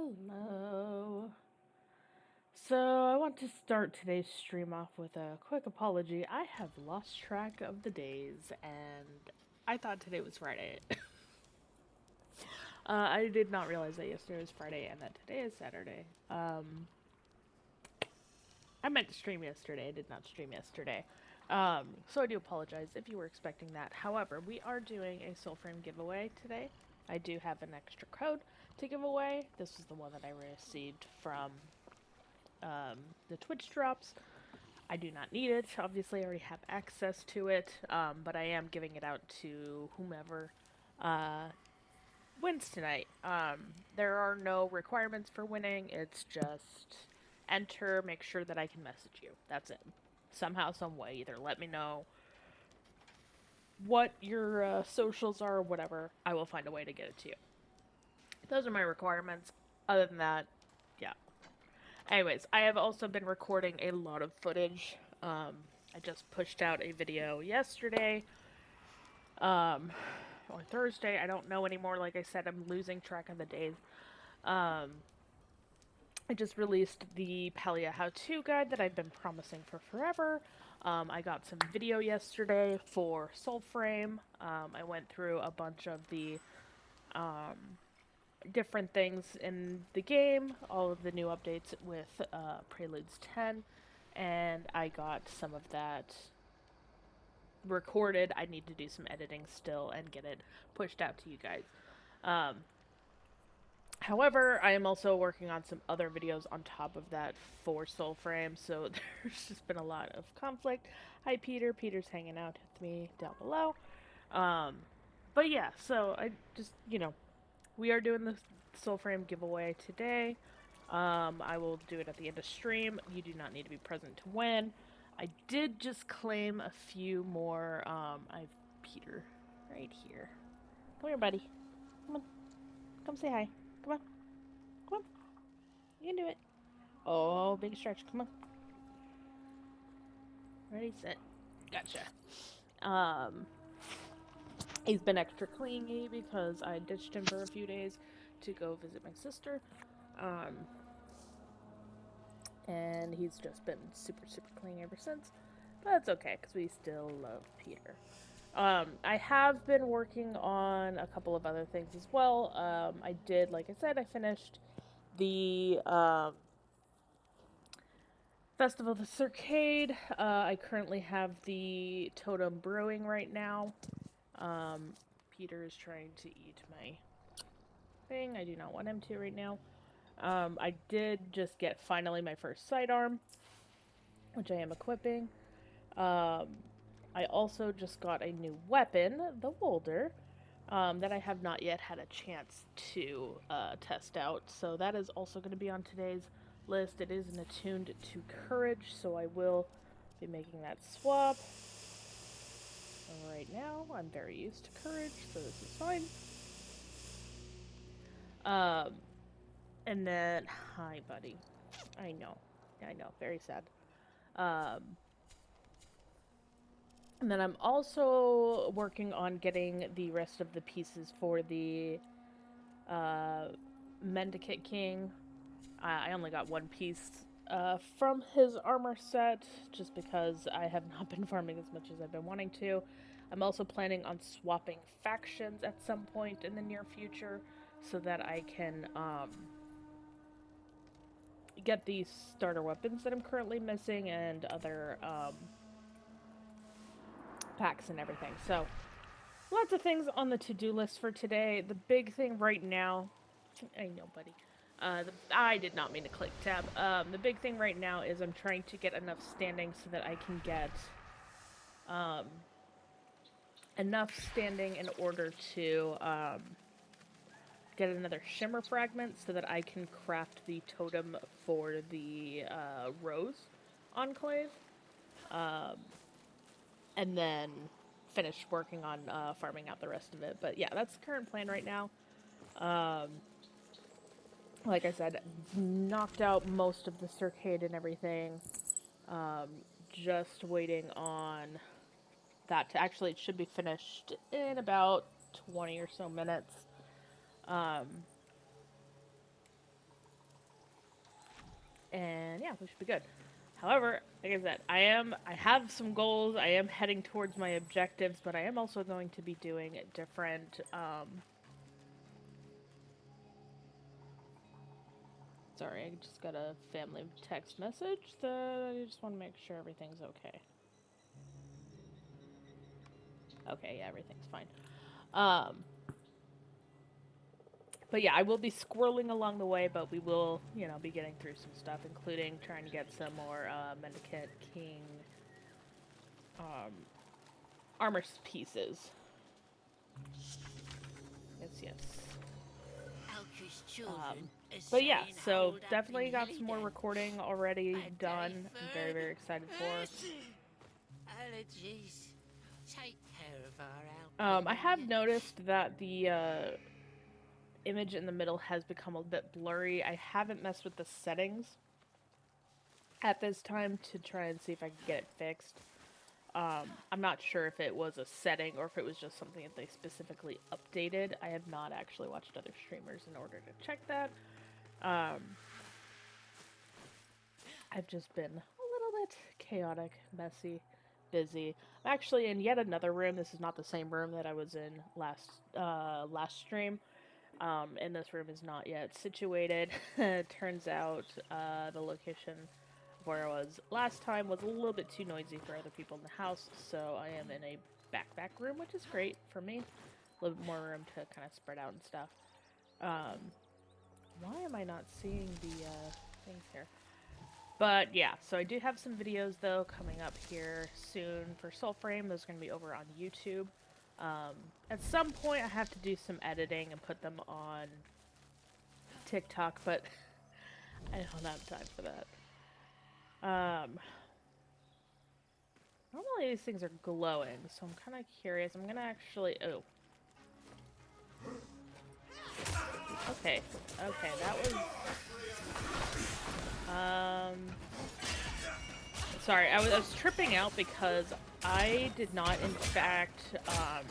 Hello. So, I want to start today's stream off with a quick apology. I have lost track of the days, and I thought today was Friday. I did not realize that yesterday was Friday and that today is Saturday. I meant to stream yesterday. I did not stream yesterday. So I do apologize if you were expecting that. However, we are doing a Soulframe giveaway today. I do have an extra code to give away. This is the one that I received from the Twitch drops. I do not need it. Obviously, I already have access to it, but I am giving it out to whomever uh, wins tonight. There are no requirements for winning. It's just enter, make sure that I can message you. That's it. Somehow, some way, either let me know what your socials are or whatever. I will find a way to get it to you. Those are my requirements. Other than that, yeah. Anyways, I have also been recording a lot of footage. I just pushed out a video yesterday, or Thursday. I don't know anymore. Like I said, I'm losing track of the days. Um, I just released the Palia how-to guide that I've been promising for forever. I got some video yesterday for Soulframe. I went through a bunch of the different things in the game, all of the new updates with Preludes 10, and I got some of that recorded. I need to do some editing still and get it pushed out to you guys. Um, However, I am also working on some other videos on top of that for Soulframe, so there's just been a lot of conflict. Hi, Peter. Peter's hanging out with me down below. Um, but yeah, so I just, we are doing the Soulframe giveaway today. I will do it at the end of stream. You do not need to be present to win. I did just claim a few more. I've Peter right here. Come here, buddy. Come on. Come say hi. Come on. Come on. You can do it. Oh, big stretch. Come on. Ready, set. Gotcha. Um, he's been extra clingy because I ditched him for a few days to go visit my sister. Um, and he's just been super, super clingy ever since. But that's okay, because we still love Peter. I have been working on a couple of other things as well. I did, like I said, I finished the Festival of the Circade. I currently have the Totem brewing right now. Peter is trying to eat my thing. I do not want him to right now. I did just get finally my first sidearm, which I am equipping. Um, I also just got a new weapon, the Wolder, that I have not yet had a chance to test out. So that is also going to be on today's list. It is an attuned to courage, so I will be making that swap. Right now, I'm very used to courage, so this is fine. Um, and then, hi, buddy. I know, very sad. Um, and then I'm also working on getting the rest of the pieces for the Mendicant King. I only got one piece from his armor set, just because I have not been farming as much as I've been wanting to. I'm also planning on swapping factions at some point in the near future, so that I can get these starter weapons that I'm currently missing and other packs and everything. So, lots of things on the to-do list for today. The big thing right now, I know, buddy. I did not mean to click tab. The big thing right now is I'm trying to get enough standing so that I can get enough standing in order to get another shimmer fragment so that I can craft the totem for the Rose Enclave. And then finish working on farming out the rest of it. But yeah, that's the current plan right now. Like I said, knocked out most of the circade and everything. Just waiting on that to actually, it should be finished in about 20 or so minutes. we should be good. However, like I said, I have some goals. I am heading towards my objectives, but I am also going to be doing different, sorry, I just got a family text message that I just want to make sure everything's okay. Okay, yeah, everything's fine. But yeah, I will be squirreling along the way, but we will, be getting through some stuff, including trying to get some more Mendicant King um, armor pieces. Yes, yes. But yeah, so definitely got some more recording already done. I'm very, very excited for. I have noticed that the image in the middle has become a bit blurry. I haven't messed with the settings at this time to try and see if I can get it fixed. I'm not sure if it was a setting or if it was just something that they specifically updated. I have not actually watched other streamers in order to check that. I've just been a little bit chaotic, messy, busy. I'm actually in yet another room. This is not the same room that I was in last stream. And this room is not yet situated. It turns out the location where I was last time was a little bit too noisy for other people in the house, so I am in a back room, which is great for me. A little bit more room to kind of spread out and stuff. Why am I not seeing the things here? But yeah, so I do have some videos though coming up here soon for Soulframe. Those are going to be over on YouTube. At some point I have to do some editing and put them on TikTok, but I don't have time for that. Normally these things are glowing, so I'm kind of curious. I'm gonna actually, okay, that was, sorry, I was tripping out because I did not, in fact, I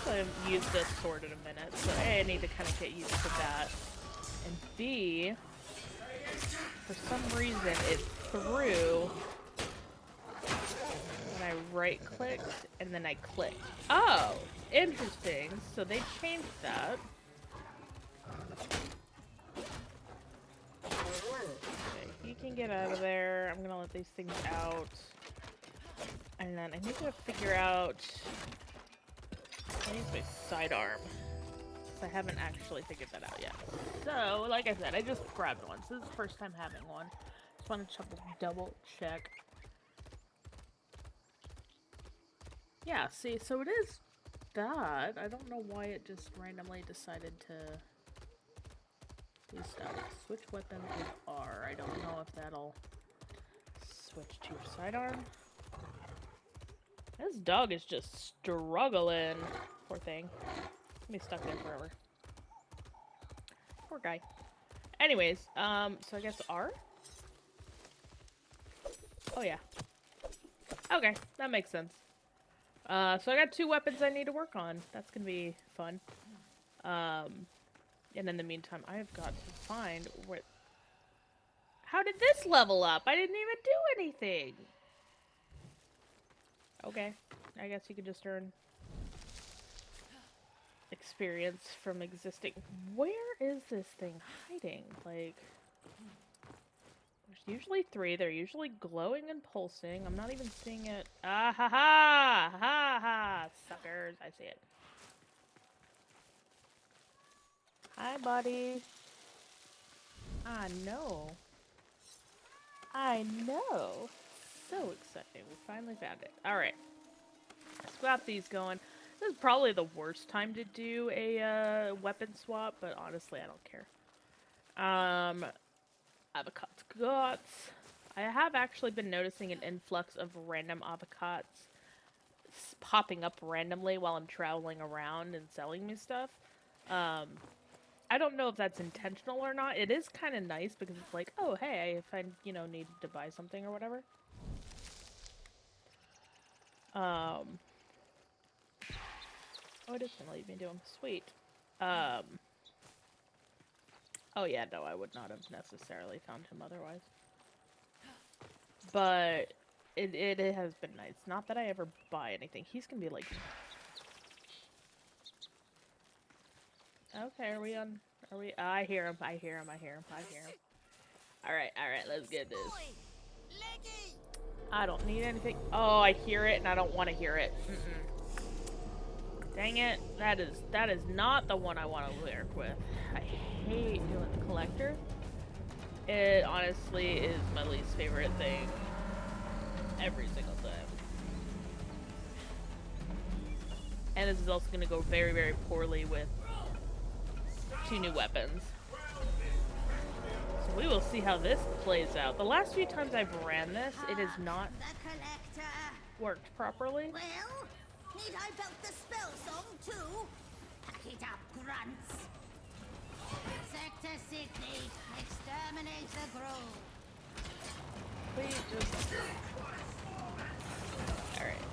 haven't used this sword in a minute, so A, I need to kind of get used to that, and B, for some reason it threw when I right-clicked, and then I clicked. Oh! Interesting. So they changed that. Okay, he can get out of there. I'm gonna let these things out. And then I need to figure out... I use my sidearm. I haven't actually figured that out yet. So, like I said, I just grabbed one. So this is the first time having one. Just want to double check. Yeah, see, so it is that. I don't know why it just randomly decided to do stuff. Switch weapon with R. I don't know if that'll switch to your sidearm. This dog is just struggling. Poor thing. He'll be stuck there forever. Poor guy. Anyways, so I guess R? Oh yeah. Okay, that makes sense. So I got 2 weapons I need to work on. That's gonna be fun. And in the meantime, I've got to find where... How did this level up? I didn't even do anything! Okay. I guess you could just earn experience from existing... Where is this thing hiding? Like... There's usually 3. They're usually glowing and pulsing. I'm not even seeing it. Ah ha ha! Ha ha! Suckers. I see it. Hi, buddy. I know. I know. So exciting. We finally found it. Alright. Let's got these going. This is probably the worst time to do a weapon swap, but honestly, I don't care. Avocados. I have actually been noticing an influx of random avocados popping up randomly while I'm traveling around and selling me stuff. I don't know if that's intentional or not. It is kind of nice because it's like, oh, hey, if I, needed to buy something or whatever. Oh, it is gonna leave me to him. Sweet. Oh yeah, no, I would not have necessarily found him otherwise. But it has been nice. Not that I ever buy anything. He's gonna be like... Okay, are we on... Are we... I hear him, I hear him, I hear him, I hear him. Alright, let's get this. I don't need anything. Oh, I hear it and I don't want to hear it. Dang it. That is not the one I want to work with. I hate doing the collector. It honestly is my least favorite thing every single time. And this is also going to go very, very poorly with 2 new weapons. So we will see how this plays out. The last few times I've ran this, it has not worked properly. Well, need I belt the spell song too? Pack it up, grunts. Sector Sydney, exterminate the grove. Please just... Alright,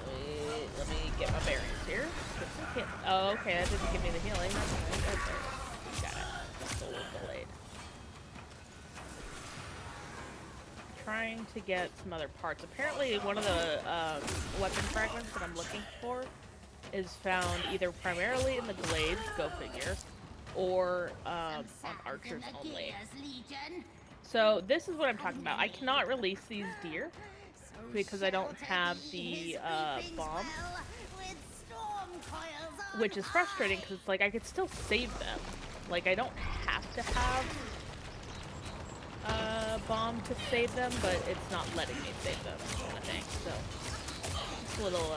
let me get my bearings here. Oh, okay, that didn't give me the healing. That's fine. Okay. Got it. Just a little delayed. Trying to get some other parts. Apparently, one of the weapon fragments that I'm looking for is found either primarily in the glades, go figure, or on archers only. So this is what I'm talking about. I cannot release these deer because I don't have the bomb, which is frustrating because it's like I could still save them. Like I don't have to have bomb to save them, but it's not letting me save them, kind of thing. So it's a little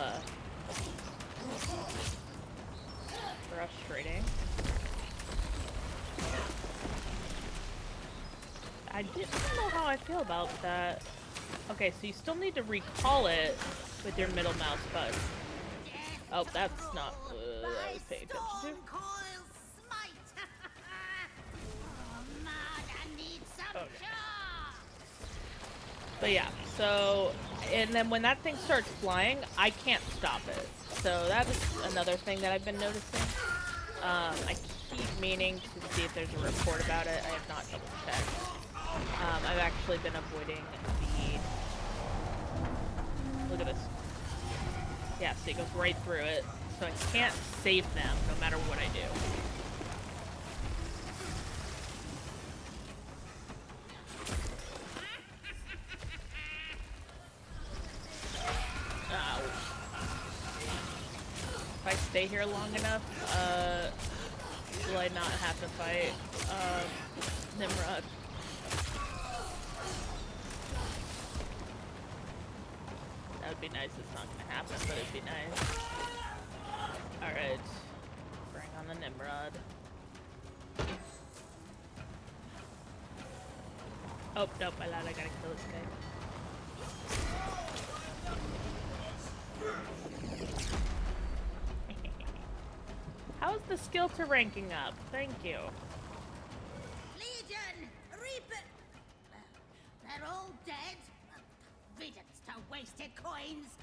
frustrating. I don't know how I feel about that. Okay, so you still need to recall it with your middle mouse button. Oh, that's not what I was paying attention to. Okay. But yeah, so, and then when that thing starts flying, I can't stop it. So that is another thing that I've been noticing. I keep meaning to see if there's a report about it. I have not double checked. I've actually been avoiding the... Look at this. Yeah, see, it goes right through it. So I can't save them no matter what I do. If I stay here long enough, will I not have to fight Nimrod? That would be nice. It's not gonna happen, but it'd be nice. Alright. Bring on the Nimrod. Oh, nope, I lied. I gotta kill this guy. How's the skill to ranking up? Thank you. Legion, reap it. They're all dead. Riddance to wasted coins.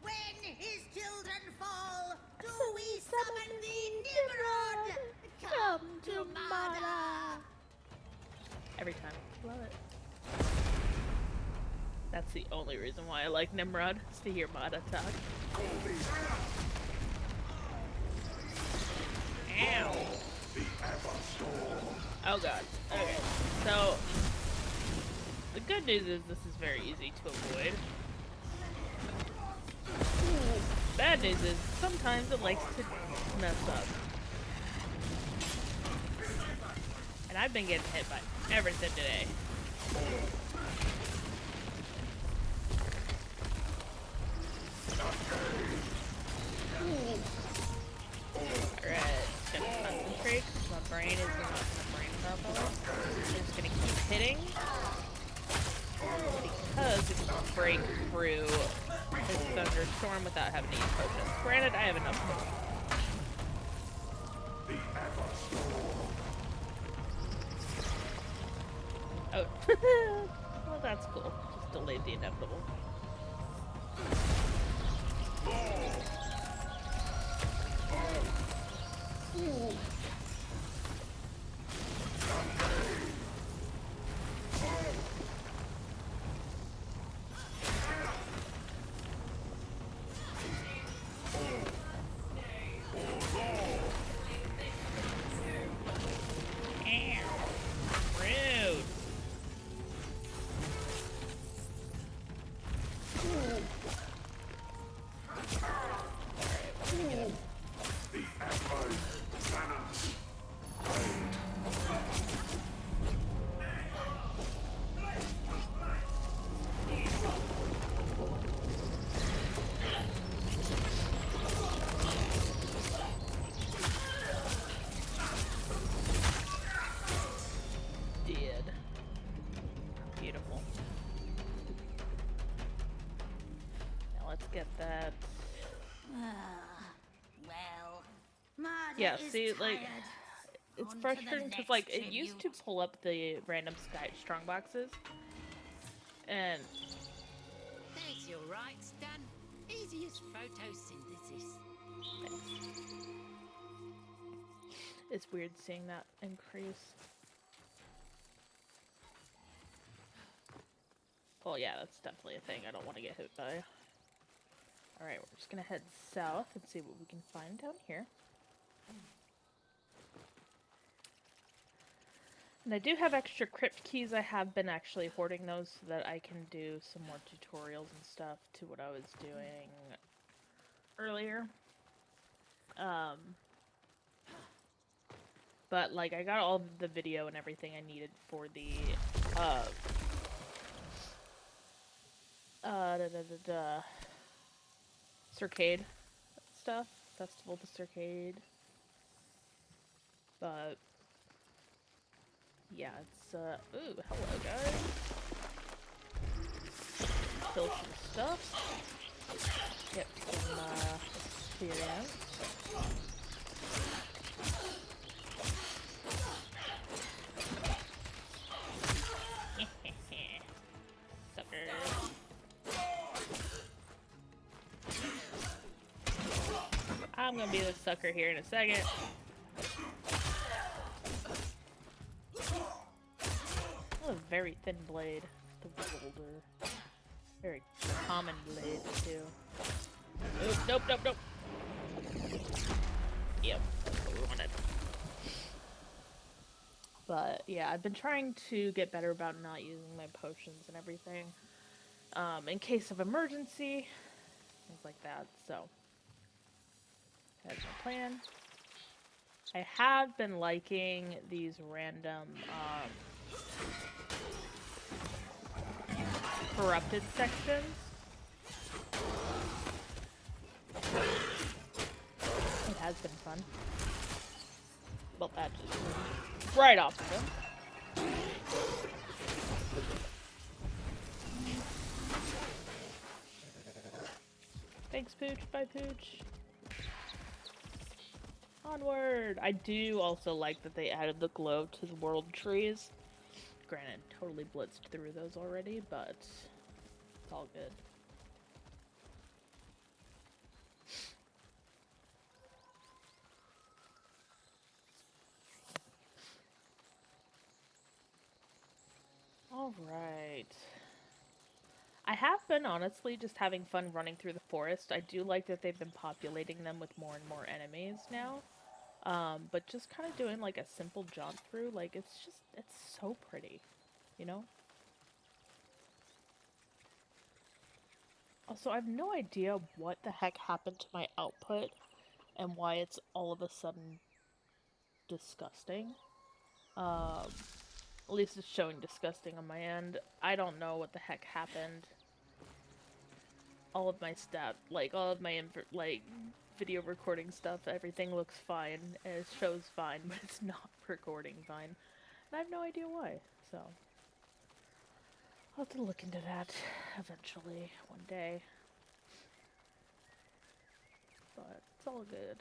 When his children fall, do we summon the Nimrod? Come to Mada. Every time. Love it. That's the only reason why I like Nimrod, is to hear Mada talk. Ow! Oh god. Okay. So, the good news is this is very easy to avoid. Bad news is sometimes it likes to mess up. And I've been getting hit by everything today. Alright, just gonna concentrate because my brain is not gonna brain properly. I'm just gonna keep hitting. Because it can break through this thunderstorm without having to use potions. Granted, I have enough potions. Oh. Well, that's cool. Just delayed the inevitable. Yeah, is see, like, tired. it's On to the frustrating because, next like, it used to tribute. pull up the random sky strong boxes, and There's your rights done. Easy as photosynthesis. it's weird seeing that increase. Well, yeah, that's definitely a thing I don't want to get hit by. Alright, we're just gonna head south and see what we can find down here. And I do have extra crypt keys. I have been actually hoarding those so that I can do some more tutorials and stuff to what I was doing earlier. But, like, I got all the video and everything I needed for the, Circade stuff. Festival to Circade. But, yeah, it's, ooh, hello, guys. Kill some stuff. Get some, experience. Sucker. I'm gonna be the sucker here in a second. Oh, a very thin blade. The Boulder. Very common blade, too. Nope, nope, nope, nope. Yep, that's what we wanted. But, yeah, I've been trying to get better about not using my potions and everything. In case of emergency. Things like that, so. That's my plan. I have been liking these random, corrupted sections. It has been fun. Well, that just right off of him. Thanks, Pooch. Bye, Pooch. Onward! I do also like that they added the glow to the world trees. Granted, totally blitzed through those already, but it's all good. Alright. I have been, honestly, just having fun running through the forest. I do like that they've been populating them with more and more enemies now. But just kind of doing, like, a simple jaunt through, like, it's so pretty, you know? Also, I have no idea what the heck happened to my output and why it's all of a sudden disgusting. At least it's showing disgusting on my end. I don't know what the heck happened. All of my stuff, like, all of my, like, video recording stuff, everything looks fine, and it shows fine, but it's not recording fine. And I have no idea why, so. I'll have to look into that eventually, one day. But it's all good.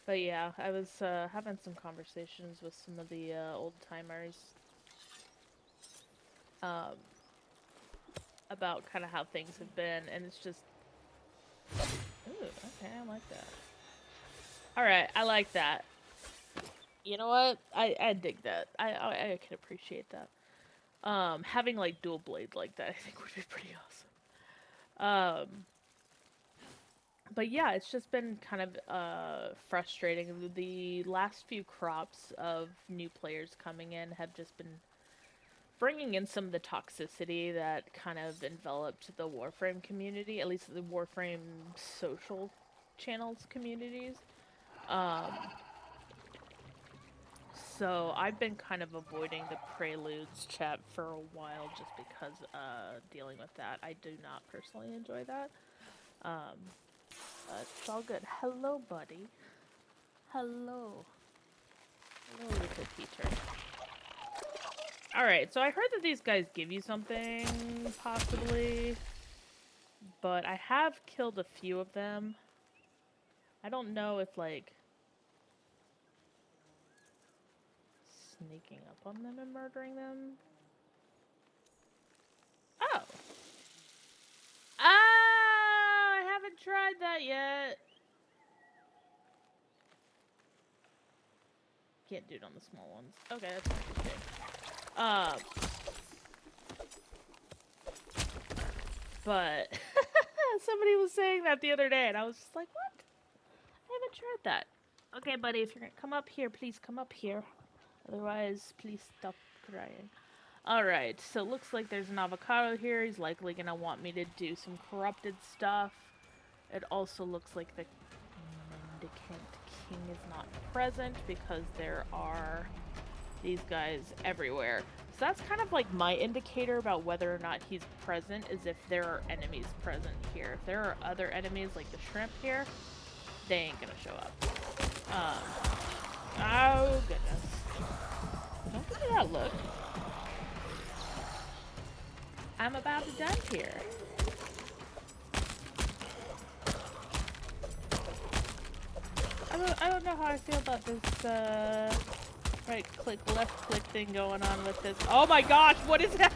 But yeah, I was having some conversations with some of the old timers about kind of how things have been, and it's just, ooh, okay, I like that. All right, I like that. You know what? I dig that. I can appreciate that. Having like dual blade like that, I think would be pretty awesome. But yeah, it's just been kind of frustrating. The last few crops of new players coming in have just been bringing in some of the toxicity that kind of enveloped the Warframe community, at least the Warframe social channels communities. So I've been kind of avoiding the Preludes chat for a while just because dealing with that. I do not personally enjoy that. But it's all good. Hello, buddy. Hello. Hello, little Peter. Alright, so I heard that these guys give you something, possibly. But I have killed a few of them. I don't know if, like, sneaking up on them and murdering them. Oh! Ah! I haven't tried that yet. Can't do it on the small ones. Okay, that's interesting. But somebody was saying that the other day, and I was just like, what? I haven't tried that. Okay, buddy, if you're gonna come up here, please come up here. Otherwise, please stop crying. Alright, so it looks like there's an avocado here. He's likely gonna want me to do some corrupted stuff. It also looks like the Mendicant King is not present because there are these guys everywhere. So that's kind of like my indicator about whether or not he's present, is if there are enemies present here. If there are other enemies like the shrimp here, they ain't gonna show up. Oh goodness. Don't give me that look. I'm about to die here. I don't know how I feel about this, right click, left click thing going on with this. Oh my gosh, what is that?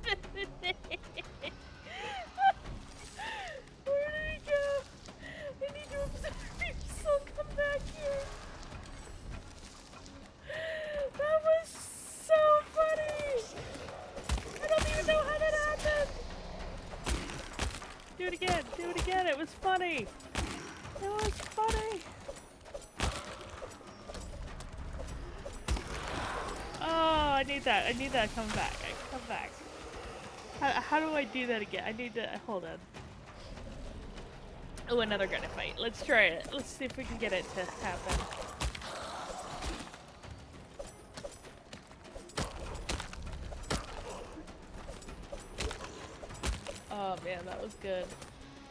Where did he go? I need to observe him, so come back here. That was so funny. I don't even know how that happened. Do it again, do it again. It was funny. It was funny. Oh, I need that. I need that. Come back. Come back. How do I do that again? I need to... Hold on. Oh, another gunner fight. Let's try it. Let's see if we can get it to happen. Oh, man, that was good.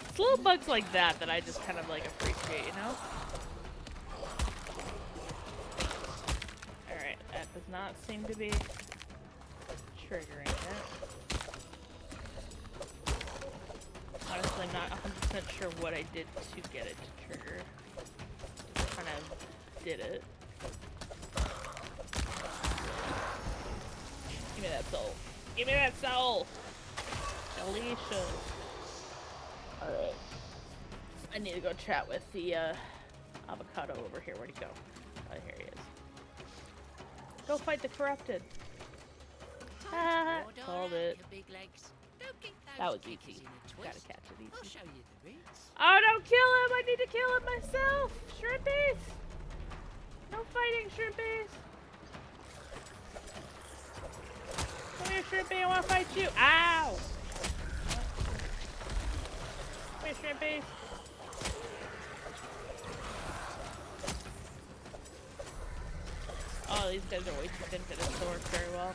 It's little bugs like that that I just kind of, like, appreciate, you know? Alright, that does not seem to be triggering it. Honestly, I'm not 100% sure what I did to get it to trigger. Just kind of did it. Give me that soul. Give me that soul! Alicia. Alright. I need to go chat with the avocado over here. Where'd he go? Oh, here he is. Go fight the corrupted. Called it. That was easy. Gotta catch it easy. I'll show you the routes. Oh, don't kill him! I need to kill him myself! Shrimpies! No fighting, Shrimpies! Come here, Shrimpy, I wanna fight you! Ow! Come here, Shrimpies! Oh, these guys are way too thin for this to work very well.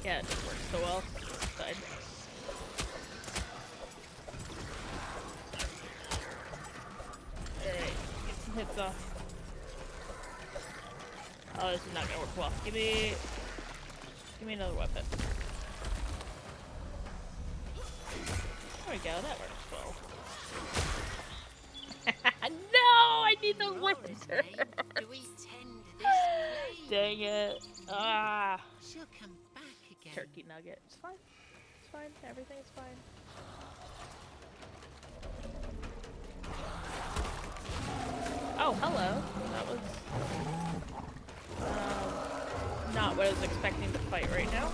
Yeah, it just works so well. Side. Alright, get some hits off. Oh, this is not gonna work well. Give me another weapon. There we go, that works well. No, I need those lasers. Do we tend this plague? Dang it. Ah. She'll come back again. Turkey nugget. It's fine. It's fine. Everything's fine. Oh, hello. That was not what I was expecting to fight right now.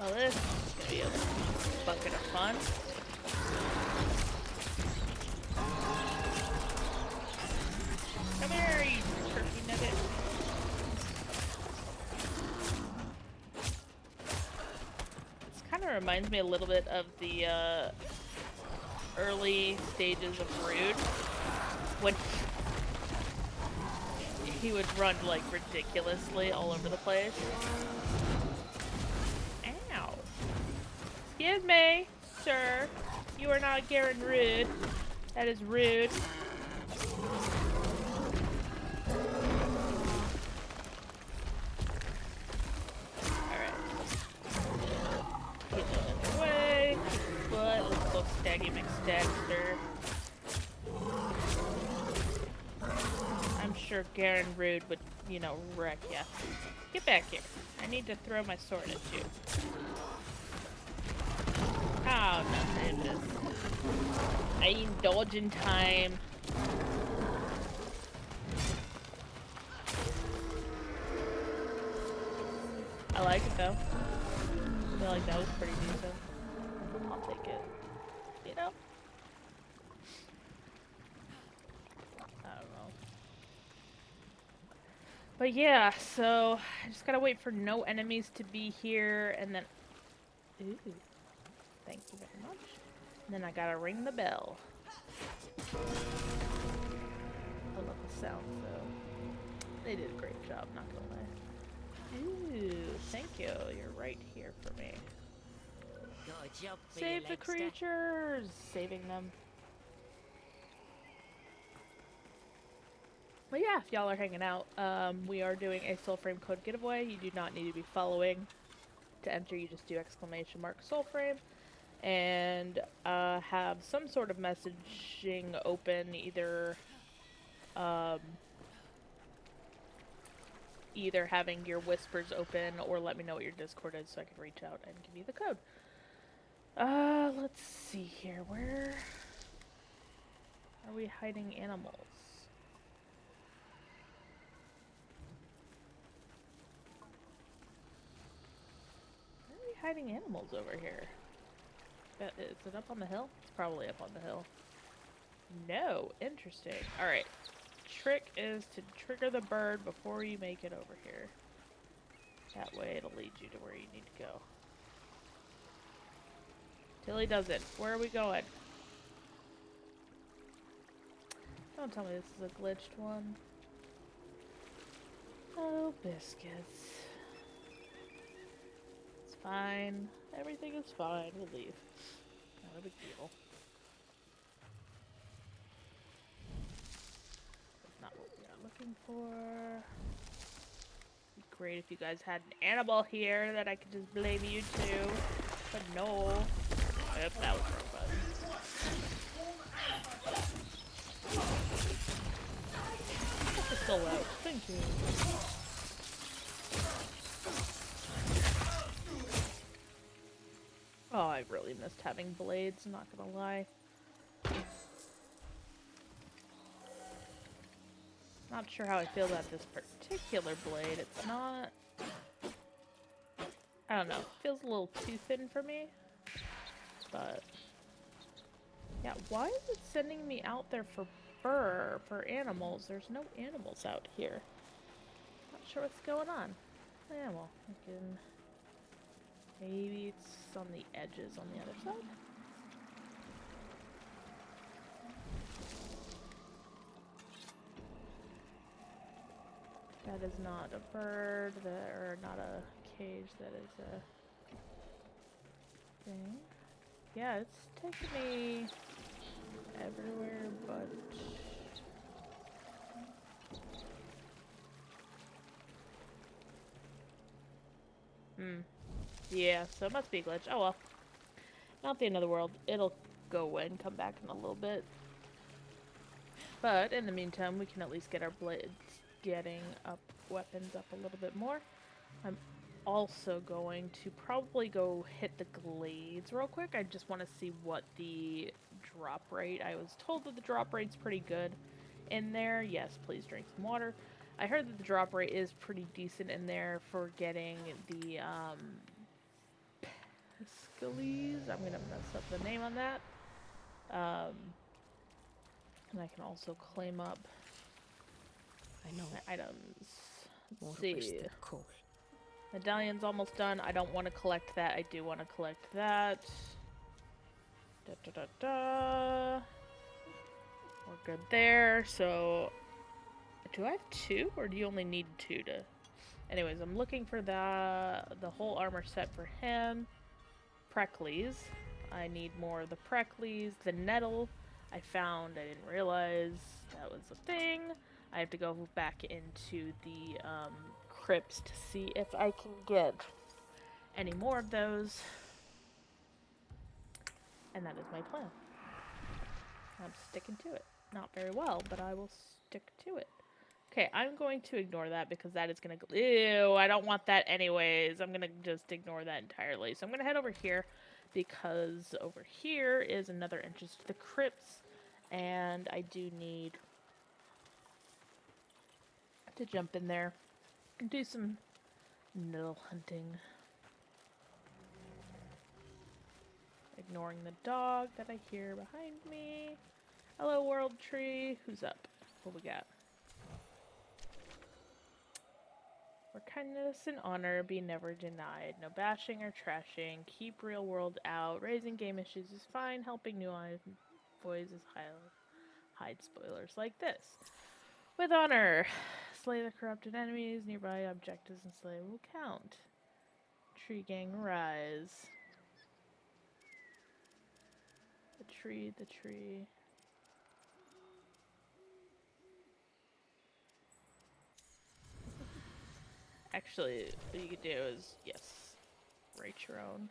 Oh, this is gonna be a bucket of fun. Come here, you turkey nugget. This kind of reminds me a little bit of the early stages of Rude, when he would run like ridiculously all over the place. Ow. Excuse me, sir. You are not Garen Rude. That is rude. Alright. Get that in the way. But let's go Staggy McStagster. I'm sure Garen Rude would, you know, wreck ya. Get back here. I need to throw my sword at you. Oh, no, save this. I indulge in time. I like it though. I feel like that was pretty decent. I'll take it. You know? I don't know. But yeah, so I just gotta wait for no enemies to be here and then. Ooh. Thank you very much. And then I gotta ring the bell. I love the sound though. They did a great job, not gonna lie. Ooh, thank you. You're right here for me. Got a job for Save you, the Legster. creatures! Saving them. But yeah, if y'all are hanging out, we are doing a Soulframe code giveaway. You do not need to be following to enter. You just do !Soulframe and have some sort of messaging open, either either having your whispers open or let me know what your Discord is so I can reach out and give you the code. Let's see here. Where are we hiding animals? Where are we hiding animals over here? Is it up on the hill? It's probably up on the hill. No, interesting. Alright. Trick is to trigger the bird before you make it over here. That way it'll lead you to where you need to go. Till he does it. Where are we going? Don't tell me this is a glitched one. Oh, biscuits. It's fine. Everything is fine. We'll leave. Not a big deal. That's not what we are looking for. It'd be great if you guys had an animal here that I could just blame you to. But no. Yep, that was the wrong button. Get the soul out. Thank you. Oh, I really missed having blades, I'm not gonna lie. Not sure how I feel about this particular blade. It's not... I don't know. It feels a little too thin for me. But... yeah, why is it sending me out there for for animals? There's no animals out here. Not sure what's going on. Yeah, well, I can... maybe it's on the edges on the other side? That is not a bird, or not a cage, that is a thing. Yeah, it's taking me everywhere but... yeah, so it must be a glitch. Oh well. Not the end of the world. It'll go away and come back in a little bit. But in the meantime, we can at least get our blades getting up, weapons up a little bit more. I'm also going to probably go hit the glades real quick. I just want to see what the drop rate. I was told that the drop rate's pretty good in there. Yes, please drink some water. I heard that the drop rate is pretty decent in there for getting the Pescalese. I'm gonna mess up the name on that. And I can also claim up I know. my items. Let's What see. was the call? Medallion's almost done. I don't want to collect that. I do want to collect that. Da, da, da, da. We're good there. So, do I have 2? Or do you only need 2 to... anyways, I'm looking for the whole armor set for him. Pricklies. I need more of the pricklies. The nettle. I found. I didn't realize that was a thing. I have to go back into the crypts to see if I can get any more of those. And that is my plan. I'm sticking to it. Not very well, but I will stick to it. Okay, I'm going to ignore that because that is going to go... Ew, I don't want that anyways. I'm going to just ignore that entirely. So I'm going to head over here because over here is another entrance to the crypts. And I do need to jump in there and do some little hunting. Ignoring the dog that I hear behind me. Hello, world tree. Who's up? What we got? Where kindness and honor be never denied. No bashing or trashing. Keep real world out. Raising game issues is fine. Helping new boys is hide spoilers like this. With honor. Slay the corrupted enemies. Nearby objectives and slay will count. Tree gang rise. The tree, the tree. Actually, what you could do is, yes, write your own.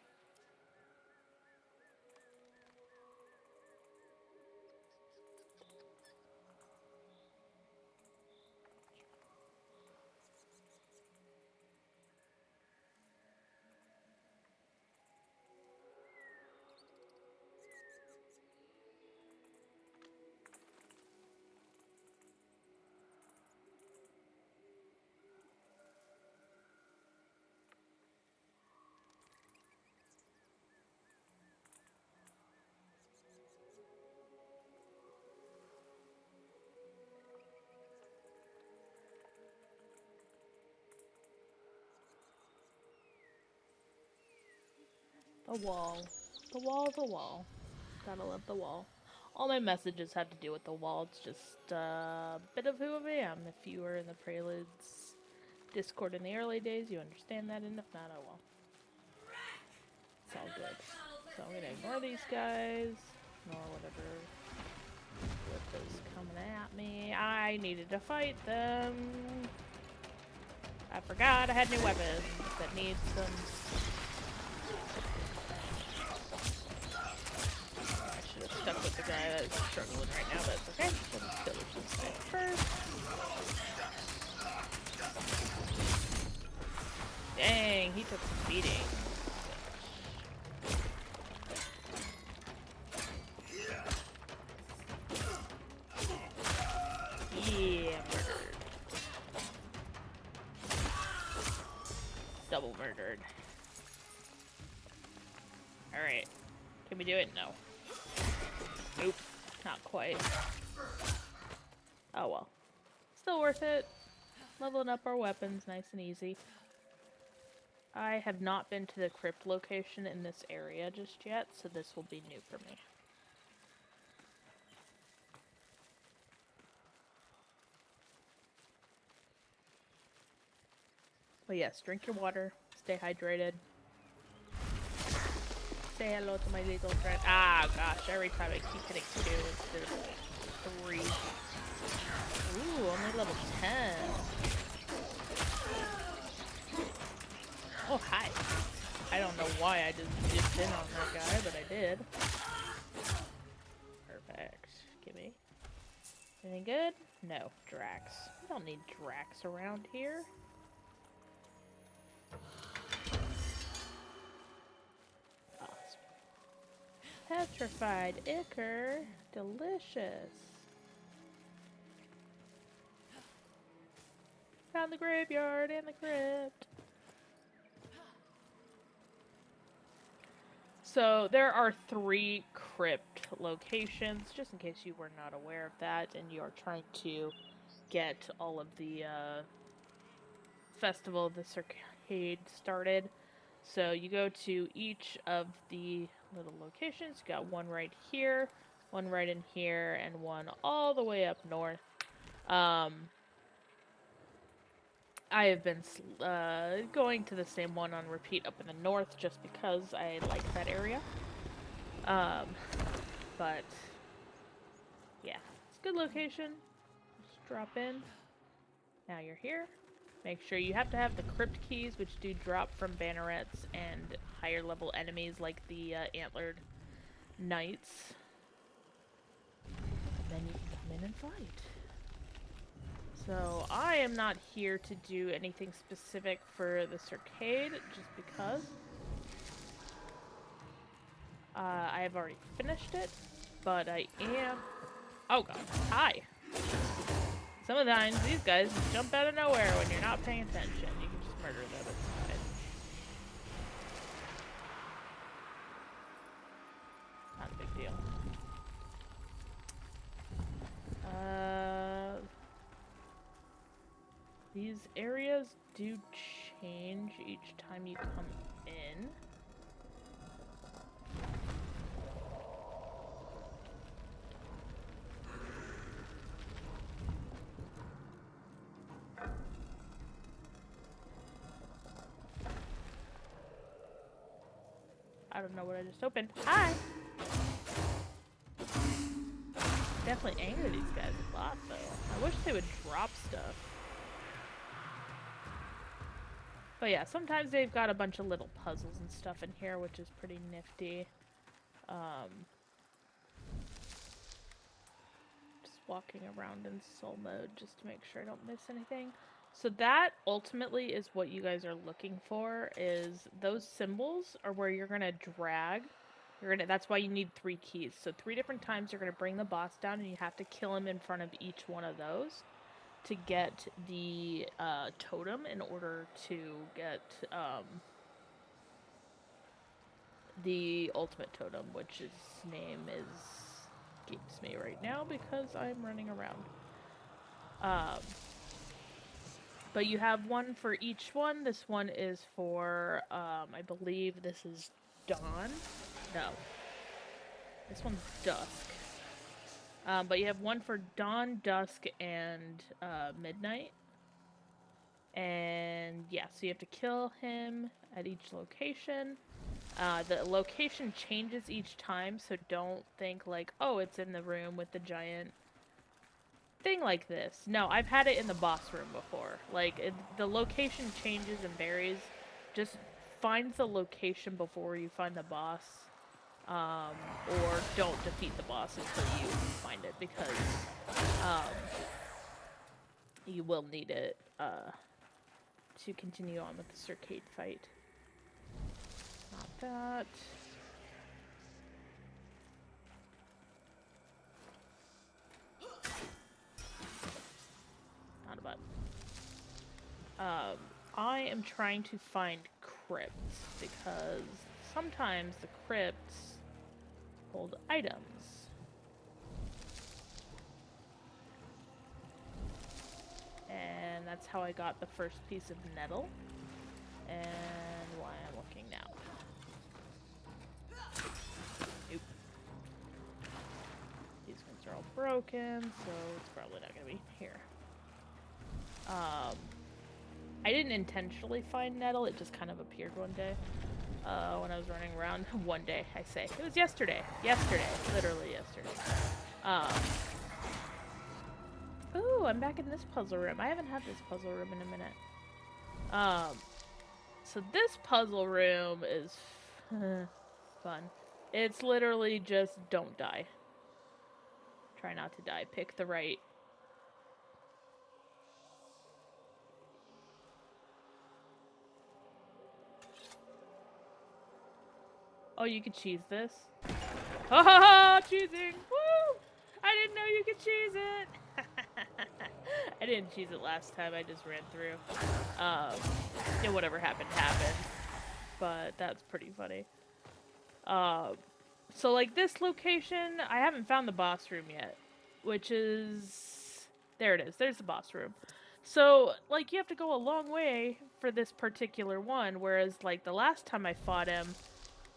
The wall. The wall, the wall. Gotta love the wall. All my messages have to do with the wall. It's just a bit of who I am. If you were in the Preludes Discord in the early days, you understand that, and if not, oh well. It's all good. So I'm gonna ignore these guys. Ignore whatever is coming at me. I needed to fight them. I forgot I had new weapons that need some... Stuck with the guy that is struggling right now, but it's okay. Let's kill this guy first. Dang, he took some beating. Yeah, murdered. Double murdered. Alright. Can we do it? No. Nope, not quite. Oh well. Still worth it. Leveling up our weapons, nice and easy. I have not been to the crypt location in this area just yet, so this will be new for me. But yes, drink your water, stay hydrated. Say hello to my little friend. Ah, gosh, every time I keep hitting 2 instead of 3. Ooh, only level 10. Oh, hi. I don't know why I just dipped in on that guy, but I did. Perfect. Gimme. Anything good? No. Drax. We don't need Drax around here. Petrified ichor. Delicious. Found the graveyard and the crypt. So there are 3 crypt locations, just in case you were not aware of that and you are trying to get all of the Festival of the Circade started. So you go to each of the little locations. You got one right here, one right in here, and one all the way up north. I have been going to the same one on repeat up in the north just because I like that area. But It's a good location. Just drop in. Now you're here. Make sure you have to have the crypt keys, which do drop from bannerets and higher level enemies like the antlered knights. And then you can come in and fight. So I am not here to do anything specific for this arcade, just because I have already finished it, but I am... Oh god, hi! Sometimes these guys just jump out of nowhere when you're not paying attention. You can just murder them, it's fine. Not a big deal. These areas do change each time you come in. I don't know what I just opened. Hi! Definitely anger these guys a lot, though. I wish they would drop stuff. But yeah, sometimes they've got a bunch of little puzzles and stuff in here, which is pretty nifty. Just walking around in soul mode just to make sure I don't miss anything. So that ultimately is what you guys are looking for, is those symbols are where you're gonna drag. That's why you need 3 keys. So 3 different times you're gonna bring the boss down, and you have to kill him in front of each one of those to get the totem in order to get the ultimate totem, which his name escapes me right now because I'm running around. But you have one for each one. This one is for, I believe this is Dawn. No. This one's Dusk. But you have one for Dawn, Dusk, and Midnight. And yeah, so you have to kill him at each location. The location changes each time, so don't think like, oh, it's in the room with the giant thing like this. No, I've had it in the boss room before. Like, the location changes and varies. Just find the location before you find the boss. Or don't defeat the boss until you find it, because you will need it to continue on with this arcade fight. Not that. Not a button. I am trying to find crypts, because sometimes the crypts hold items. And that's how I got the first piece of nettle. And why I'm looking now. Nope. These ones are all broken, so it's probably not gonna be here. I didn't intentionally find nettle, it just kind of appeared one day. When I was running around. One day, I say. It was yesterday. Yesterday. Literally yesterday. Ooh, I'm back in this puzzle room. I haven't had this puzzle room in a minute. So this puzzle room is fun. It's literally just don't die. Try not to die. Pick the right. Oh, you could cheese this? Ha ha ha! Cheesing! Woo! I didn't know you could cheese it! I didn't cheese it last time, I just ran through. And whatever happened, happened. But that's pretty funny. So like this location, I haven't found the boss room yet. Which is... There it is, there's the boss room. So, like, you have to go a long way for this particular one, whereas, like, the last time I fought him,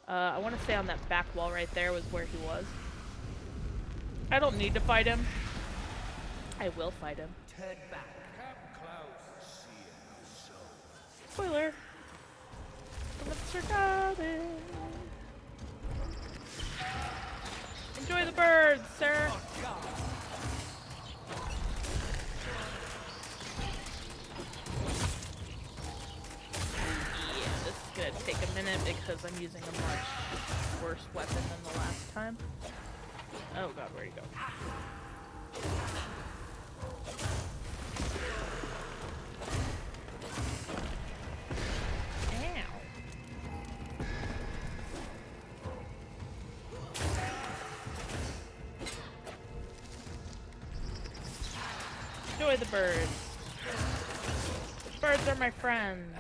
I want to say on that back wall right there was where he was. I don't need to fight him. I will fight him. Turn back. Come close. See how so. Spoiler. Let's got it. Enjoy the birds, sir. Oh, God. minute because I'm using a much worse weapon than the last time. Oh god, where'd he go? Enjoy the birds. Birds are my friends.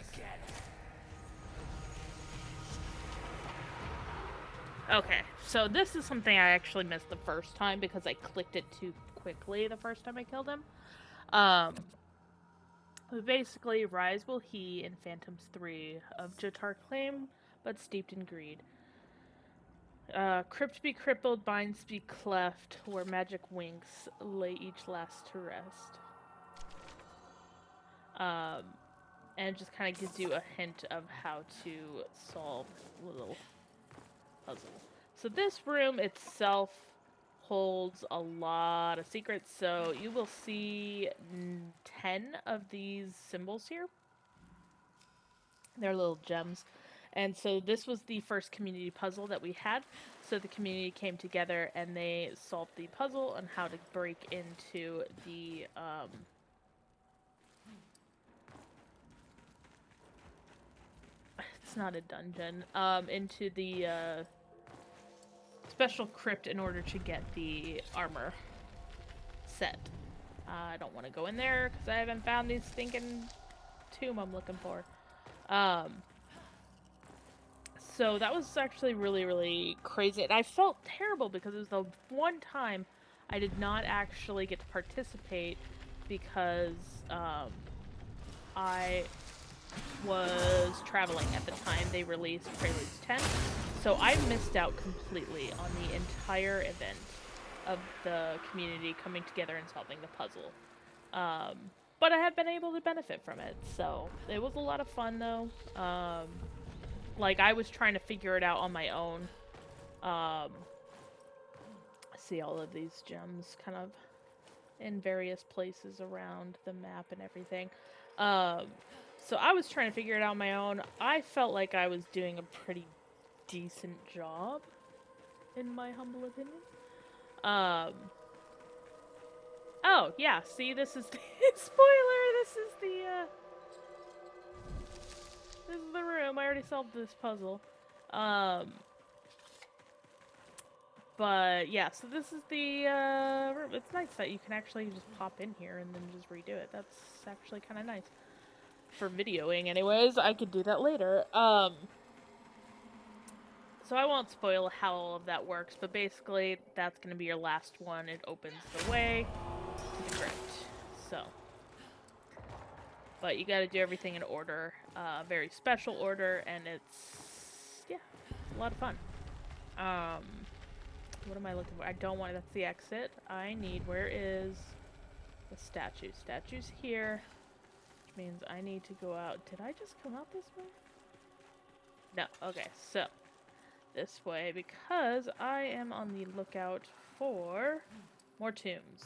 Okay, so this is something I actually missed the first time because I clicked it too quickly the first time I killed him. Basically, rise will he in Phantoms 3 of Jatar claim, but steeped in greed. Crypt be crippled, binds be cleft, where magic winks lay each last to rest. And it just kind of gives you a hint of how to solve a little puzzle. So this room itself holds a lot of secrets, so you will see 10 of these symbols here. They're little gems. And so this was the first community puzzle that we had. So the community came together and they solved the puzzle on how to break into the it's not a dungeon, into the special crypt in order to get the armor set. I don't want to go in there because I haven't found the stinking tomb I'm looking for. So that was actually really, really crazy. And I felt terrible because it was the one time I did not actually get to participate because I was traveling at the time they released Preludes 10. So I missed out completely on the entire event of the community coming together and solving the puzzle. But I have been able to benefit from it, so it was a lot of fun though. Like, I was trying to figure it out on my own. See all of these gems kind of in various places around the map and everything. So I was trying to figure it out on my own. I felt like I was doing a pretty decent job, in my humble opinion. Oh, yeah, see, this is the spoiler, this is the room. I already solved this puzzle. But yeah, so this is the room. It's nice that you can actually just pop in here and then just redo it. That's actually kind of nice. For videoing anyways, I could do that later. So I won't spoil how all of that works, but basically that's going to be your last one. It opens the way to the crypt. So, but you got to do everything in order, very special order, and it's, yeah, a lot of fun. What am I looking for? I don't want, that's the exit. I need, where is the statue? Statue's here, which means I need to go out. Did I just come out this way? No, okay, so this way, because I am on the lookout for more tombs.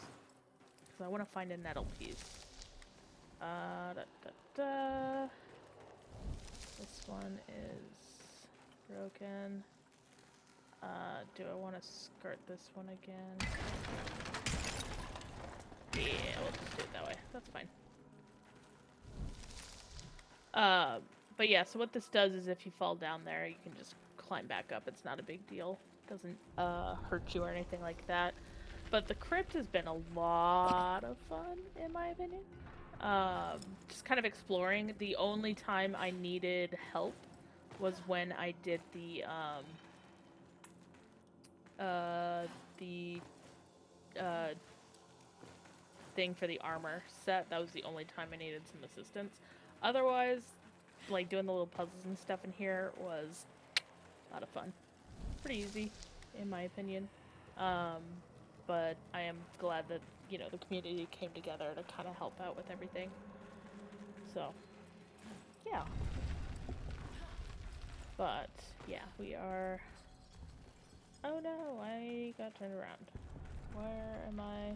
Because I want to find a nettle piece. This one is broken. Do I want to skirt this one again? Yeah, we'll just do it that way. That's fine. But yeah, so what this does is if you fall down there, you can just climb back up. It's not a big deal. It doesn't hurt you or anything like that. But the crypt has been a lot of fun, in my opinion. Just kind of exploring. The only time I needed help was when I did the thing for the armor set. That was the only time I needed some assistance. Otherwise, like, doing the little puzzles and stuff in here was a lot of fun. Pretty easy, in my opinion. But I am glad that, you know, the community came together to kind of help out with everything. So, yeah. But, yeah, we are... Oh no, I got turned around. Where am I?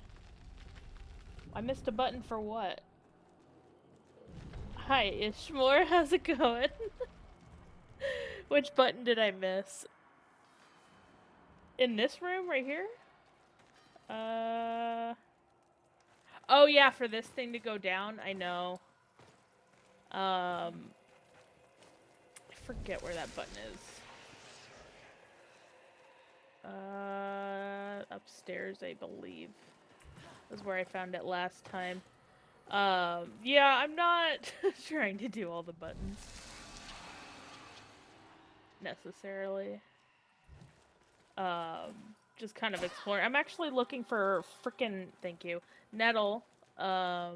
I missed a button for what? Hi, Ishmore, how's it going? Which button did I miss? In this room right here? Oh yeah, for this thing to go down, I know. I forget where that button is. Upstairs, I believe. Was where I found it last time. Yeah, I'm not trying to do all the buttons. Necessarily. Just kind of exploring. I'm actually looking for frickin' thank you, nettle. I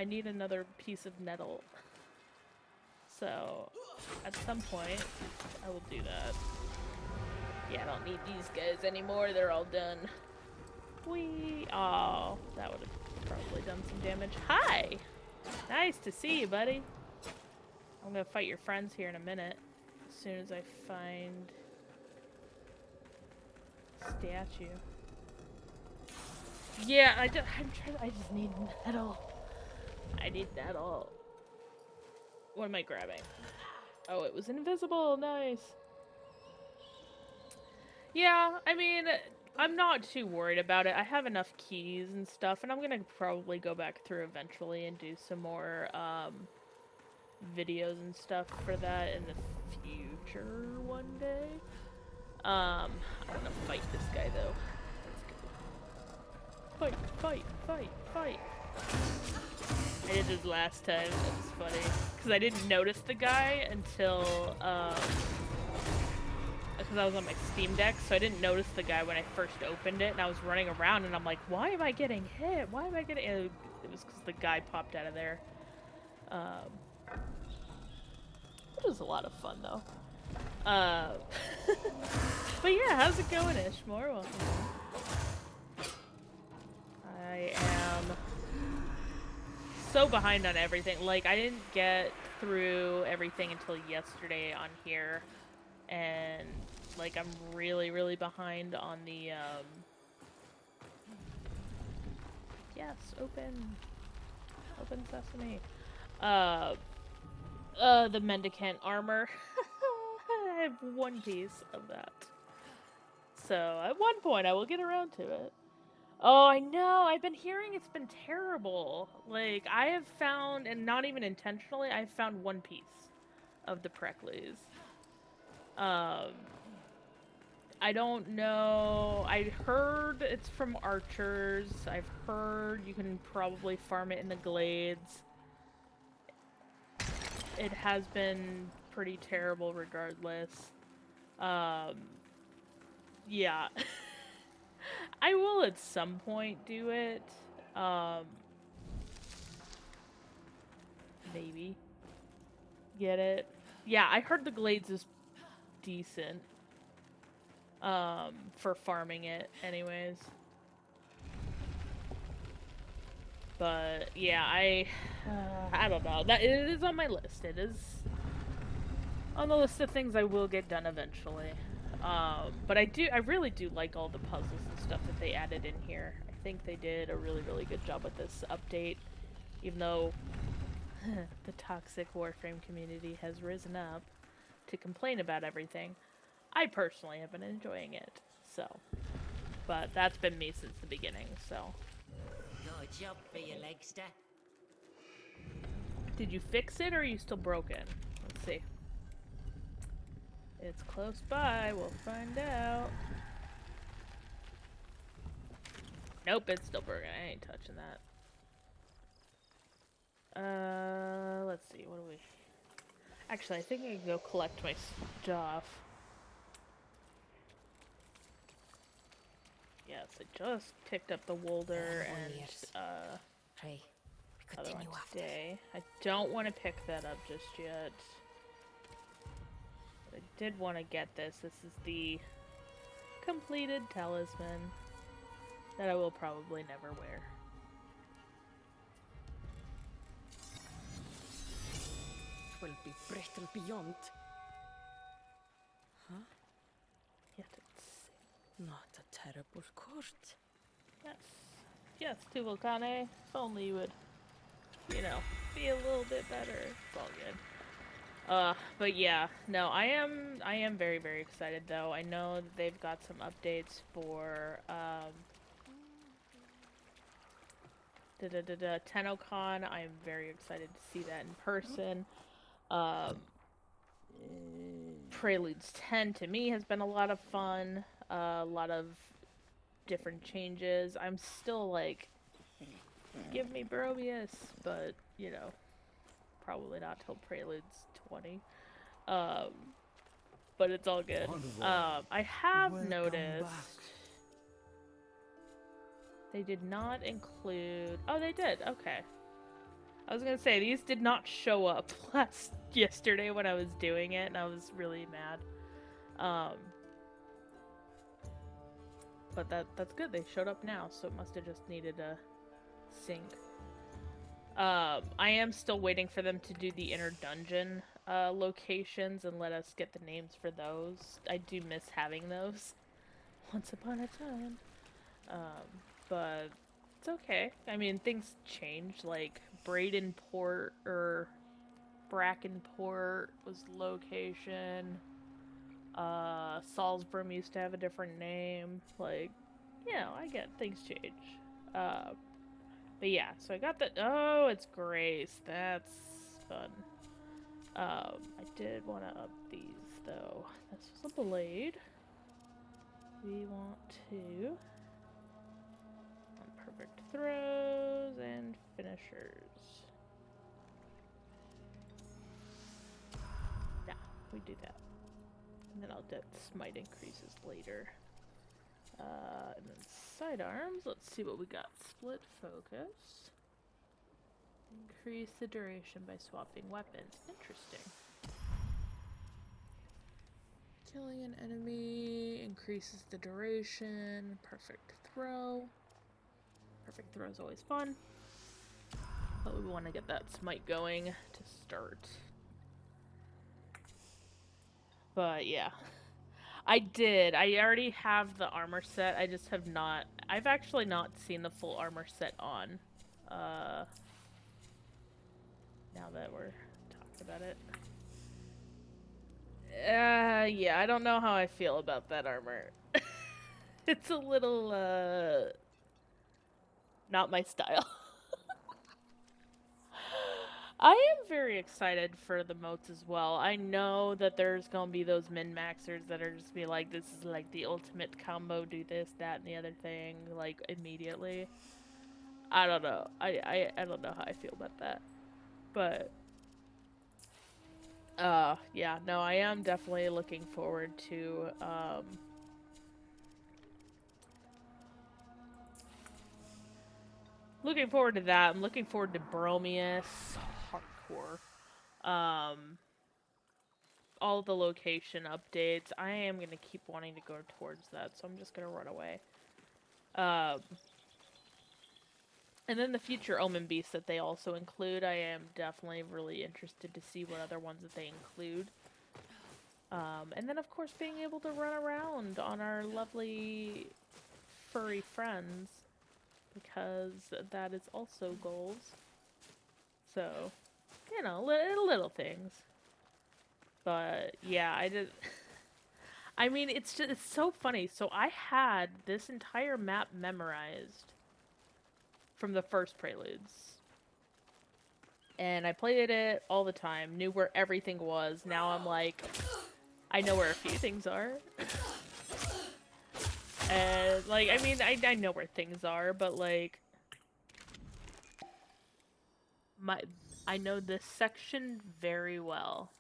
need another piece of nettle. So, at some point, I will do that. Yeah, I don't need these guys anymore. They're all done. Whee! Oh, that would have probably done some damage. Hi! Nice to see you, buddy. I'm gonna fight your friends here in a minute. As soon as I find... statue. Yeah, I just need nettle. I need nettle. What am I grabbing? Oh, it was invisible. Nice. Yeah, I mean, I'm not too worried about it. I have enough keys and stuff, and I'm gonna probably go back through eventually and do some more, videos and stuff for that in the future one day. I want to fight this guy, though. Let's go. Fight, fight, fight, fight. I did this last time. That was funny. Because I didn't notice the guy until, because I was on my Steam Deck, so I didn't notice the guy when I first opened it, and I was running around, and I'm like, why am I getting hit? Why am I getting... It was because the guy popped out of there. It was a lot of fun, though. But yeah, how's it going, Ishmore? Welcome. I am so behind on everything. Like, I didn't get through everything until yesterday on here. And, like, I'm really, really behind on the, Yes, open. Open sesame. The mendicant armor. I have one piece of that. So, at one point, I will get around to it. Oh, I know. I've been hearing it's been terrible. Like, I have found, and not even intentionally, I've found one piece of the Preclues. I don't know. I heard it's from archers. I've heard you can probably farm it in the glades. It has been pretty terrible regardless. Yeah. I will at some point do it. Maybe. Get it? Yeah, I heard the glades is decent. For farming it anyways. But yeah, I don't know. That it is on my list. It is on the list of things I will get done eventually. But I really do like all the puzzles and stuff that they added in here. I think they did a really, really good job with this update, even though the toxic Warframe community has risen up to complain about everything. I personally have been enjoying it, so. But that's been me since the beginning, so. Got a job for you, Legster. Did you fix it, or are you still broken? Let's see. It's close by, we'll find out. Nope, it's still broken. I ain't touching that. Let's see, what do we... Actually, I think I can go collect my stuff. Yes, I just picked up the Wolder and, Pray, we other one continue after. today. I don't want to pick that up just yet. But I did want to get this. This is the completed talisman that I will probably never wear. Will be brittle beyond. Huh? Yet it's... Not a terrible court. Yes. Yes, Tuvalcane. If only you would, you know, be a little bit better. It's all good. But yeah, no, I am very, very excited though. I know that they've got some updates for, TennoCon. I am very excited to see that in person. Um, Preludes 10 to me has been a lot of fun. A lot of different changes. I'm still like, give me Barobius, but, you know, probably not till Preludes 20. Um, but it's all good. I have noticed they did not include. Oh, they did. Okay. I was gonna say these did not show up yesterday when I was doing it, and I was really mad. But that's good. They showed up now, so it must have just needed a sync. I am still waiting for them to do the inner dungeon locations and let us get the names for those. I do miss having those. Once upon a time. But it's okay. I mean, things change. Like, Bradenport or Brackenport was location. Salisbury used to have a different name. Like, you know, I get things change. Uh, but yeah, so I got the. Oh, it's Grace. That's fun. I did want to up these though. This was a blade. We want to. Perfect throws and finishers. Yeah, we do that. And then I'll get smite increases later. And then sidearms. Let's see what we got. Split focus. Increase the duration by swapping weapons. Interesting. Killing an enemy increases the duration. Perfect throw. Perfect throw is always fun. But we want to get that smite going to start. But yeah. I already have the armor set. I just have not. I've actually not seen the full armor set on. Now that we're talking about it. Yeah, I don't know how I feel about that armor. It's a little, not my style. I am very excited for the moats as well. I know that there's gonna be those min-maxers that are just be like, this is like the ultimate combo, do this, that, and the other thing, like, immediately. I don't know. I don't know how I feel about that. But, yeah, no, I am definitely looking forward to, looking forward to that. I'm looking forward to Bromius. Hardcore. All the location updates. I am going to keep wanting to go towards that, so I'm just going to run away. And then the future Omen Beasts that they also include, I am definitely really interested to see what other ones that they include. And then, of course, being able to run around on our lovely furry friends, because that is also goals. So, you know, little things. But, yeah, I did... I mean, it's so funny. So I had this entire map memorized from the first Preludes. And I played it all the time, knew where everything was. Now I'm like, I know where a few things are. And, like, I mean, I know where things are, but, like, I know this section very well.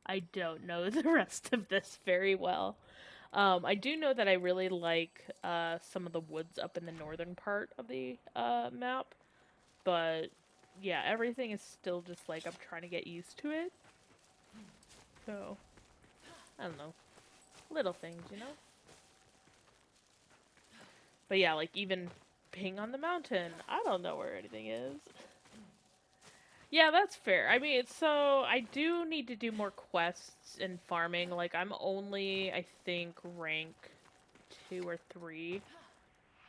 I don't know the rest of this very well. I do know that I really like some of the woods up in the northern part of the map, but yeah, everything is still just like I'm trying to get used to it. So, I don't know. Little things, you know? But yeah, like even being on the mountain, I don't know where anything is. Yeah, that's fair. I mean, so I do need to do more quests in farming. Like, I'm only, I think, rank 2 or 3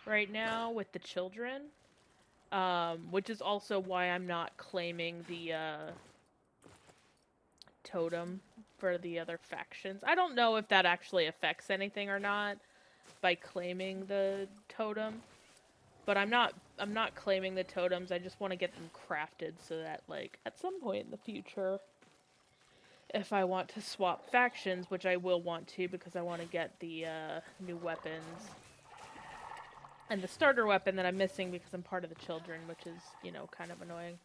right now with the children. Which is also why I'm not claiming the totem for the other factions. I don't know if that actually affects anything or not by claiming the totem, but I'm not claiming the totems. I just want to get them crafted so that, like, at some point in the future, if I want to swap factions, which I will want to because I want to get the new weapons and the starter weapon that I'm missing because I'm part of the children, which is, you know, kind of annoying.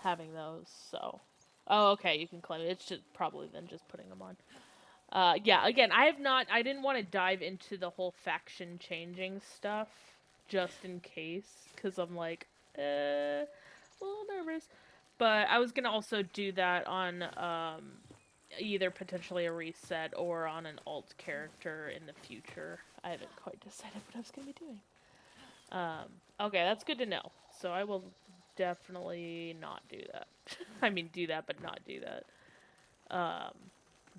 Having those, so. Oh, okay, you can claim it. It's just probably then just putting them on. Yeah, again, I didn't want to dive into the whole faction changing stuff just in case, because I'm like, a little nervous. But I was gonna also do that on, either potentially a reset or on an alt character in the future. I haven't quite decided what I was gonna be doing. Okay, that's good to know. So I will definitely not do that. I mean, do that, but not do that.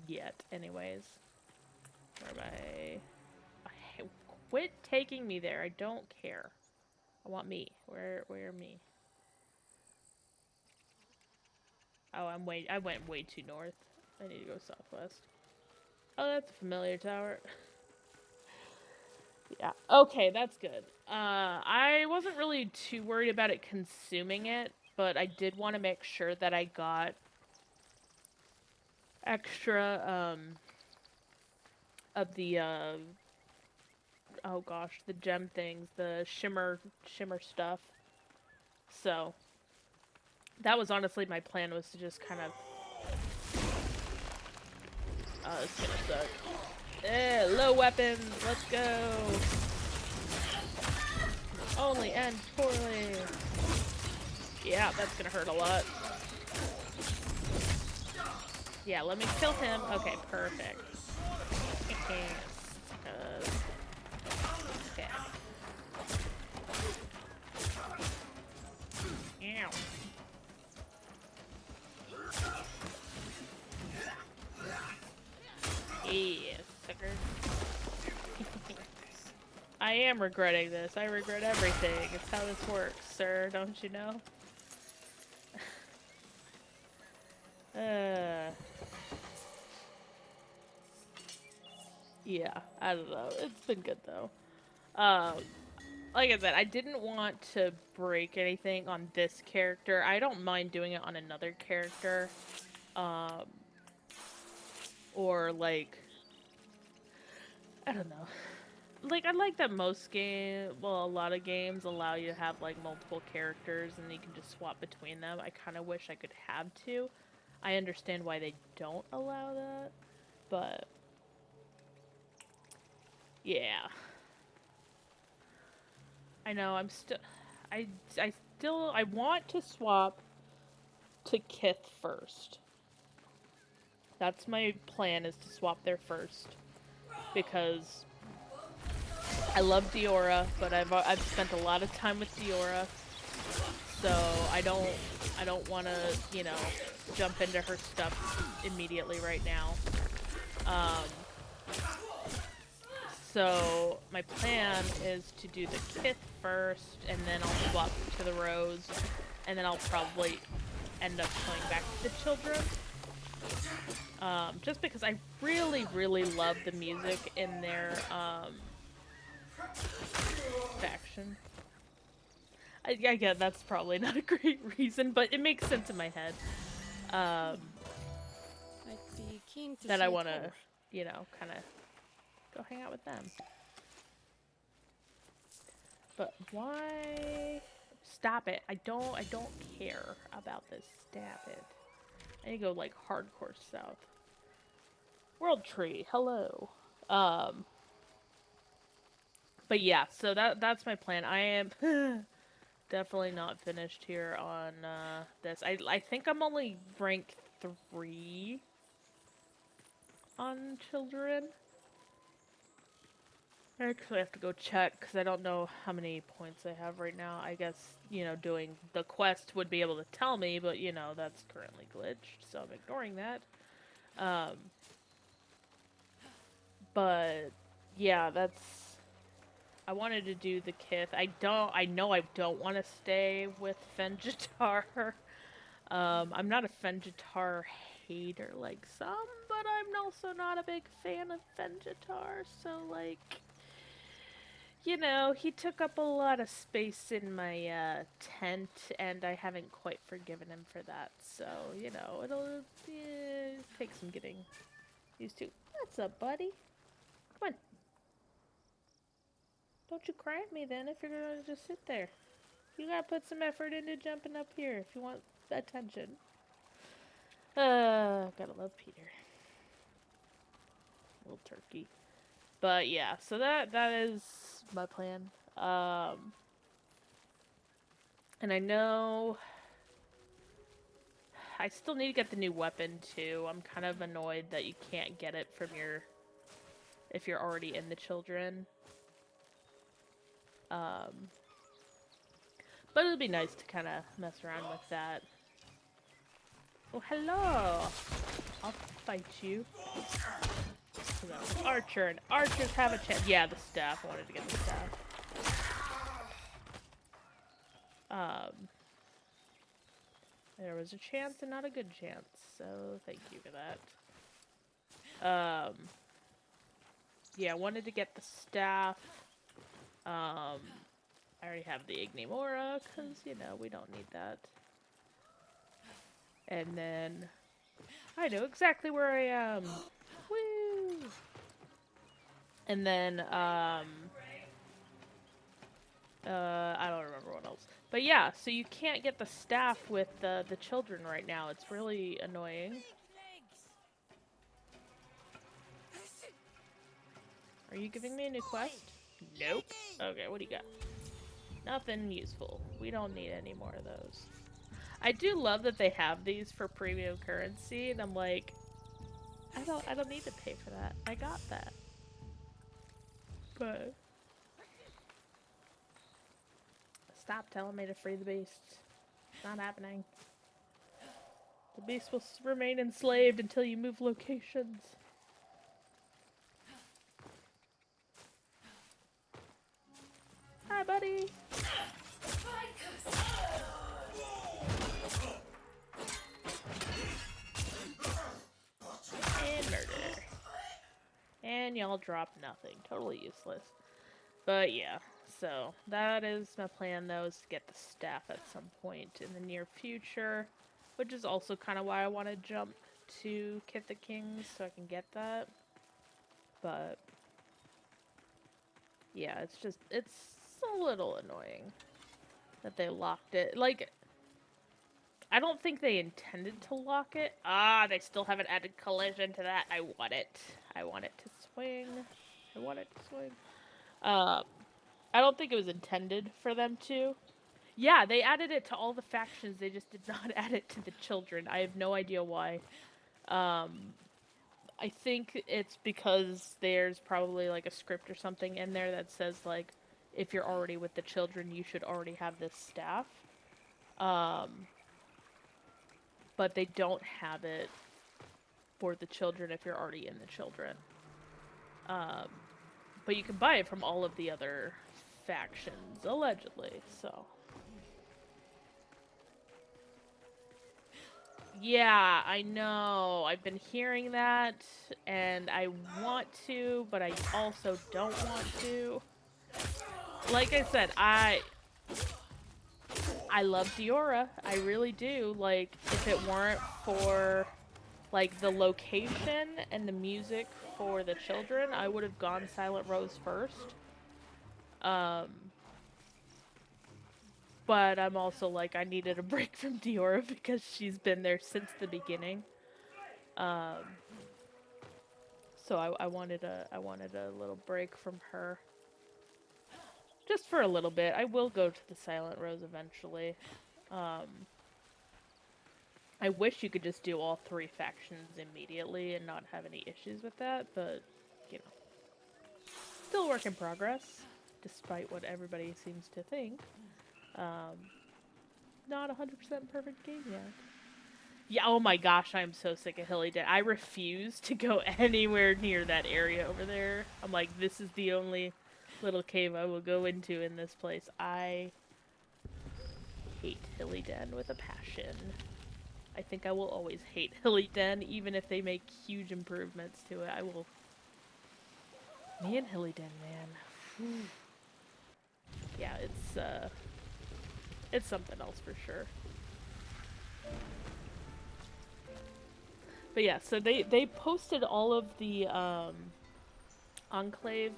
Yet, anyways. Where am I? Quit taking me there. I don't care. I want me. Where me? Oh, I went way too north. I need to go southwest. Oh, that's a familiar tower. Yeah. Okay, that's good. I wasn't really too worried about it consuming it, but I did want to make sure that I got extra, of the, oh gosh, the gem things, the shimmer stuff. So, that was honestly my plan, was to just kind of... Oh, it's gonna suck. Low weapons, let's go! Only end poorly. Yeah, that's gonna hurt a lot. Yeah, let me kill him. Okay, perfect. Okay. Ow. Yeah, sucker. I am regretting this. I regret everything. It's how this works, sir. Don't you know? Yeah, I don't know. It's been good, though. Like I said, I didn't want to break anything on this character. I don't mind doing it on another character. Or, like... I don't know. Like, I like that most a lot of games allow you to have, like, multiple characters and you can just swap between them. I kind of wish I could have to. I understand why they don't allow that, but... Yeah. I know, I'm still... I want to swap to Kith first. That's my plan, is to swap there first. Because... I love Diora, but I've spent a lot of time with Diora, so I don't want to, you know, jump into her stuff immediately right now. So my plan is to do the Kith first, and then I'll swap to the Rose, and then I'll probably end up going back to the children. Just because I really, really love the music in their, faction. I get that's probably not a great reason, but it makes sense in my head. I'd be keen to That see I it want to, more. you know, kind of go hang out with them. But why? Stop it! I don't care about this. Stop it! I need to go like hardcore south. World Tree, hello. But yeah, so that's my plan. I am definitely not finished here on this. I think I'm only rank 3 on children. I actually have to go check because I don't know how many points I have right now. I guess, you know, doing the quest would be able to tell me, but you know, that's currently glitched, so I'm ignoring that. But yeah, that's... I wanted to do the Kith. I know I don't want to stay with Fenjitar. I'm not a Fenjitar hater like some, but I'm also not a big fan of Fenjitar, so like, you know, he took up a lot of space in my tent, and I haven't quite forgiven him for that, so, you know, it'll take some getting used to. What's up, buddy? Come on. Don't you cry at me then if you're gonna just sit there. You gotta put some effort into jumping up here if you want attention. Gotta love Peter. Little turkey. But yeah, so that is my plan. And I know I still need to get the new weapon too. I'm kind of annoyed that you can't get it from if you're already in the children. But it'll be nice to kind of mess around with that. Oh, hello! I'll fight you. Archer, and archers have a chance. Yeah, the staff. I wanted to get the staff. There was a chance and not a good chance, so thank you for that. Yeah, I wanted to get the staff. I already have the Ignimora, because, you know, we don't need that. And then, I know exactly where I am. Woo! And then, I don't remember what else. But yeah, so you can't get the staff with the children right now. It's really annoying. Are you giving me a new quest? Nope. Okay, what do you got? Nothing useful. We don't need any more of those. I do love that they have these for premium currency, and I'm like, I don't need to pay for that. I got that. But stop telling me to free the beasts. It's not happening. The beast will remain enslaved until you move locations. Hi, buddy. And murder. And y'all drop nothing. Totally useless. But yeah, so that is my plan though, is to get the staff at some point in the near future. Which is also kind of why I want to jump to Kith the Kings, so I can get that. But yeah, it's a little annoying that they locked it. Like, I don't think they intended to lock it. Ah, they still haven't added collision to that. I want it. I want it to swing. I want it to swing. I don't think it was intended for them to. Yeah, they added it to all the factions. They just did not add it to the children. I have no idea why. I think it's because there's probably like a script or something in there that says like, if you're already with the children, you should already have this staff. But they don't have it for the children if you're already in the children. But you can buy it from all of the other factions, allegedly, so. Yeah, I know. I've been hearing that, and I want to, but I also don't want to. Like I said, I love Diora. I really do. Like, if it weren't for, like, the location and the music for the children, I would have gone Silent Rose first. But I'm also like, I needed a break from Diora because she's been there since the beginning. So I wanted a little break from her. Just for a little bit. I will go to the Silent Rose eventually. I wish you could just do all 3 factions immediately and not have any issues with that, but, you know. Still a work in progress, despite what everybody seems to think. Not 100% perfect game yet. Yeah, oh my gosh, I'm so sick of Hilly Den. I refuse to go anywhere near that area over there. I'm like, this is the only little cave I will go into in this place. I hate Hilly Den with a passion. I think I will always hate Hilly Den, even if they make huge improvements to it. I will. Me and Hilly Den, man. Whew. Yeah, it's something else for sure. But yeah, so they posted all of the Enclave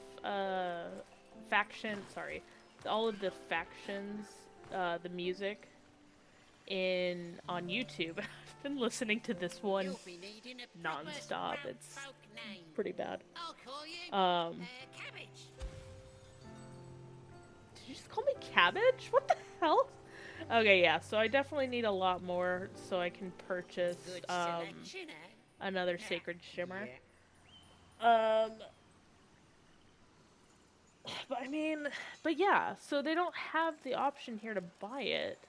all of the factions, the music on YouTube. I've been listening to this one You'll be needing a proper nonstop. scrub It's folk name. pretty bad. I'll call you Cabbage. Did you just call me Cabbage? What the hell? Okay, yeah, so I definitely need a lot more so I can purchase Good selection, eh? another Sacred Shimmer. Yeah. But yeah, so they don't have the option here to buy it.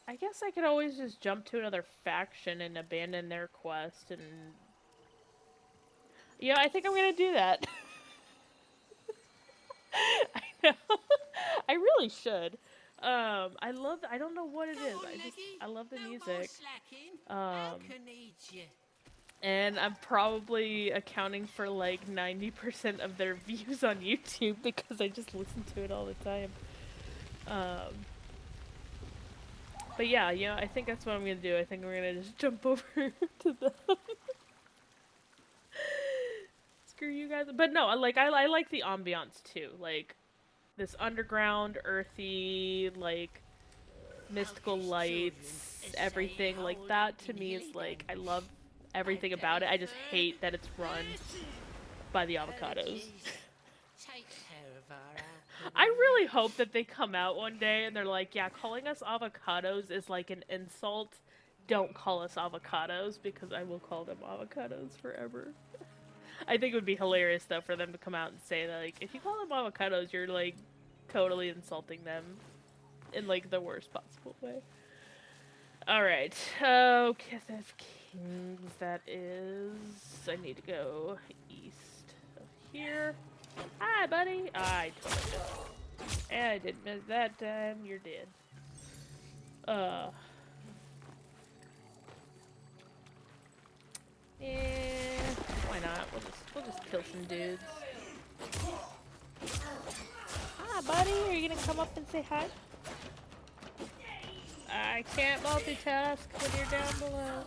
I guess I could always just jump to another faction and abandon their quest and... Yeah, I think I'm gonna do that. I know. I really should. I don't know what it is. I love the music. And I'm probably accounting for like 90% of their views on YouTube because I just listen to it all the time. But yeah, you know, I think that's what I'm gonna do. I think we're gonna just jump over to them. Screw you guys. But no, I like the ambiance too. Like, this underground, earthy, like, mystical lights, everything. Like, that to me is like, I love everything about it. I just hate that it's run by the avocados. Take care of our I really hope that they come out one day and they're like, yeah, calling us avocados is like an insult. Don't call us avocados, because I will call them avocados forever. I think it would be hilarious, though, for them to come out and say that, like, if you call them avocados, you're, like, totally insulting them in, like, the worst possible way. Alright. Oh, Kiss of Kings, that is... I need to go east of here. Hi, buddy! I totally missed. And I didn't miss that time. You're dead. Yeah, why not? We'll just kill some dudes. Hi, buddy. Are you gonna come up and say hi? I can't multitask when you're down below.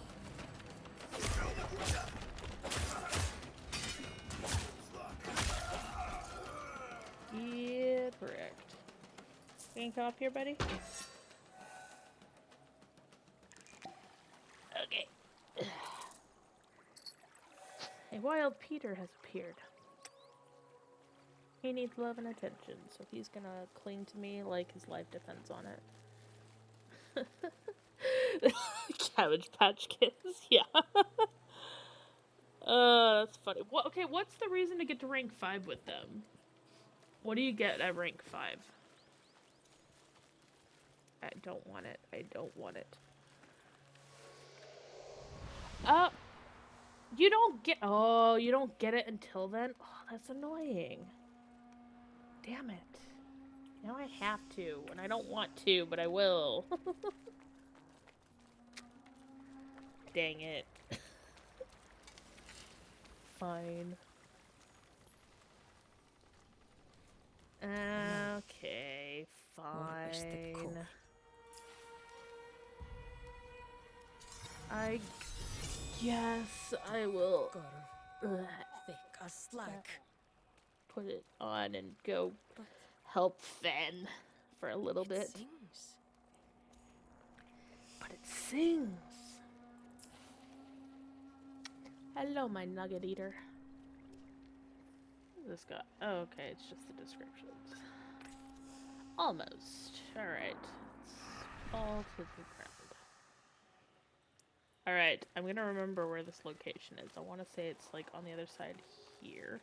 Yeah, correct. You can come up here, buddy? Okay. A wild Peter has appeared. He needs love and attention, so he's gonna cling to me like his life depends on it. Cabbage Patch Kids, yeah. That's funny. Okay, what's the reason to get to rank 5 with them? What do you get at rank 5? I don't want it. I don't want it. You don't get... Oh, you don't get it until then? Oh, that's annoying. Damn it. Now I have to, and I don't want to, but I will. Dang it. Fine. Okay, fine. I guess I will put it on and go help Fen for a little bit. But it sings. Hello, my nugget eater. This guy. Oh, okay, it's just the descriptions. Almost. Alright. Let's fall to the ground. Alright, I'm gonna remember where this location is. I want to say it's like on the other side here.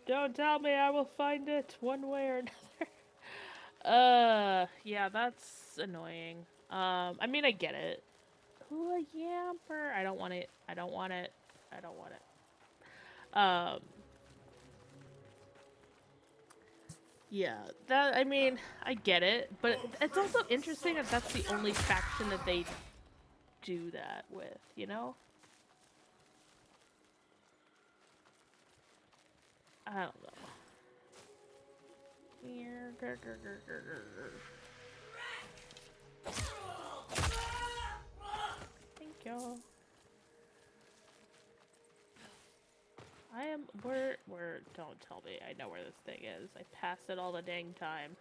Don't tell me I will find it one way or another. Yeah, that's annoying. I mean, I get it. Ooh, a yamper. I don't want it. I don't want it. I don't want it. Yeah, that, I mean, I get it, but it's also interesting that that's the only faction that they do that with, you know? I don't know. Here, grr, grr, grr, grr, grr, grr. Thank y'all. I am, don't tell me, I know where this thing is. I pass it all the dang time.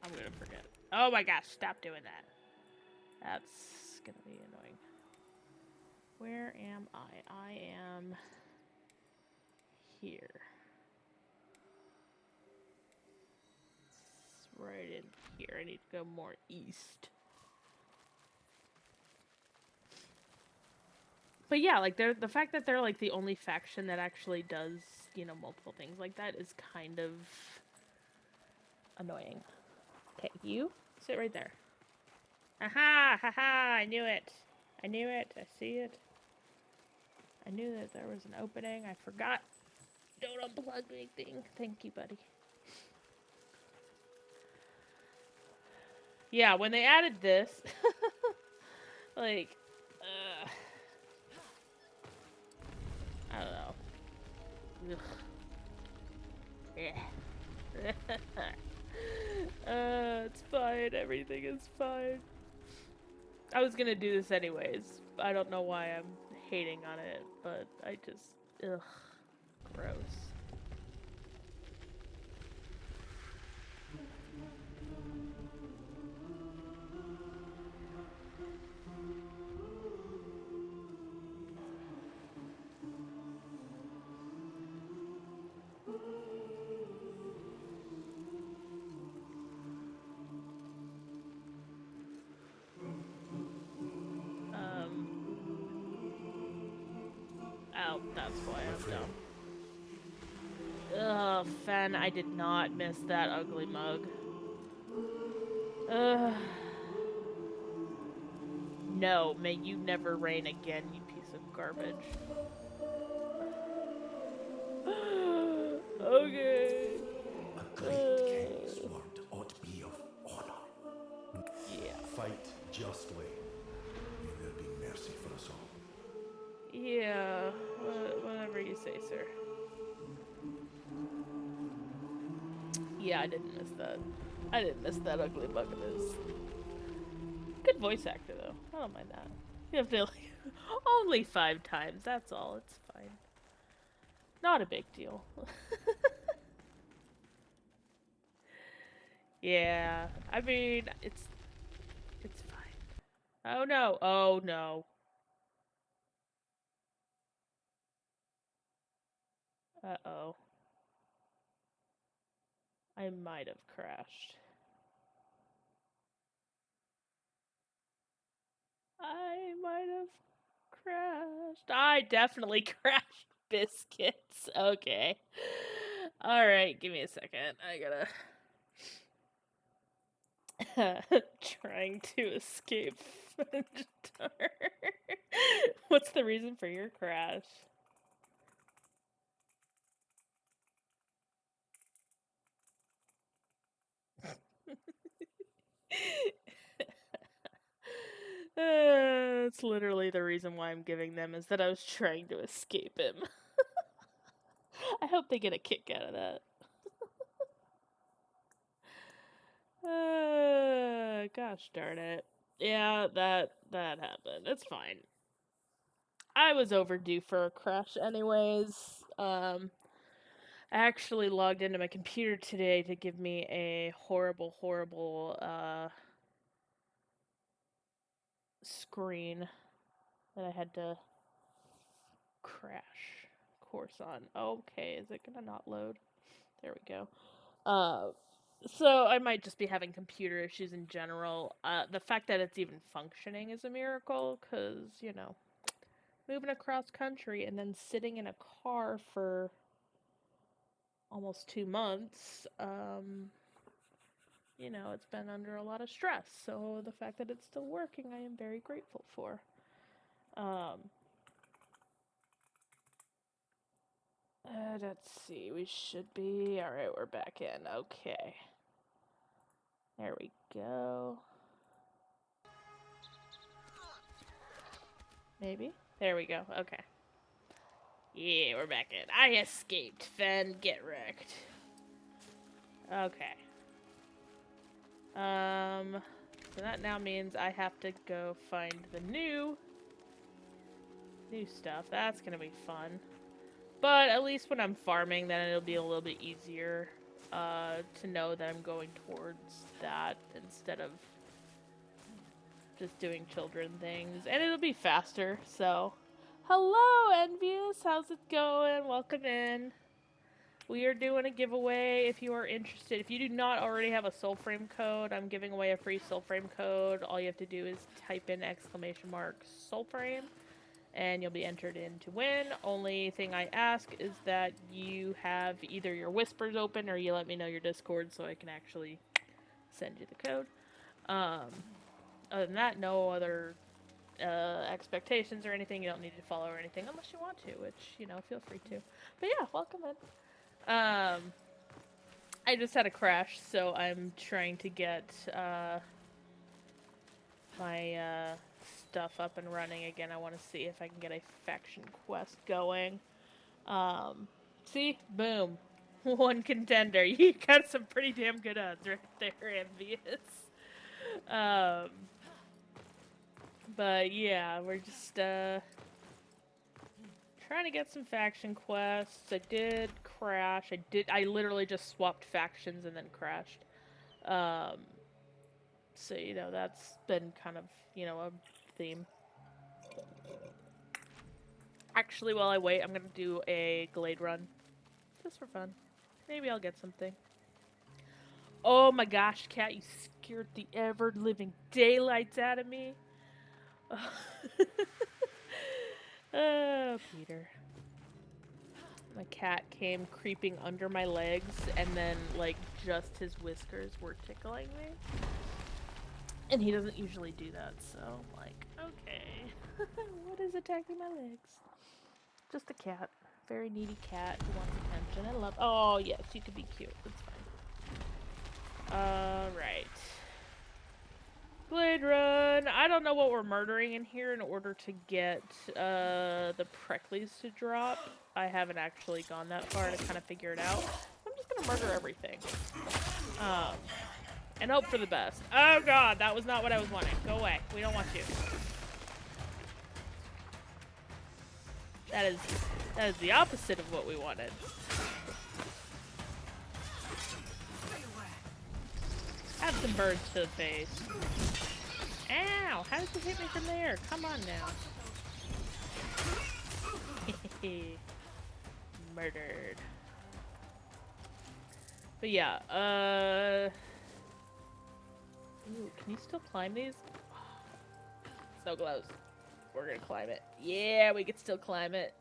I'm gonna forget. Oh my gosh, stop doing that. That's gonna be annoying. Where am I? I am here. It's right in here. I need to go more east. But yeah, like the fact that they're like the only faction that actually does, you know, multiple things like that is kind of annoying. Okay, you sit right there. Aha! Haha! I knew it. I knew it. I see it. I knew that there was an opening. I forgot. Don't unplug anything. Thank you, buddy. Yeah, when they added this, like, I don't know. Ugh. It's fine. Everything is fine. I was gonna do this anyways. I don't know why I'm hating on it, but I just, ugh, gross. Oh, that's why I'm dumb. Ugh, Fen, I did not miss that ugly mug. Ugh. No, may you never reign again, you piece of garbage. Okay. A great king's word ought be of honor. Yeah. Fight justly, and there'll be mercy for us all. Yeah, whatever you say, sir. Yeah, I didn't miss that. I didn't miss that ugly mug of his. Good voice actor, though. I don't mind that. You have to, like, only 5 times, that's all. It's fine. Not a big deal. Yeah, I mean, it's fine. Oh no, oh no. Uh-oh. I might have crashed. I might have crashed. I definitely crashed biscuits. Okay. Alright, give me a second. I gotta... Trying to escape What's the reason for your crash? That's literally the reason why I'm giving them, is that I was trying to escape him. I hope they get a kick out of that. Gosh darn it. Yeah, that happened. It's fine. I was overdue for a crash anyways. I actually logged into my computer today to give me a horrible, horrible, screen that I had to crash course on. Okay, is it gonna not load? There we go. So I might just be having computer issues in general. The fact that it's even functioning is a miracle, because, you know, moving across country and then sitting in a car for almost 2 months, you know, it's been under a lot of stress. So the fact that it's still working, I am very grateful for. Let's see, we should be... Alright, we're back in. Okay. There we go. Maybe? There we go, okay. Yeah, we're back in. I escaped. Fen, get wrecked. Okay. So that now means I have to go find the new stuff. That's gonna be fun. But at least when I'm farming, then it'll be a little bit easier to know that I'm going towards that instead of just doing children things. And it'll be faster, so... Hello, Envious! How's it going? Welcome in. We are doing a giveaway if you are interested. If you do not already have a Soulframe code, I'm giving away a free Soulframe code. All you have to do is type in !Soulframe, and you'll be entered in to win. Only thing I ask is that you have either your whispers open or you let me know your Discord so I can actually send you the code. Other than that, no other expectations or anything. You don't need to follow or anything unless you want to, which, you know, feel free to. But yeah, welcome in. I just had a crash, so I'm trying to get my stuff up and running again. I want to see if I can get a faction quest going. See? Boom. One contender. You got some pretty damn good odds right there, Envious. But yeah, we're just trying to get some faction quests. I did crash. I literally just swapped factions and then crashed. So, you know, that's been kind of, you know, a theme. Actually, while I wait, I'm gonna do a Glade run. Just for fun. Maybe I'll get something. Oh my gosh, Cat, you scared the ever-living daylights out of me. Oh, Peter. My cat came creeping under my legs, and then, like, just his whiskers were tickling me. And he doesn't usually do that, so I'm like, okay. What is attacking my legs? Just a cat. Very needy cat who wants attention and love. Oh, yes, you could be cute. That's fine. Alright. Glade run. I don't know what we're murdering in here in order to get the Pricklies to drop. I haven't actually gone that far to kind of figure it out. I'm just gonna murder everything. And hope for the best. Oh god, that was not what I was wanting. Go away. We don't want you. That is the opposite of what we wanted. Have some birds to the face. Ow! How did you hit me from there? Come on now. Murdered. But yeah, ooh, can you still climb these? So close. We're gonna climb it. Yeah, we can still climb it.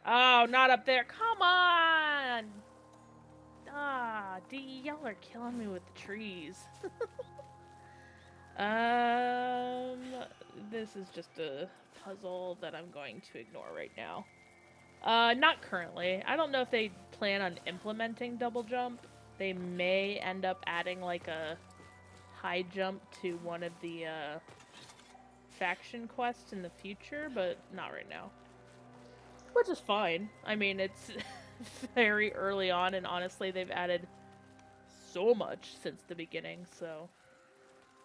Oh, not up there. Come on! Ah, y'all are killing me with the trees. This is just a puzzle that I'm going to ignore right now. Not currently. I don't know if they plan on implementing double jump. They may end up adding, like, a high jump to one of the, faction quests in the future, but not right now. Which is fine. I mean, it's very early on, and honestly, they've added so much since the beginning, so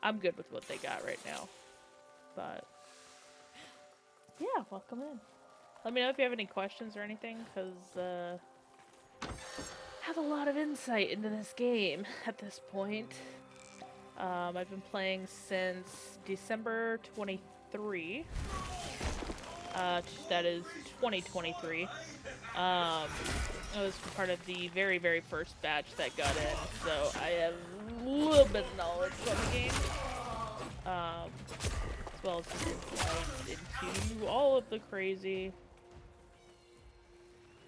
I'm good with what they got right now. But yeah, welcome in. Let me know if you have any questions or anything, because I have a lot of insight into this game at this point. I've been playing since December 23. That is 2023. I was part of the very, very first batch that got in, so I have a little bit of knowledge on the game. As well as some insight into all of the crazy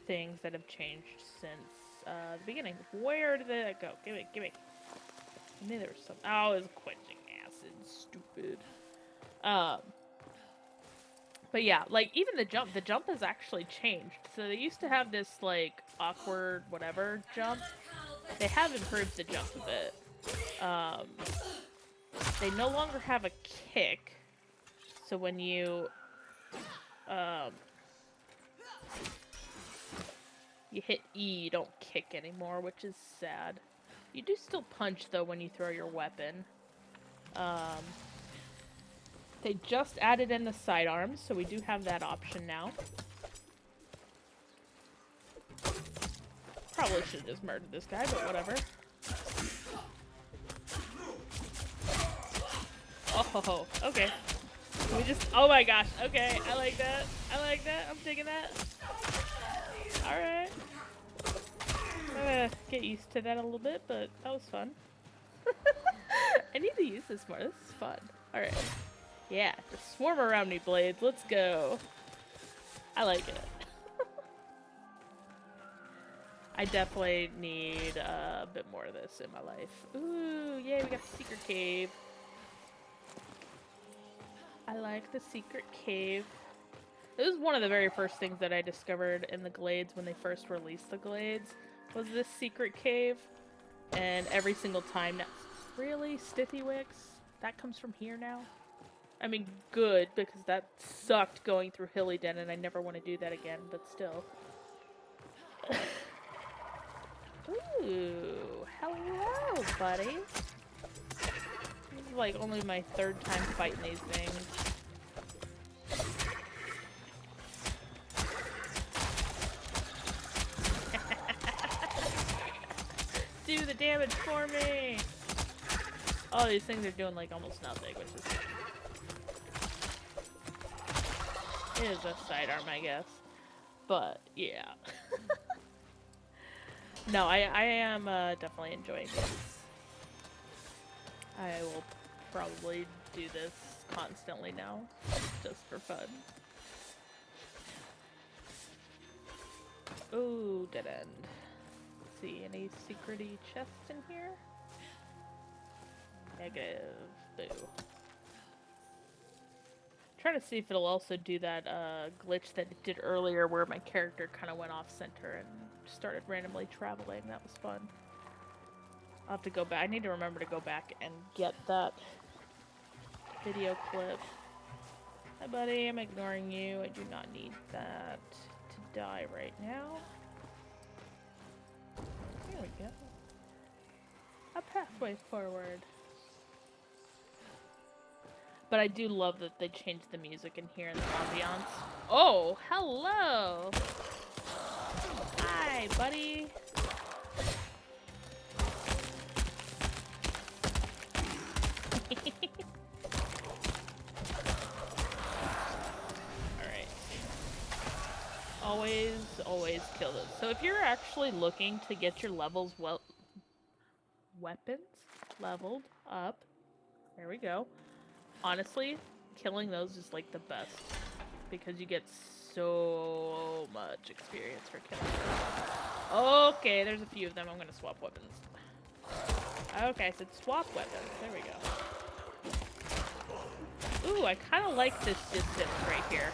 things that have changed since the beginning. Where did that go? Give me. I knew there was some. Oh, it was quenching acid. Stupid. But yeah, like, even the jump has actually changed. So they used to have this, like, awkward whatever jump. They have improved the jump a bit. They no longer have a kick. So when you, you hit E, you don't kick anymore, which is sad. You do still punch, though, when you throw your weapon. They just added in the sidearms, so we do have that option now. Probably should have just murdered this guy, but whatever. Oh, okay. We just, oh my gosh, okay, I like that. I like that, I'm digging that. Alright. I'm gonna get used to that a little bit, but that was fun. I need to use this more, this is fun. Alright. Yeah, just swarm around me, Blades, let's go. I like it. I definitely need a bit more of this in my life. Ooh, yay, we got the secret cave. I like the secret cave. This was one of the very first things that I discovered in the Glades when they first released the Glades, was this secret cave. And every single time now... Really? Stithywicks? That comes from here now? I mean, good, because that sucked going through Hillyden, and I never want to do that again, but still. Ooh, hello, buddy. This is like only my third time fighting these things. Do the damage for me! Oh, these things are doing like almost nothing, which is... It is a sidearm, I guess. But, yeah. No, I am definitely enjoying this. I will probably do this constantly now, just for fun. Ooh, dead end. Let's see, any secrety chests in here? Negative. Boo. Trying to see if it'll also do that glitch that it did earlier where my character kind of went off center and started randomly traveling. That was fun. I'll have to go back. I need to remember to go back and get that video clip. Hi buddy, I'm ignoring you. I do not need that to die right now. There we go. A pathway forward. But I do love that they changed the music in here and the ambiance. Oh, hello! Hi, buddy! Alright. Always kill this. So if you're actually looking to get your levels weapons leveled up, there we go. Honestly, killing those is like the best because you get so much experience for killing them. Okay, there's a few of them. I'm gonna swap weapons. Okay, I said swap weapons. There we go. Ooh, I kind of like this distance right here.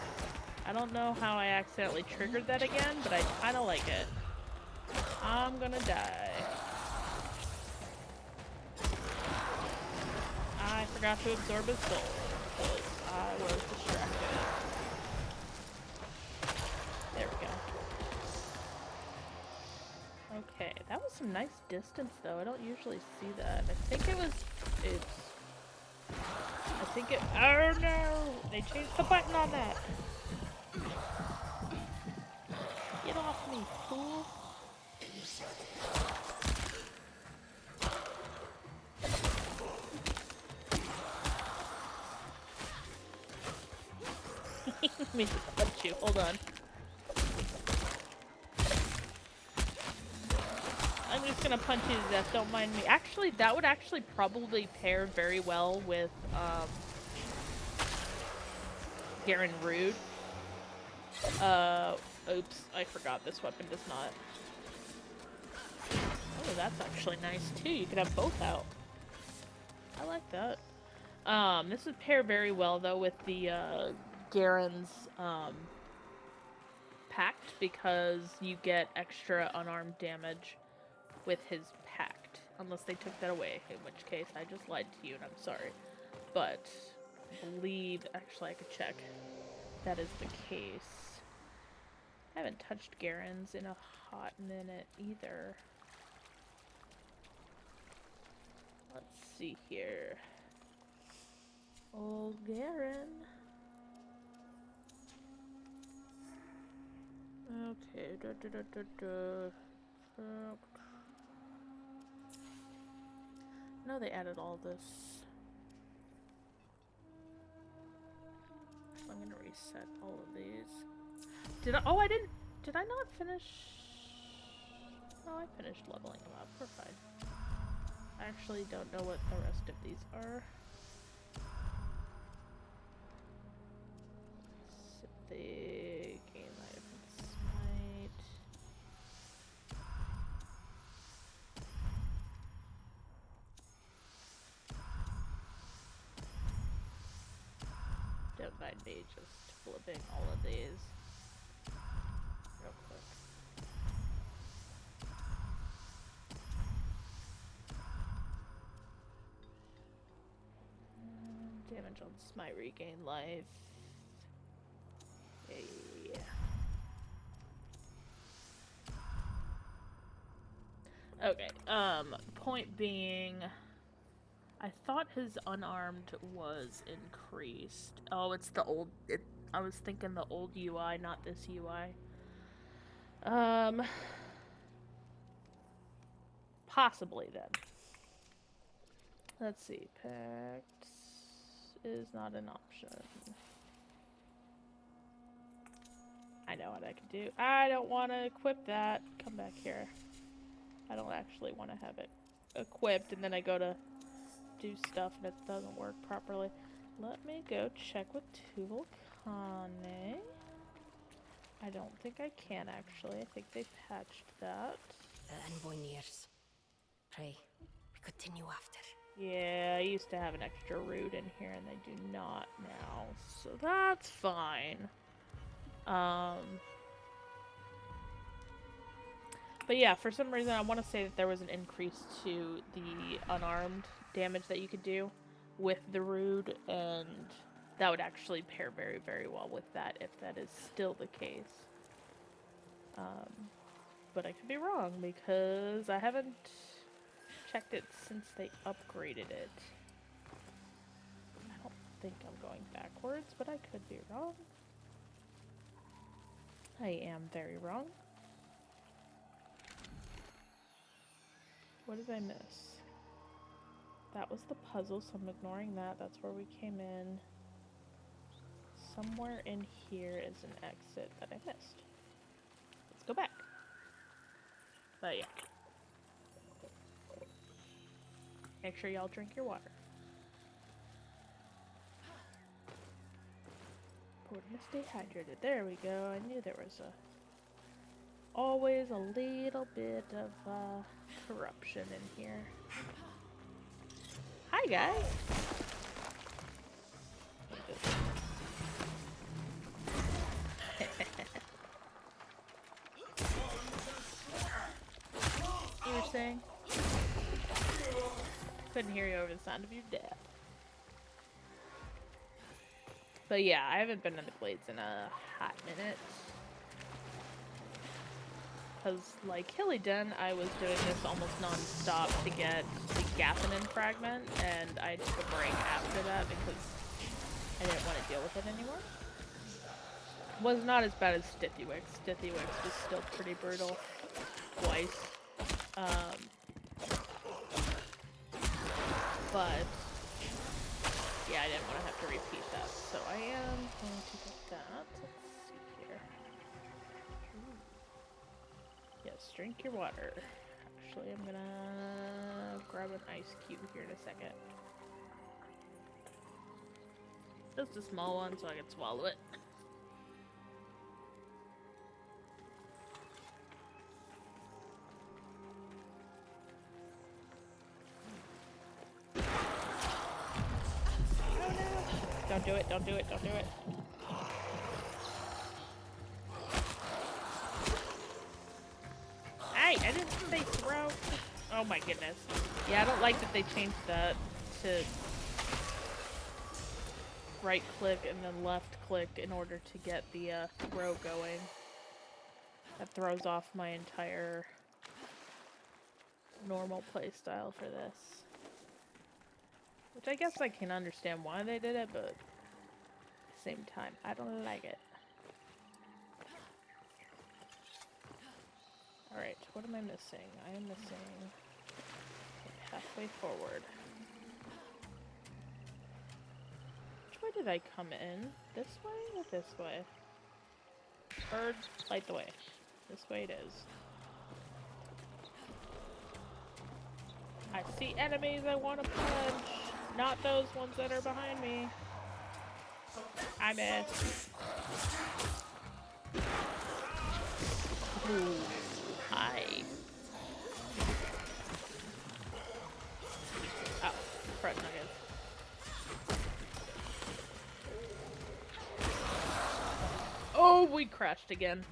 I don't know how I accidentally triggered that again, but I kind of like it. I'm gonna die. I forgot to absorb his soul because I was distracted. There we go. Okay, that was some nice distance though. I don't usually see that. I think it was... Oops. I think it... Oh no! They changed the button on that! Get off me, fool! Let me just punch you. Hold on. I'm just gonna punch you to death. Don't mind me. Actually, that would actually probably pair very well with, Garen Rude. Oops. I forgot this weapon does not. Oh, that's actually nice, too. You could have both out. I like that. This would pair very well, though, with the, Garen's pact because you get extra unarmed damage with his pact. Unless they took that away, in which case I just lied to you and I'm sorry. But I believe, actually I could check, that is the case. I haven't touched Garen's in a hot minute either. Let's see here. Old Garen. Okay, No, they added all this. I'm gonna reset all of these. Did I? Oh, I didn't. Did I not finish? No, I finished leveling them up. We're fine. I actually don't know what the rest of these are. The game item smite. Don't mind me just flipping all of these real quick. Damage on smite, regain life. Yeah. Okay, point being, I thought his unarmed was increased. Oh, it's the old, I was thinking the old UI, not this UI. Possibly then. Let's see, pacts is not an option. I know what I can do. I don't want to equip that. Come back here. I don't actually want to have it equipped, and then I go to do stuff and it doesn't work properly. Let me go check with Tuvalkane. I don't think I can actually. I think they patched that. The envoy nears. Pray, we continue after. Yeah, I used to have an extra route in here and they do not now, so that's fine. But yeah, for some reason I want to say that there was an increase to the unarmed damage that you could do with the Rude, and that would actually pair very, very well with that if that is still the case. But I could be wrong because I haven't checked it since they upgraded it. I don't think I'm going backwards, but I could be wrong. I am very wrong. What did I miss? That was the puzzle, so I'm ignoring that. That's where we came in. Somewhere in here is an exit that I missed. Let's go back. But yeah. Make sure y'all drink your water. Important to stay hydrated. There we go. I knew there was always a little bit of corruption in here. Hi guys. You were saying? Couldn't hear you over the sound of your death. But yeah, I haven't been in the Glades in a hot minute. Because, like Hilly Den, I was doing this almost non-stop to get the Gathanin fragment, and I took a break after that because I didn't want to deal with it anymore. Was not as bad as Stithywix. Stithywix was still pretty brutal. Twice. But yeah, I didn't want to have to repeat that, so I am going to get that. Let's see here. Ooh. Yes, drink your water. Actually, I'm gonna grab an ice cube here in a second. Just a small one so I can swallow it. Don't do it, don't do it, don't do it. I didn't say throw. Oh my goodness. Yeah, I don't like that they changed that to right click and then left click in order to get the throw going. That throws off my entire normal playstyle for this. Which I guess I can understand why they did it, but at the same time, I don't like it. Alright, what am I missing? I am missing halfway forward. Which way did I come in? This way or this way? Bird, light the way. This way it is. I see enemies I want to punch. Not those ones that are behind me. I missed. Ooh, hi. Oh, front nuggets. Oh, we crashed again.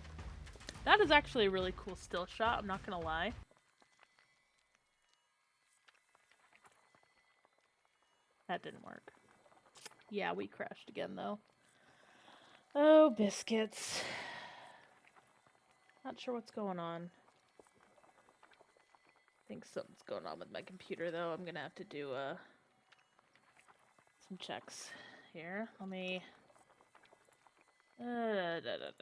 That is actually a really cool still shot, I'm not gonna lie. That didn't work. Yeah, we crashed again, though. Oh, biscuits. Not sure what's going on. I think something's going on with my computer, though. I'm gonna have to do some checks here. Let me... Let's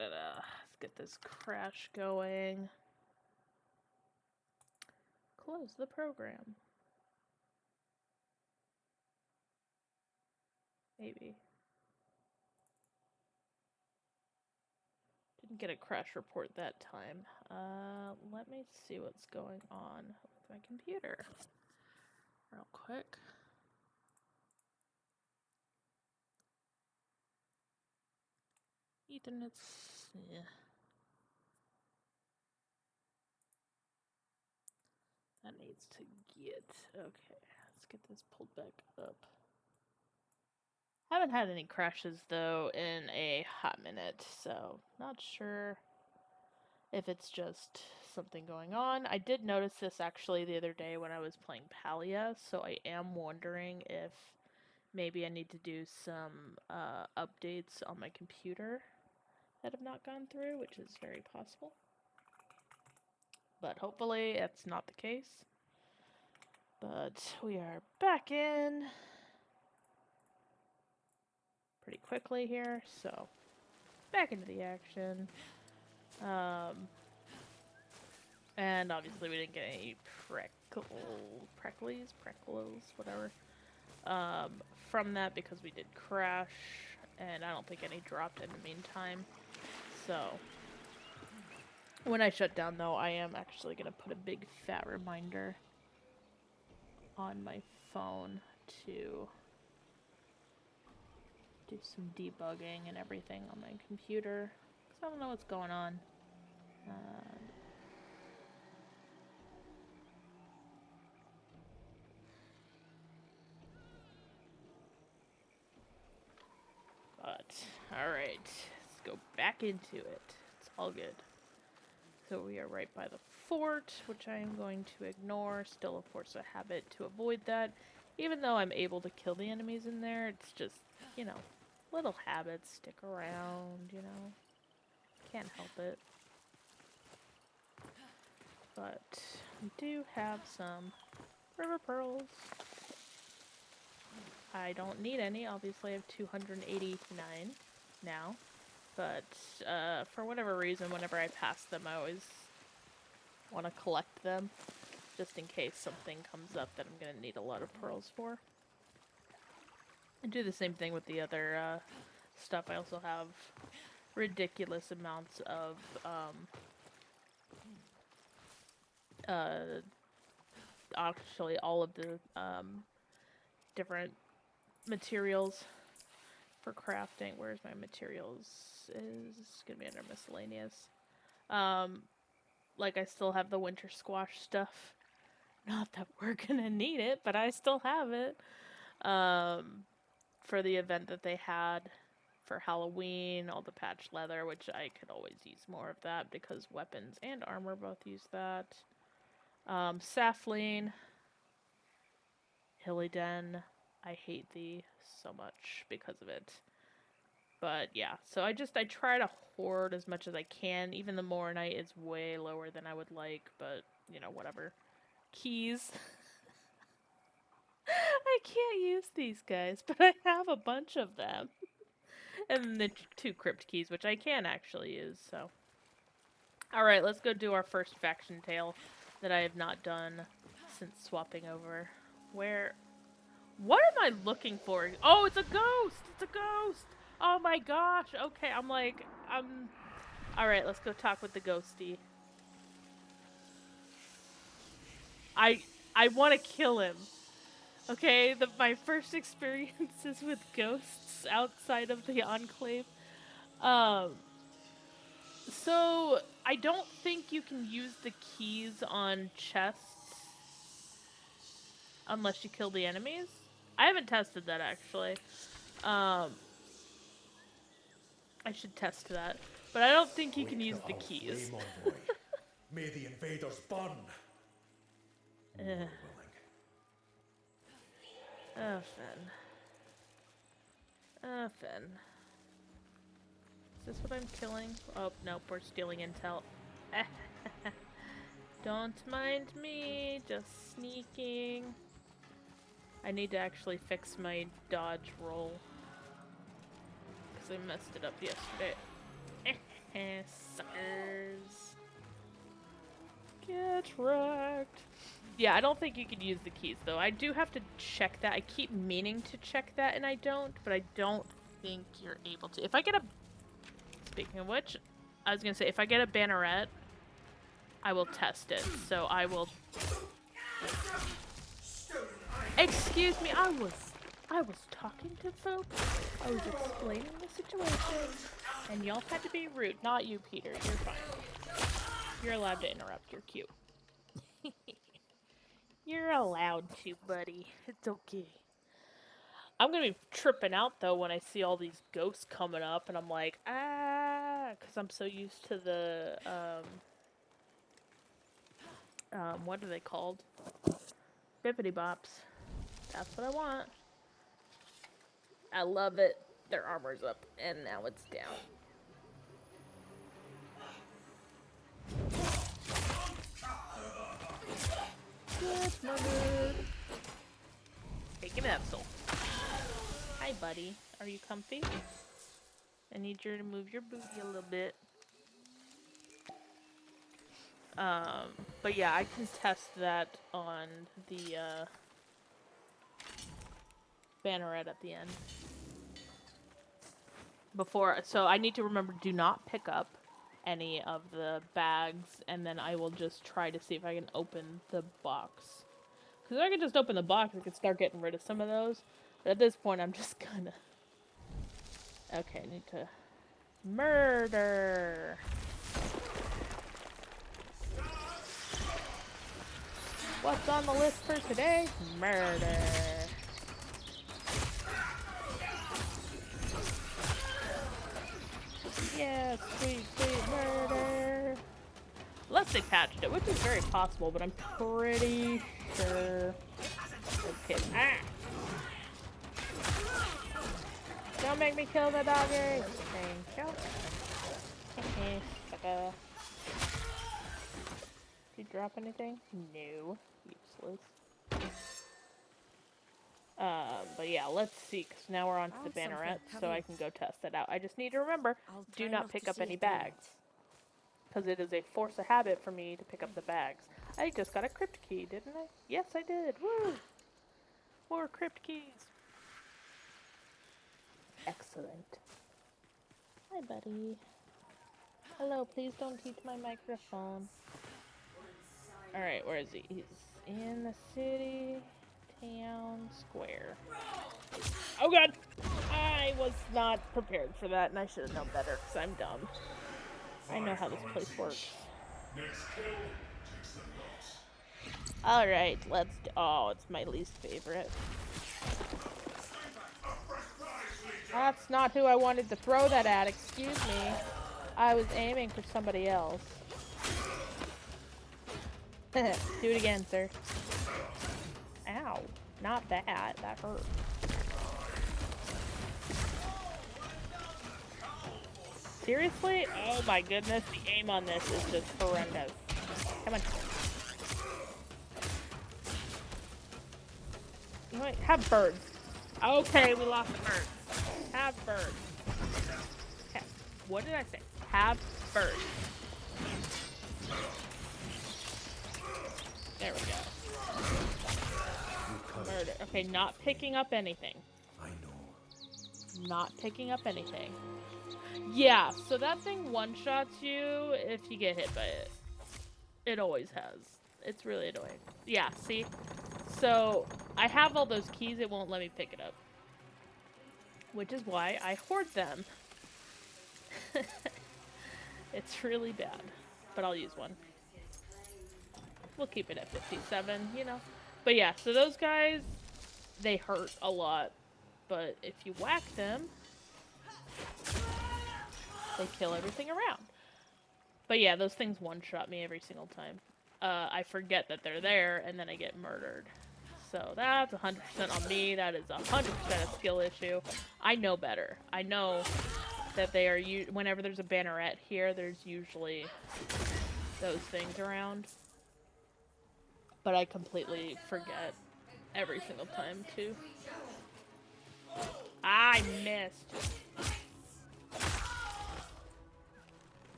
get this crash going. Close the program. Maybe. Didn't get a crash report that time. Let me see what's going on with my computer. Real quick. Ethernet's... yeah. That needs to get... okay, let's get this pulled back up. Haven't had any crashes, though, in a hot minute, so not sure if it's just something going on. I did notice this, actually, the other day when I was playing Palia, so I am wondering if maybe I need to do some updates on my computer that have not gone through, which is very possible. But hopefully it's not the case. But we are back in pretty quickly here, so back into the action. And obviously we didn't get any Preckles, whatever, from that because we did crash, and I don't think any dropped in the meantime. So when I shut down, though, I am actually going to put a big fat reminder on my phone to do some debugging and everything on my computer, because I don't know what's going on. But, alright, let's go back into it. It's all good. So we are right by the fort, which I am going to ignore. Still a force of habit to avoid that. Even though I'm able to kill the enemies in there, it's just, you know, little habits stick around, you know. Can't help it. But we do have some river pearls. I don't need any. Obviously I have 289 now. But for whatever reason, whenever I pass them, I always want to collect them, just in case something comes up that I'm going to need a lot of pearls for. I do the same thing with the other stuff. I also have ridiculous amounts of actually all of the different materials for crafting. Where's my materials? Is gonna be under miscellaneous. Like I still have the winter squash stuff. Not that we're gonna need it, but I still have it. For the event that they had for Halloween, all the patch leather, which I could always use more of that because weapons and armor both use that. Saflene. Hillyden. I hate thee so much because of it. But yeah, so I try to hoard as much as I can. Even the Moronite is way lower than I would like, but you know, whatever. Keys. I can't use these guys, but I have a bunch of them. And the 2 crypt keys, which I can actually use, so. Alright, let's go do our first faction tale that I have not done since swapping over. Where? What am I looking for? Oh, it's a ghost! It's a ghost! Oh my gosh! Okay, Alright, let's go talk with the ghosty. I want to kill him. Okay, my first experiences with ghosts outside of the Enclave. So I don't think you can use the keys on chests unless you kill the enemies. I haven't tested that actually. I should test that. But I don't think you can use the keys. May the invaders burn. Oh, Finn. Oh, Finn. Is this what I'm killing? Oh, nope, we're stealing intel. Don't mind me, just sneaking. I need to actually fix my dodge roll. Because I messed it up yesterday. Suckers. Get wrecked. Yeah, I don't think you can use the keys, though. I do have to check that. I keep meaning to check that, and I don't, but I don't think you're able to. If I get a... Speaking of which, I was gonna say, if I get a banneret, I will test it. So I will... Excuse me, I was talking to folks. I was explaining the situation, and y'all had to be rude. Not you, Peter. You're fine. You're allowed to interrupt. You're cute. You're allowed to, buddy. It's okay. I'm gonna be tripping out, though, when I see all these ghosts coming up, and I'm like, because I'm so used to the, what are they called? Bippity bops. That's what I want. I love it. Their armor's up, and now it's down. Yes, mother. Take an Epsil. Hi, buddy. Are you comfy? I need you to move your booty a little bit. But yeah, I can test that on the, banneret at the end. So I need to remember, do not pick up any of the bags, and then I will just try to see if I can open the box. Because if I can just open the box, I can start getting rid of some of those. But at this point, I'm just gonna... Okay, I need to... Murder! What's on the list for today? Murder! Yes, sweet, sweet murder! Unless they patched it, which is very possible, but I'm pretty sure... Okay. Ah! Don't make me kill the doggy! Thank you. Sucker. Did you drop anything? No. Useless. But yeah, let's see, because now we're on to the banneret, so I can go test that out. I just need to remember, do not pick up any bags. Because it is a force of habit for me to pick up the bags. I just got a crypt key, didn't I? Yes, I did. Woo! More crypt keys. Excellent. Hi, buddy. Hello, please don't teach my microphone. Alright, where is he? He's in the city, town, square. Oh god! I was not prepared for that, and I should have known better, because I'm dumb. I know how this place works. Alright, let's do— oh, it's my least favorite. That's not who I wanted to throw that at, excuse me. I was aiming for somebody else. Do it again, sir. Ow. Not that. That hurt. Seriously? Oh my goodness, the aim on this is just horrendous. Come on. You know what? Have birds. Okay, we lost the birds. Have birds. What did I say? Have birds. There we go. Murder. Okay, not picking up anything. I know. Not picking up anything. Yeah, so that thing one-shots you if you get hit by it. It always has. It's really annoying. Yeah, see? So, I have all those keys, it won't let me pick it up. Which is why I hoard them. It's really bad. But I'll use one. We'll keep it at 57, you know. But yeah, so those guys, they hurt a lot. But if you whack them, they kill everything around. But yeah, those things one-shot me every single time. I forget that they're there, and then I get murdered. So that's 100% on me. That is 100% a skill issue. I know better. I know that they are, whenever there's a banneret here, there's usually those things around. But I completely forget every single time, too. I missed.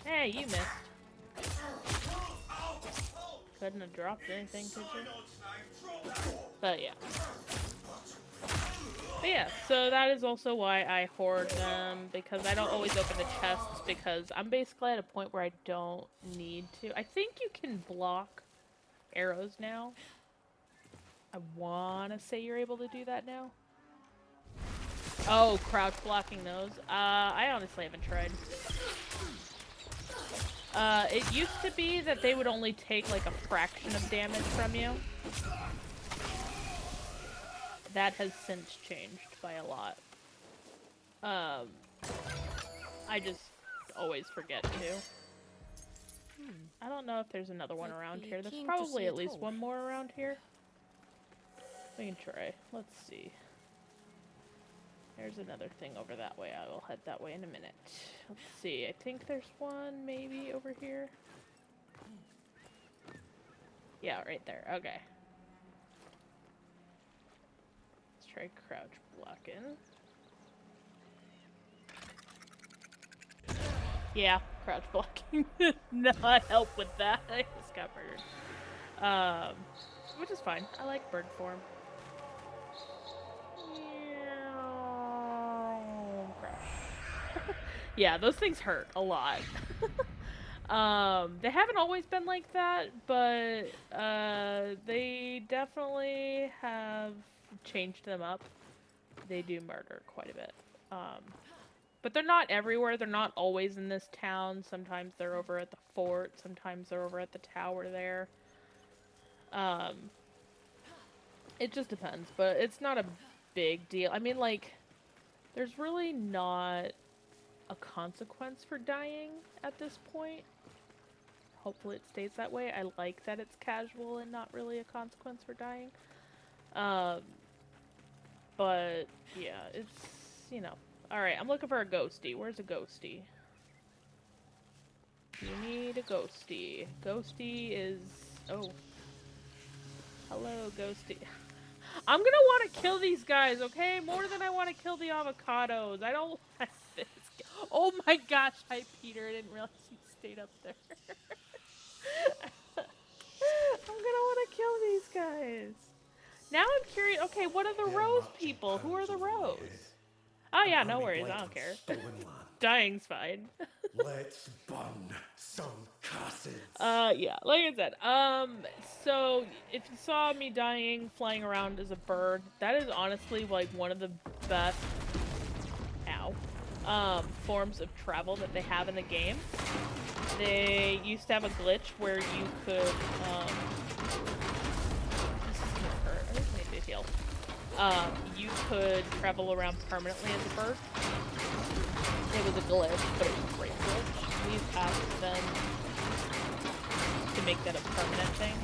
Hey, you missed. Couldn't have dropped anything, could you? But yeah. But yeah, so that is also why I hoard them, because I don't always open the chests, because I'm basically at a point where I don't need to. I think you can block arrows now. I want to say you're able to do that now. Oh, crouch blocking those. I honestly haven't tried. It used to be that they would only take like a fraction of damage from you. That has since changed by a lot. I just always forget to. I don't know if there's another one around here. There's probably at least one more around here. We can try. Let's see. There's another thing over that way. I will head that way in a minute. Let's see. I think there's one maybe over here. Yeah, right there. Okay. Let's try crouch blocking. Yeah, crouch blocking. Not help with that. I just got murdered. Which is fine. I like bird form. Yeah, those things hurt a lot. They haven't always been like that, but they definitely have changed them up. They do murder quite a bit. But they're not everywhere. They're not always in this town. Sometimes they're over at the fort. Sometimes they're over at the tower there. It just depends, but it's not a big deal. I mean, like, there's really not a consequence for dying at this point. Hopefully it stays that way. I like that it's casual and not really a consequence for dying. But yeah, it's, you know. Alright, I'm looking for a ghosty. Where's a ghosty? You need a ghosty. Ghosty is... Oh. Hello, ghosty. I'm gonna want to kill these guys, okay? More than I want to kill the avocados. I don't want this. Oh my gosh, hi Peter. I didn't realize you stayed up there. I'm gonna want to kill these guys. Now I'm curious. Okay, what are the Rose people? Who are the Rose? Oh yeah, no worries. I don't care. Dying's fine. Let's burn some castles. Yeah, like I said, so if you saw me dying, flying around as a bird, that is honestly like one of the best, forms of travel that they have in the game. They used to have a glitch where you could, this is gonna hurt. I just need to heal. You could travel around permanently as a bird. It was a glitch, but it was a great glitch. We've passed them make that a permanent thing.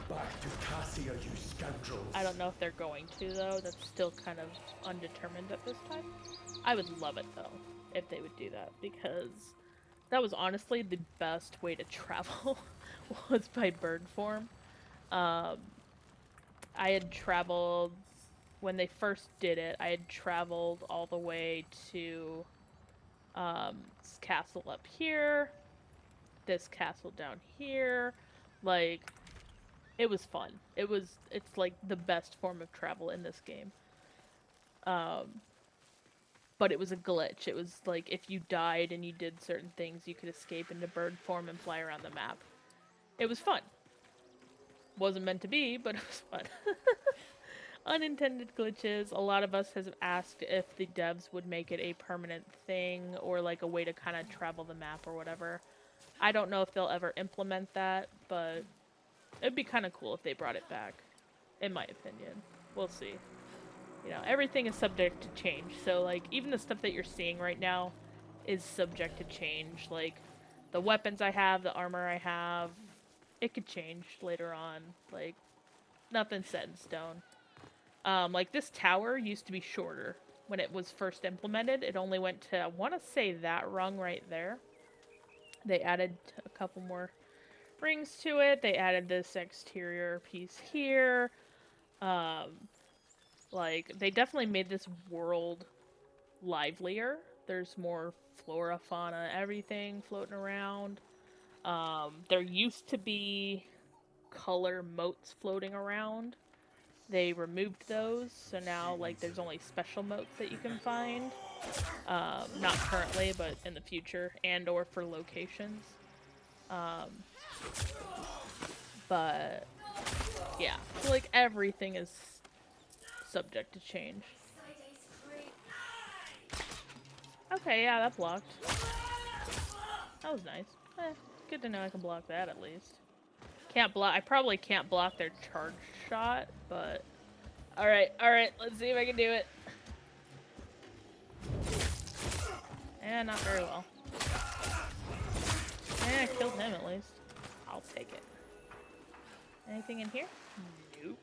Back to Cassia, you scoundrels. I don't know if they're going to, though. That's still kind of undetermined at this time. I would love it, though, if they would do that, because that was honestly the best way to travel, was by bird form. I had traveled, when they first did it, I had traveled all the way to this castle up here, this castle down here. Like, it was fun. It's like the best form of travel in this game. But it was a glitch. It was like if you died and you did certain things, you could escape into bird form and fly around the map. It was fun. Wasn't meant to be, but it was fun. Unintended glitches. A lot of us has asked if the devs would make it a permanent thing or like a way to kind of travel the map or whatever. I don't know if they'll ever implement that, but it'd be kind of cool if they brought it back, in my opinion. We'll see. You know, everything is subject to change, so, like, even the stuff that you're seeing right now is subject to change. Like, the weapons I have, the armor I have, it could change later on. Like, nothing's set in stone. Like, this tower used to be shorter when it was first implemented. It only went to, I want to say, that rung right there. They added a couple more rings to it. They added this exterior piece here. Like, they definitely made this world livelier. There's more flora, fauna, everything floating around. There used to be color moats floating around. They removed those, so now, like, there's only special moats that you can find. Not currently, but in the future, and or for locations. But, yeah. So, like, everything is subject to change. Okay, yeah, that blocked. That was nice. Good to know I can block that at least. Can't block. I probably can't block their charge shot, but alright, let's see if I can do it. Eh, not very well. Eh, I killed him at least. I'll take it. Anything in here? Nope.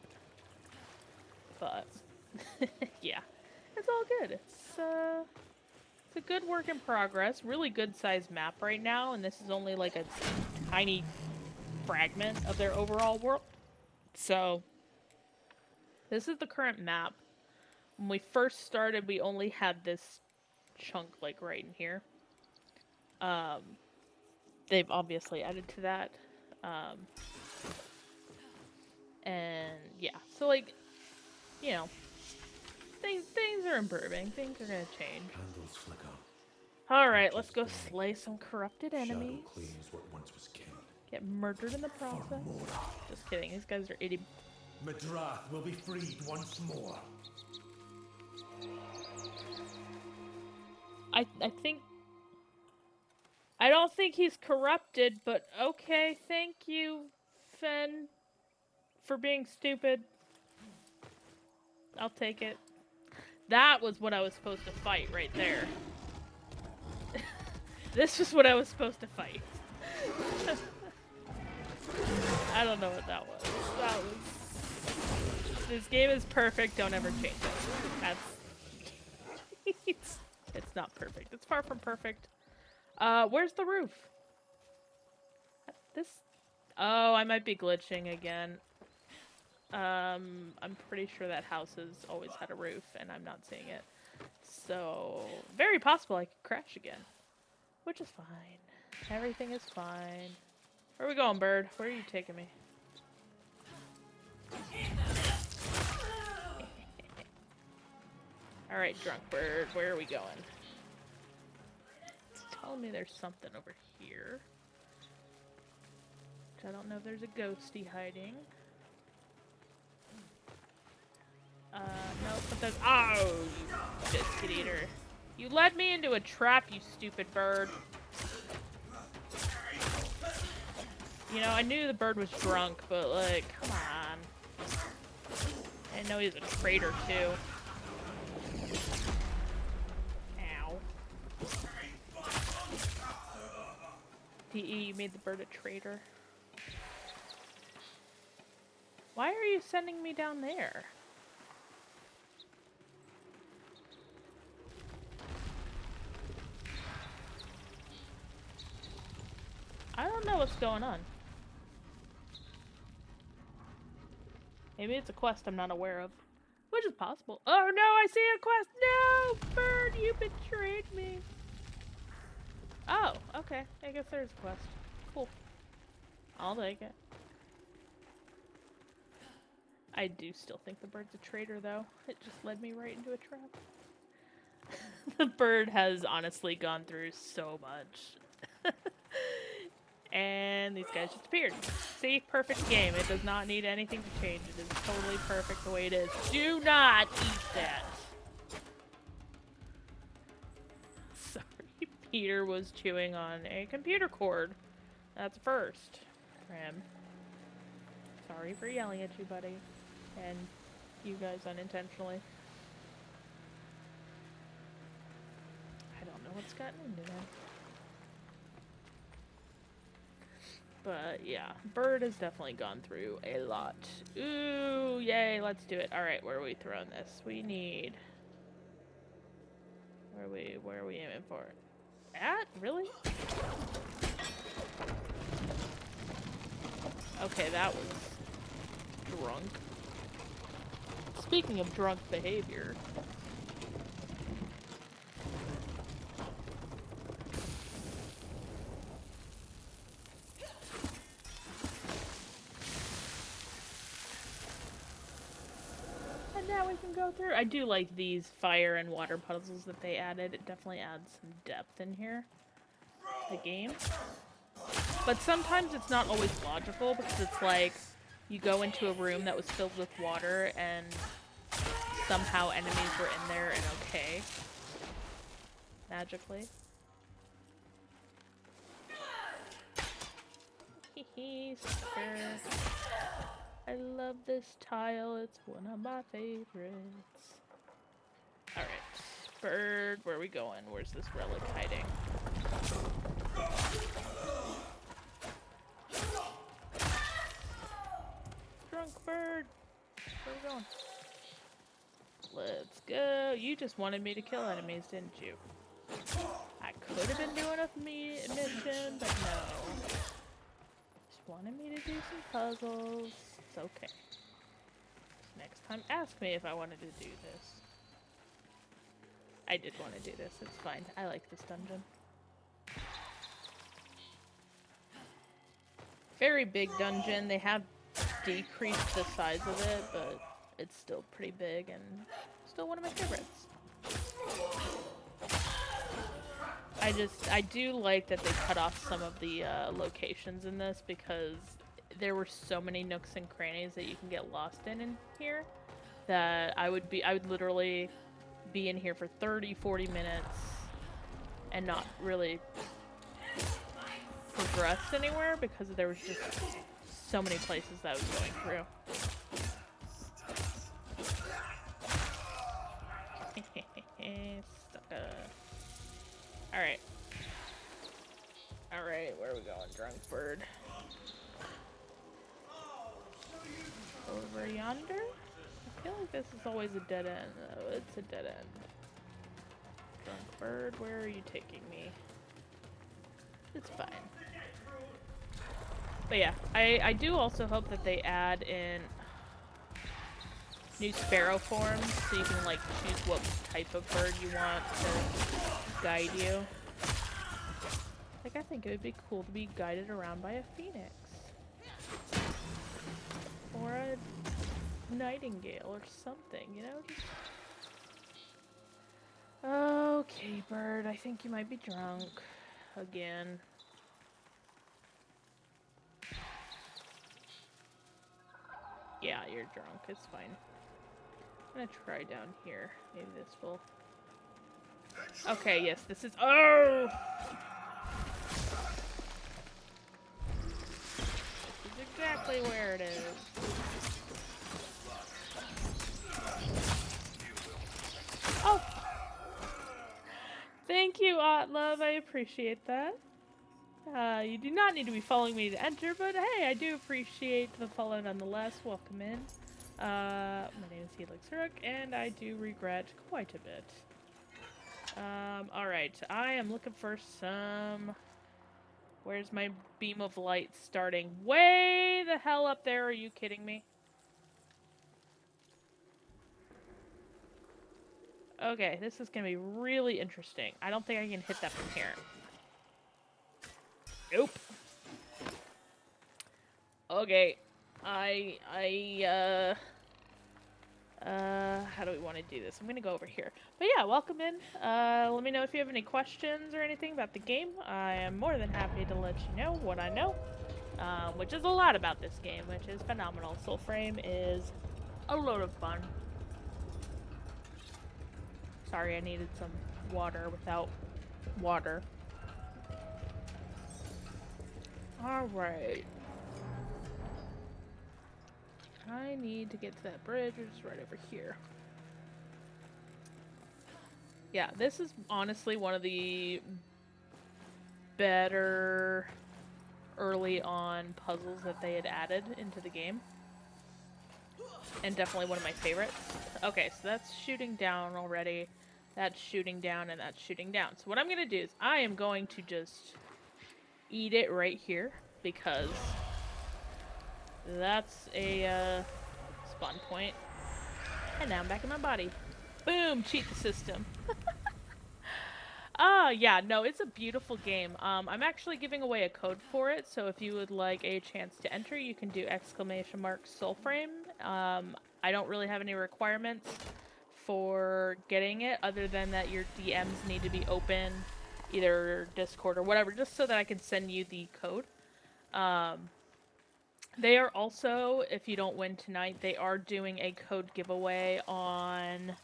But yeah, it's all good. It's a good work in progress. Really good sized map right now, and this is only like a tiny fragment of their overall world. So this is the current map. When we first started, we only had this chunk like right in here. They've obviously added to that. And yeah, so like, you know, things are improving. Things are gonna change. Candles flicker. Alright, let's go slay some corrupted enemies. Shadow claims what once was kin. Get murdered in the process. Just kidding, these guys are itty. Midrath will be freed once more. I think... I don't think he's corrupted, but okay, thank you, Fen, for being stupid. I'll take it. That was what I was supposed to fight right there. This was what I was supposed to fight. I don't know what that was. That was... This game is perfect, don't ever change it. That's... It's not perfect. It's far from perfect. Where's the roof? This... Oh, I might be glitching again. I'm pretty sure that house has always had a roof, and I'm not seeing it. So, very possible I could crash again. Which is fine. Everything is fine. Where are we going, bird? Where are you taking me? Alright, drunk bird, where are we going? It's telling me there's something over here. Which I don't know if there's a ghosty hiding. No, but there's... Oh, you biscuit eater. You led me into a trap, you stupid bird. You know, I knew the bird was drunk, but, like, come on. I didn't know he was a traitor, too. Ow. DE, you made the bird a traitor. Why are you sending me down there? I don't know what's going on. Maybe it's a quest I'm not aware of. Which is possible. Oh no, I see a quest! No! Bird, you betrayed me! Oh, okay. I guess there's a quest. Cool. I'll take it. I do still think the bird's a traitor, though. It just led me right into a trap. The bird has honestly gone through so much. And these guys just appeared. See? Perfect game. It does not need anything to change. It is totally perfect the way it is. Do not eat that! Sorry, Peter was chewing on a computer cord. That's a first for him. Sorry for yelling at you, buddy. And you guys unintentionally. I don't know what's gotten into them. But yeah, bird has definitely gone through a lot. Ooh, yay, let's do it. Alright, where are we throwing this? We need... Where are we aiming for? At? Really? Okay, that was drunk. Speaking of drunk behavior. And now we can go through. I do like these fire and water puzzles that they added. It definitely adds some depth in here. The game. But sometimes it's not always logical because it's like you go into a room that was filled with water and somehow enemies were in there and okay. Magically. Hehe, sucker. I love this tile, it's one of my favorites. Alright, bird, where are we going? Where's this relic hiding? Drunk bird! Where are we going? Let's go. You just wanted me to kill enemies, didn't you? I could have been doing a mission, but no. Just wanted me to do some puzzles. It's okay. Just next time, ask me if I wanted to do this. I did want to do this. It's fine. I like this dungeon. Very big dungeon. They have decreased the size of it, but it's still pretty big and still one of my favorites. I do like that they cut off some of the locations in this because there were so many nooks and crannies that you can get lost in here that I would literally be in here for 30-40 minutes and not really progress anywhere because there was just so many places that I was going through. Alright. Alright, where are we going, drunk bird? Over yonder? I feel like this is always a dead end, though. It's a dead end. Drunk bird, where are you taking me? It's fine. But yeah, I do also hope that they add in new sparrow forms so you can like choose what type of bird you want to guide you. Like, I think it would be cool to be guided around by a phoenix. Or a nightingale or something, you know? Just... Okay, bird, I think you might be drunk. Again. Yeah, you're drunk. It's fine. I'm gonna try down here. Maybe this will... Okay, yes, this is... Oh! This is exactly where it is. Oh! Thank you, Otlove. I appreciate that. You do not need to be following me to enter, but hey, I do appreciate the follow nonetheless. Welcome in. My name is Helix Rook, and I do regret quite a bit. Alright, I am looking for some... Where's my beam of light starting? Way the hell up there, are you kidding me? Okay, this is gonna be really interesting. I don't think I can hit that from here. Nope. Okay. How do we want to do this? I'm gonna go over here. But yeah, welcome in. Let me know if you have any questions or anything about the game. I am more than happy to let you know what I know. Which is a lot about this game, which is phenomenal. Soulframe is a load of fun. Sorry, I needed some water without water. Alright. I need to get to that bridge, which is right over here. Yeah, this is honestly one of the better early on puzzles that they had added into the game. And definitely one of my favorites. Okay, so that's shooting down already. That's shooting down, and that's shooting down. So what I'm going to do is I am going to just eat it right here, because that's a spawn point. And now I'm back in my body. Boom! Cheat the system. Yeah, no, it's a beautiful game. I'm actually giving away a code for it, so if you would like a chance to enter, you can do !Soulframe. I don't really have any requirements for getting it, other than that your DMs need to be open, either Discord or whatever, just so that I can send you the code. They are also, if you don't win tonight, they are doing a code giveaway on...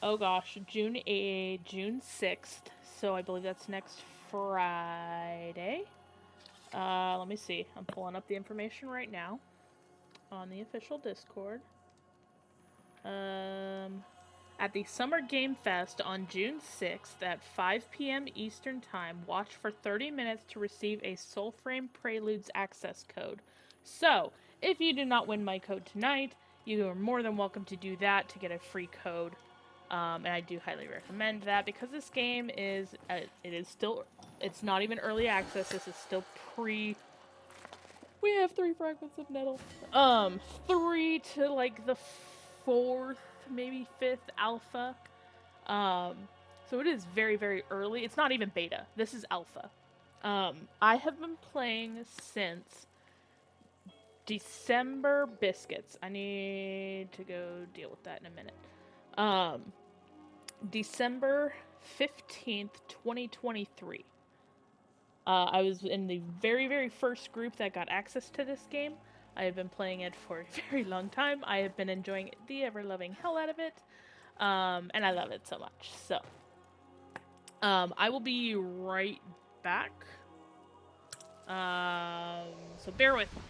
Oh gosh, June 6th, so I believe that's next Friday. Let me see. I'm pulling up the information right now on the official Discord. At the Summer Game Fest on June 6th at 5 p.m. Eastern Time, watch for 30 minutes to receive a Soulframe Preludes access code. So, if you do not win my code tonight, you are more than welcome to do that to get a free code. And I do highly recommend that, because this game is, it's not even early access, this is still we have 3 fragments of nettle. 3 to like the 4th, maybe 5th alpha. So it is very, very early. It's not even beta. This is alpha. I have been playing since December biscuits. I need to go deal with that in a minute. December 15th, 2023. I was in the very, very first group that got access to this game. I have been playing it for a very long time. I have been enjoying the ever-loving hell out of it. And I love it so much. So, I will be right back. So bear with me.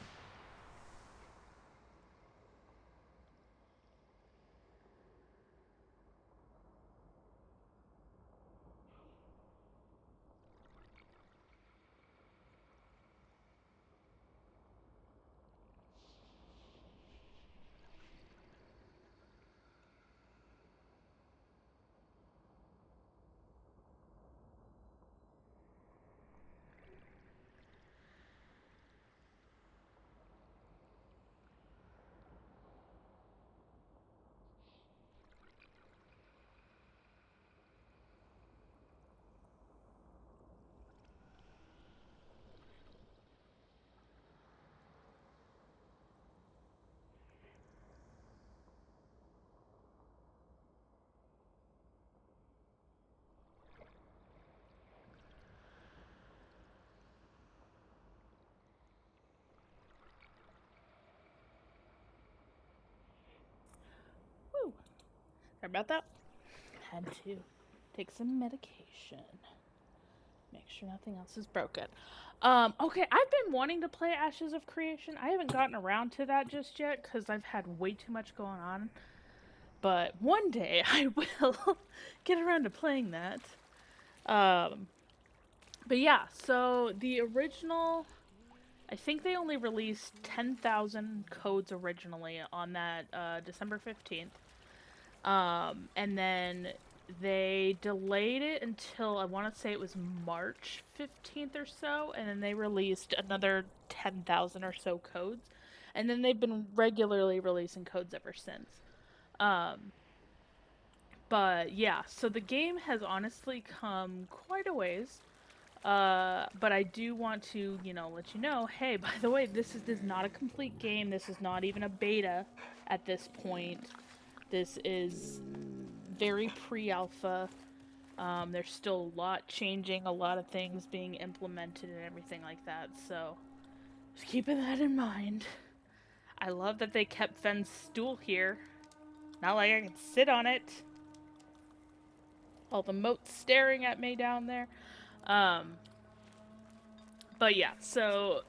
Woo. Sorry about that. Had to take some medication. Make sure nothing else is broken. Okay, I've been wanting to play Ashes of Creation. I haven't gotten around to that just yet, because I've had way too much going on. But one day I will get around to playing that. But yeah, so the original, I think they only released 10,000 codes originally on that December 15th. And then they delayed it until I want to say it was March 15th or so, and then they released another 10,000 or so codes. And then they've been regularly releasing codes ever since. Um, but yeah, so the game has honestly come quite a ways. But I do want to, let you know, hey, by the way, this is not a complete game. This is not even a beta at this point. This is very pre-alpha. There's still a lot changing, a lot of things being implemented and everything like that. So just keeping that in mind. I love that they kept Fenn's stool here. Not like I can sit on it. All the moats staring at me down there. Um, but yeah, so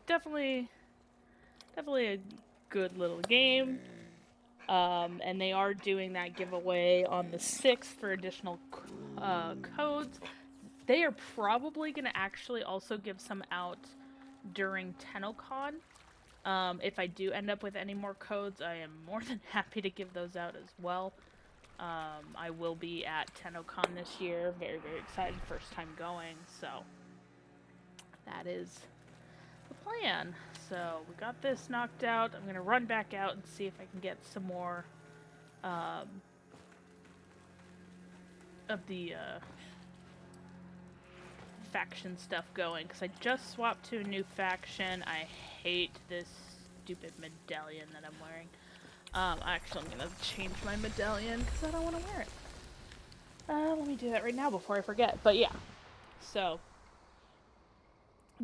definitely a good little game. And they are doing that giveaway on the 6th for additional codes. They are probably going to actually also give some out during TennoCon. If I do end up with any more codes, I am more than happy to give those out as well. I will be at TennoCon this year. Very, very excited. First time going. So that is the plan. So we got this knocked out. I'm going to run back out and see if I can get some more of the faction stuff going, because I just swapped to a new faction. I hate this stupid medallion that I'm wearing. Actually, I'm gonna change my medallion because I don't want to wear it. Let me do that right now before I forget. But yeah, so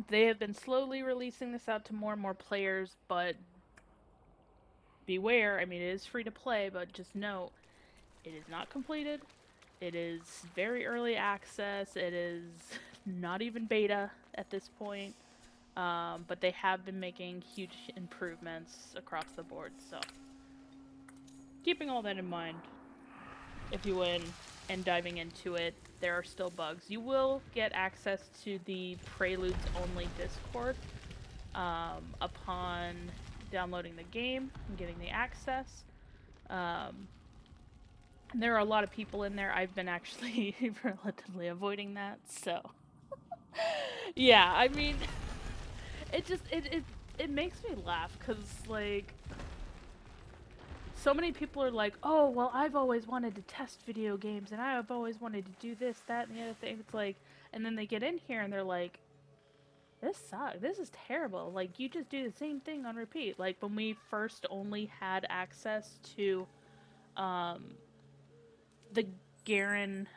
they have been slowly releasing this out to more and more players, but beware, I mean, it is free to play, but just note, it is not completed. It is very early access. It is not even beta at this point. But they have been making huge improvements across the board, so keeping all that in mind, if you win and diving into it, there are still bugs. You will get access to the Preludes only Discord upon downloading the game and getting the access. There are a lot of people in there. I've been actually relatively avoiding that, so yeah, I mean, it makes me laugh because like so many people are like, oh well, I've always wanted to test video games and I've always wanted to do this, that, and the other thing. It's like, and then they get in here and they're like, this sucks. This is terrible. Like, you just do the same thing on repeat. Like when we first only had access to um the Garen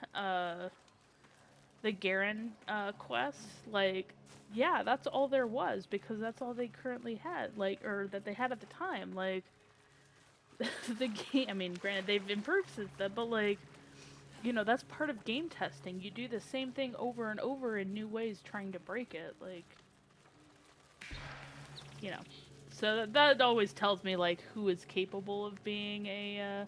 quest, like, yeah, that's all there was because that's all they currently had, like, or that they had at the time. Like, the game, I mean, granted, they've improved since then, but, like, that's part of game testing. You do the same thing over and over in new ways trying to break it, like, you know. So that always tells me, like, who is capable of being a,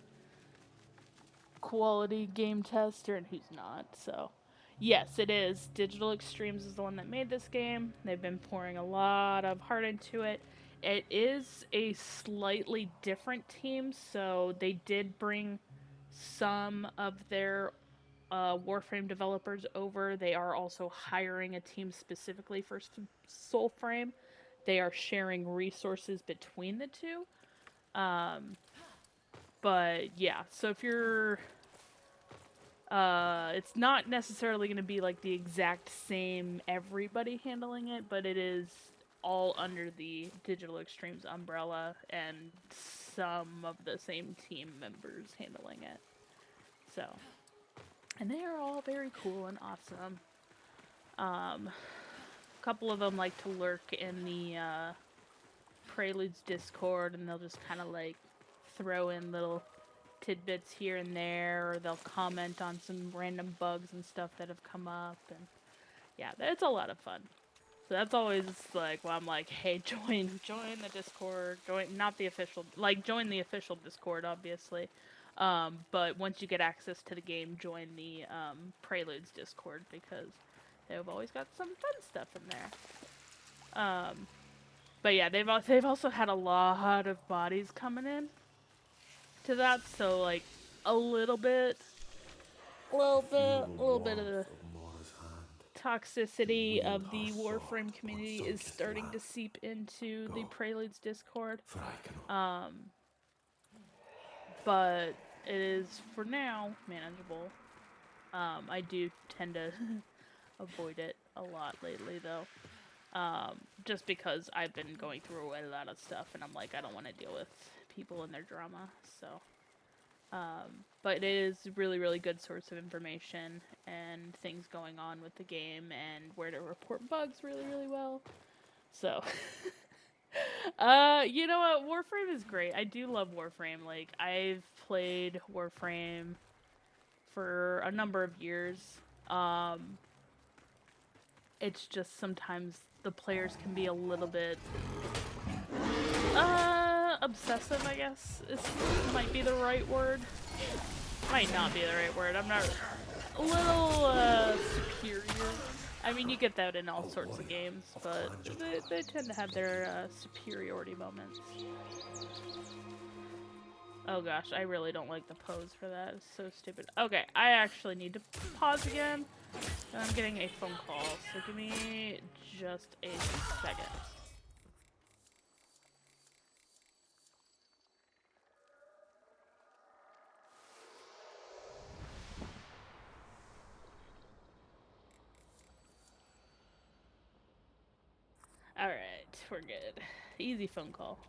quality game tester and who's not, so. Yes, it is. Digital Extremes is the one that made this game. They've been pouring a lot of heart into it. It is a slightly different team, so they did bring some of their Warframe developers over. They are also hiring a team specifically for Soulframe. They are sharing resources between the two. But yeah, so if you're it's not necessarily going to be like the exact same everybody handling it, but it is all under the Digital Extremes umbrella and some of the same team members handling it. So, and they are all very cool and awesome. A couple of them like to lurk in the Preludes Discord, and they'll just kind of like throw in little tidbits here and there, or they'll comment on some random bugs and stuff that have come up, and yeah, it's a lot of fun. So that's always like, well, I'm like, hey, join the Discord, join the official Discord, obviously. But once you get access to the game, join the Preludes Discord, because They've always got some fun stuff in there. But yeah, they've also had a lot of bodies coming in to that, so like a little bit of the toxicity of the Warframe community is starting to seep into the Preludes Discord. But it is for now manageable. I do tend to avoid it a lot lately though. Just because I've been going through a lot of stuff and I'm like, I don't want to deal with people and their drama, so. But it is really, really good source of information and things going on with the game and where to report bugs really, really well. So, you know what? Warframe is great. I do love Warframe. Like, I've played Warframe for a number of years. It's just sometimes the players can be a little bit obsessive, I guess, might be the right word. Might not be the right word. I'm not a little superior. I mean, you get that in all sorts of games, but they tend to have their superiority moments. Oh gosh, I really don't like the pose for that. It's so stupid. Okay, I actually need to pause again. I'm getting a phone call, so give me just a second. Alright, we're good. Easy phone call.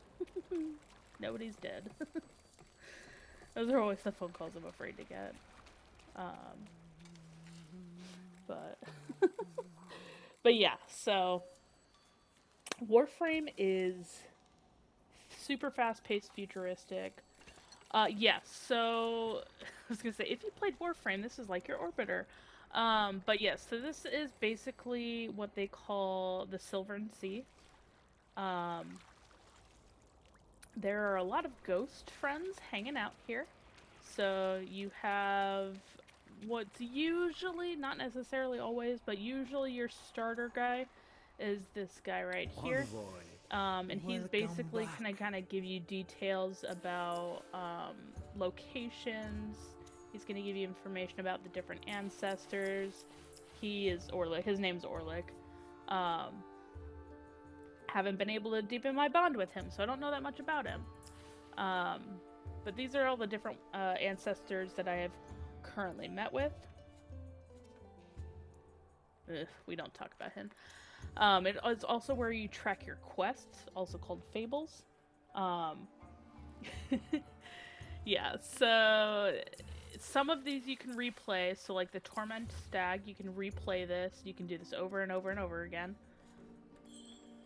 Nobody's dead. Those are always the phone calls I'm afraid to get. But but yeah, so Warframe is super fast-paced, futuristic. Yes, so I was gonna say, if you played Warframe, this is like your Orbiter. But yes, so this is basically what they call the Sylvan Sea. There are a lot of ghost friends hanging out here. So you have what's usually, not necessarily always, but usually your starter guy is this guy right here. And he's basically kind of give you details about locations. He's going to give you information about the different ancestors. He is Orlick. His name's Orlick. Haven't been able to deepen my bond with him, so I don't know that much about him. But these are all the different ancestors that I have currently met with. Ugh, we don't talk about him. It is also where you track your quests, also called fables. Yeah, so some of these you can replay. So like the Torment Stag, you can replay this. You can do this over and over and over again.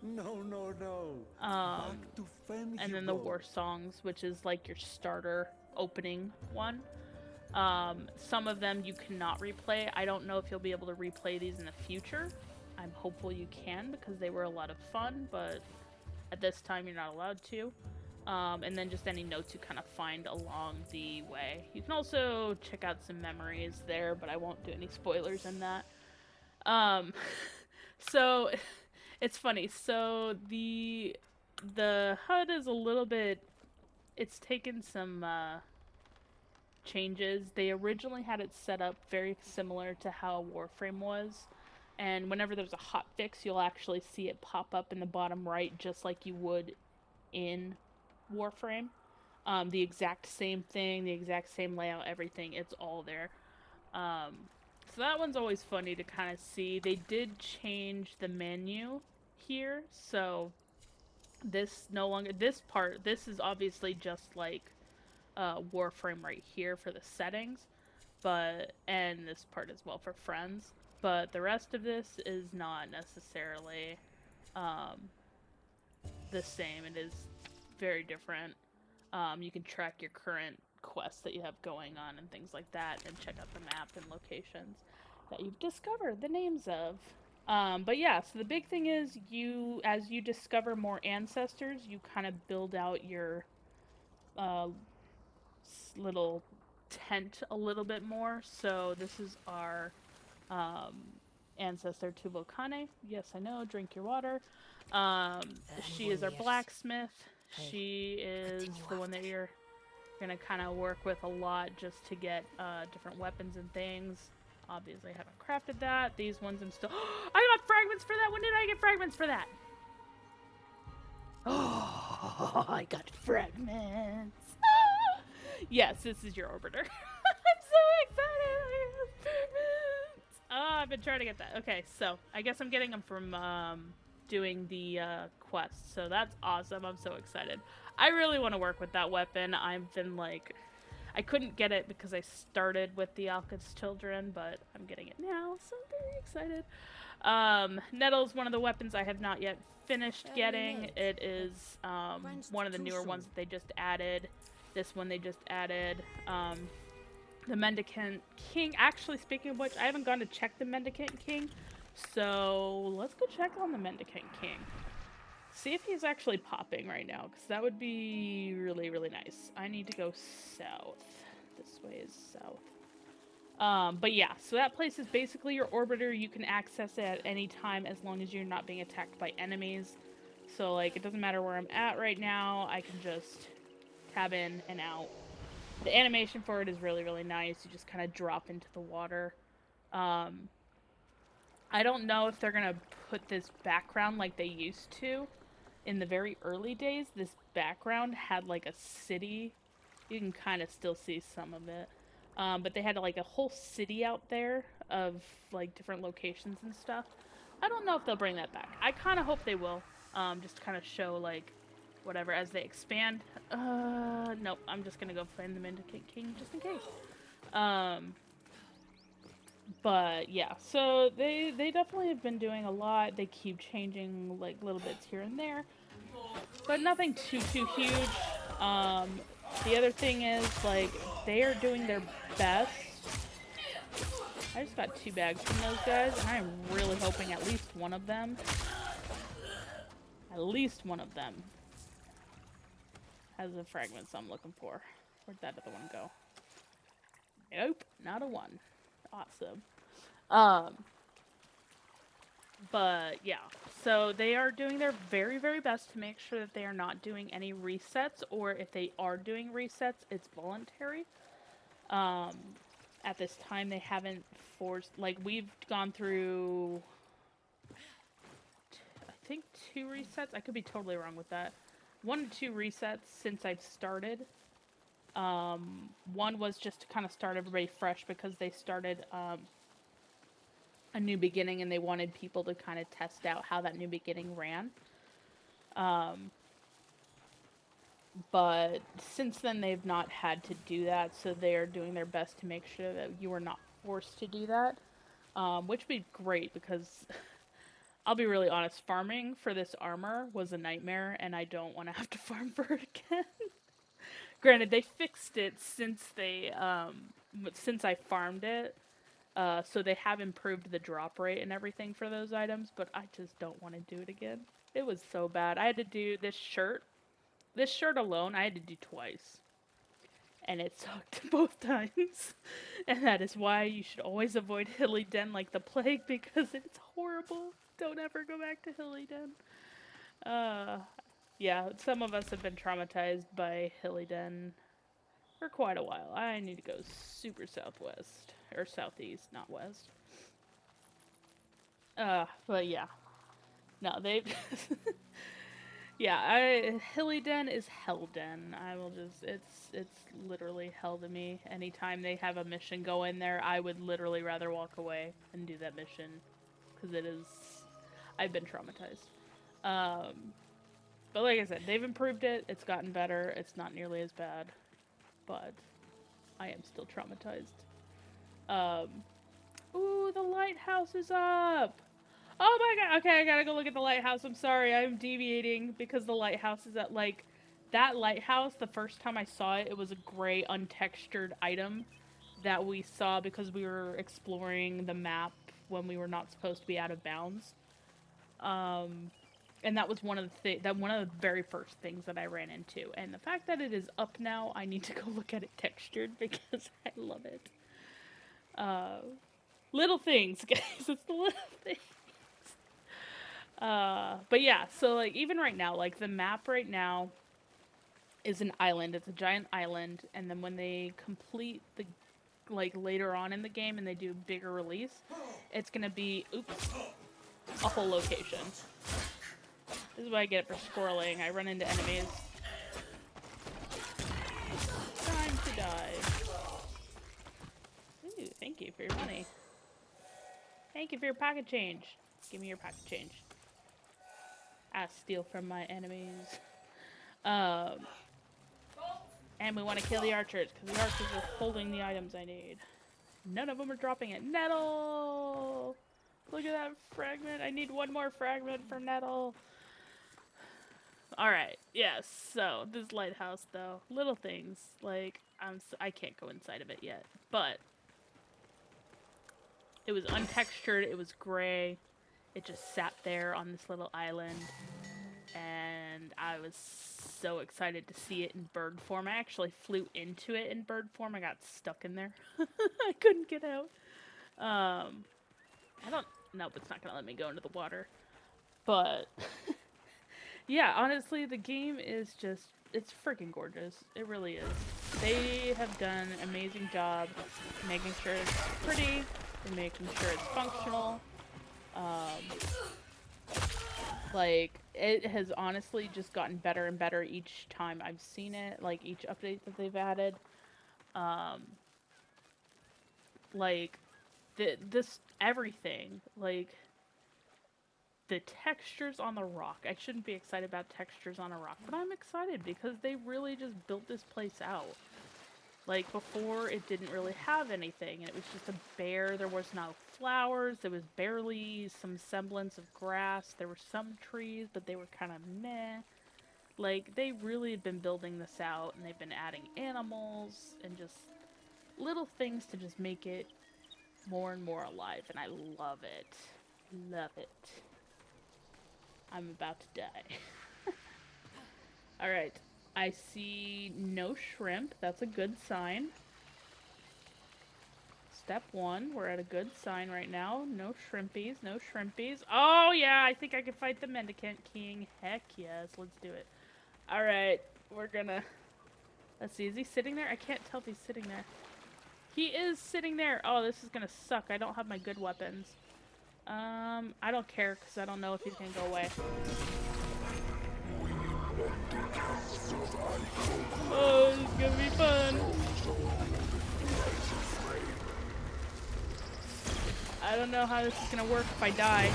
No. And then the War Songs, which is like your starter opening one. Some of them you cannot replay. I don't know if you'll be able to replay these in the future. I'm hopeful you can because they were a lot of fun, but at this time you're not allowed to. And then just any notes you kind of find along the way. You can also check out some memories there, but I won't do any spoilers in that. So it's funny. So the HUD is a little bit, it's taken some changes. They originally had it set up very similar to how Warframe was. And whenever there's a hotfix, you'll actually see it pop up in the bottom right, just like you would in Warframe. The exact same thing, the exact same layout, everything, it's all there. So that one's always funny to kind of see. They did change the menu here, so this no longer, this is obviously just like Warframe right here for the settings, but, and this part as well for friends. But the rest of this is not necessarily the same. It is very different. You can track your current quests that you have going on and things like that, and check out the map and locations that you've discovered the names of. But yeah, so the big thing is as you discover more ancestors, you kind of build out your little tent a little bit more. So this is our ancestor to Volcane. Yes, I know. Drink your water. She is our Years. blacksmith. Hey, She is continue the one that after. you're gonna kind of work with a lot just to get different weapons and things. Obviously, I haven't crafted that. These ones I'm still. I got fragments for that. When did I get fragments for that? Oh, I got fragments. Yes, this is your orbiter. I'm so excited. I have fragments. Oh, I've been trying to get that. Okay, so I guess I'm getting them from doing the quest. So that's awesome. I'm so excited. I really want to work with that weapon. I've been like, I couldn't get it because I started with the Alkid's Children, but I'm getting it now, so I'm very excited. Nettle's one of the weapons I have not yet finished getting. It is one of the newer ones that they just added. This one they just added. The Mendicant King. Actually, speaking of which, I haven't gone to check the Mendicant King, so let's go check on the Mendicant King. See if he's actually popping right now, because that would be really, really nice. I need to go south. This way is south. But yeah, so that place is basically your orbiter. You can access it at any time as long as you're not being attacked by enemies. So, like, it doesn't matter where I'm at right now. I can just tab in and out. The animation for it is really, really nice. You just kind of drop into the water. I don't know if they're going to put this background like they used to. In the very early days, this background had, like, a city. You can kind of still see some of it. But they had like a whole city out there of like different locations and stuff. I don't know if they'll bring that back. I kind of hope they will. Just kind of show like whatever as they expand. Nope. I'm just gonna go find the Mendicant King just in case. But yeah, so they definitely have been doing a lot. They keep changing like little bits here and there, but nothing too huge. The other thing is like they are doing their best. I just got 2 bags from those guys, and I'm really hoping at least one of them has the fragments I'm looking for. Where'd that other one go? Nope, not a one. Awesome. But yeah, so they are doing their very, very best to make sure that they are not doing any resets, or if they are doing resets, it's voluntary. At this time, they haven't forced, like, we've gone through, I think 2 resets. I could be totally wrong with that. 1 to 2 resets since I've started. One was just to kind of start everybody fresh because they started, a new beginning and they wanted people to kind of test out how that new beginning ran. But since then they've not had to do that, so they're doing their best to make sure that you are not forced to do that, which would be great because I'll be really honest, farming for this armor was a nightmare and I don't want to have to farm for it again. Granted, they fixed it since I farmed it. So they have improved the drop rate and everything for those items, but I just don't want to do it again. It was so bad. I had to do this shirt. This shirt alone, I had to do twice. And it sucked both times. And that is why you should always avoid Hilly Den like the plague, because it's horrible. Don't ever go back to Hilly Den. Yeah, some of us have been traumatized by Hilly Den for quite a while. I need to go super southwest. Or southeast, not west. But yeah. No, they... yeah, Hilly Den is Hell Den. I will just... It's literally hell to me. Anytime they have a mission go in there, I would literally rather walk away and do that mission. Because it is... I've been traumatized. But like I said, they've improved it. It's gotten better. It's not nearly as bad. But I am still traumatized. Ooh, the lighthouse is up! Oh my god, okay, I gotta go look at the lighthouse. I'm sorry, I'm deviating because the lighthouse is at, like, that lighthouse, the first time I saw it, it was a gray, untextured item that we saw because we were exploring the map when we were not supposed to be out of bounds. And that was one of the very first things that I ran into. And the fact that it is up now, I need to go look at it textured because I love it. Little things, guys. It's the little things. But yeah, so like even right now, like the map right now is an island. It's a giant island, and then when they complete the like later on in the game and they do a bigger release, it's gonna be a whole location. This is what I get for squirreling. I run into enemies. Time to die. Ooh, thank you for your money. Thank you for your pocket change. Give me your pocket change. I steal from my enemies. And we want to kill the archers, because the archers are holding the items I need. None of them are dropping it. Nettle! Look at that fragment. I need one more fragment for Nettle. Alright, yes, so this lighthouse, though. Little things. Like, I can't go inside of it yet. But it was untextured, it was gray. It just sat there on this little island. And I was so excited to see it in bird form. I actually flew into it in bird form. I got stuck in there. I couldn't get out. Nope, it's not gonna let me go into the water. But yeah, honestly, the game is just, it's freaking gorgeous. It really is. They have done an amazing job making sure it's pretty and making sure it's functional. Like, it has honestly just gotten better and better each time I've seen it, like, each update that they've added. Like, everything, like, the textures on the rock. I shouldn't be excited about textures on a rock, but I'm excited because they really just built this place out. Like, before, it didn't really have anything, and it was just a bare, there was no flowers, there was barely some semblance of grass, there were some trees, but they were kind of meh. Like, they really had been building this out, and they've been adding animals, and just little things to just make it more and more alive, and I love it. Love it. I'm about to die. Alright. I see no shrimp. That's a good sign. Step 1. We're at a good sign right now. No shrimpies. No shrimpies. Oh, yeah. I think I can fight the Mendicant King. Heck yes. Let's do it. Alright. We're gonna... Let's see. Is he sitting there? I can't tell if he's sitting there. He is sitting there. Oh, this is gonna suck. I don't have my good weapons. I don't care because I don't know if he's gonna go away. Oh, this is gonna be fun. I don't know how this is gonna work if I die.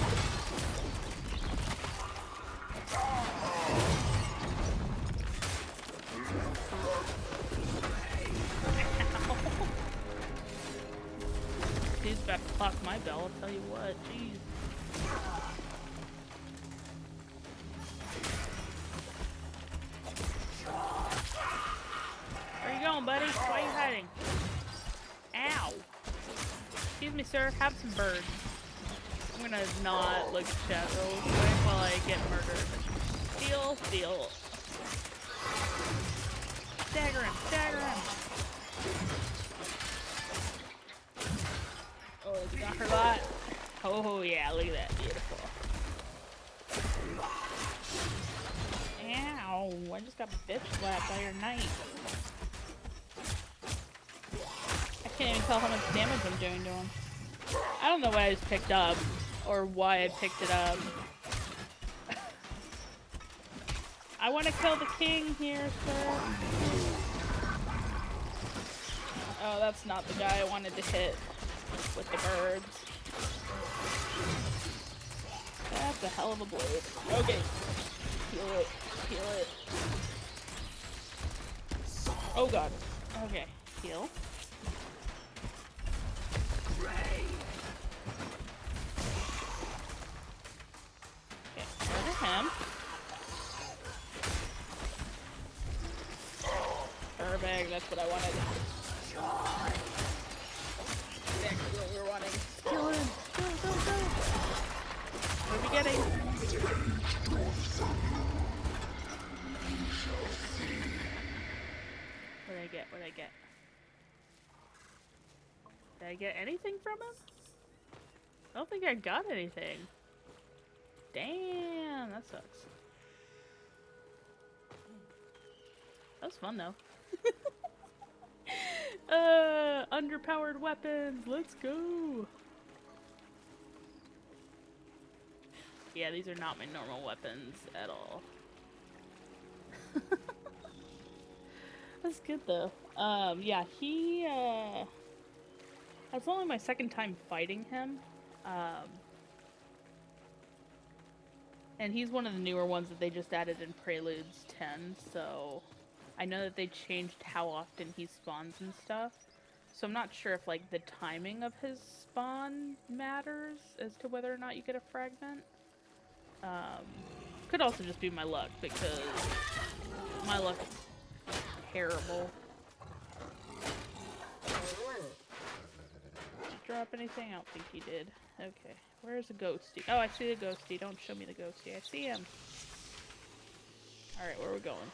Dude's about to clock my bell, I'll tell you what. Jeez. Where you going, buddy? Why are you hiding? Ow! Excuse me, sir. Have some birds. I'm gonna not look at chat real quick while I get murdered. Steal, steal. Stagger him, stagger him! Oh, it's got her lot. Oh yeah, look at that. Beautiful. Ow, I just got bitch slapped by your knight. I can't even tell how much damage I'm doing to him. I don't know what I just picked up, or why I picked it up. I want to kill the king here, sir. Oh, that's not the guy I wanted to hit with the birds. That's a hell of a blade. Okay. Heal it. Heal it. Oh god. Okay. Heal. Okay, murder him. Perfect, that's what I wanted. Exactly what we were wanting. Kill him! Go, go, go! What are we getting? What did I get? What did I get? Did I get anything from him? I don't think I got anything. Damn, that sucks. That was fun though. Underpowered weapons, let's go. Yeah, these are not my normal weapons at all. That's good though. Yeah, that's only my second time fighting him. And he's one of the newer ones that they just added in Preludes 10, so I know that they changed how often he spawns and stuff. So I'm not sure if, like, the timing of his spawn matters as to whether or not you get a fragment. Could also just be my luck, because my luck is terrible. Did you drop anything? I don't think he did. Okay. Where's the ghosty? Oh, I see the ghosty. Don't show me the ghosty. I see him. Alright, where are we going?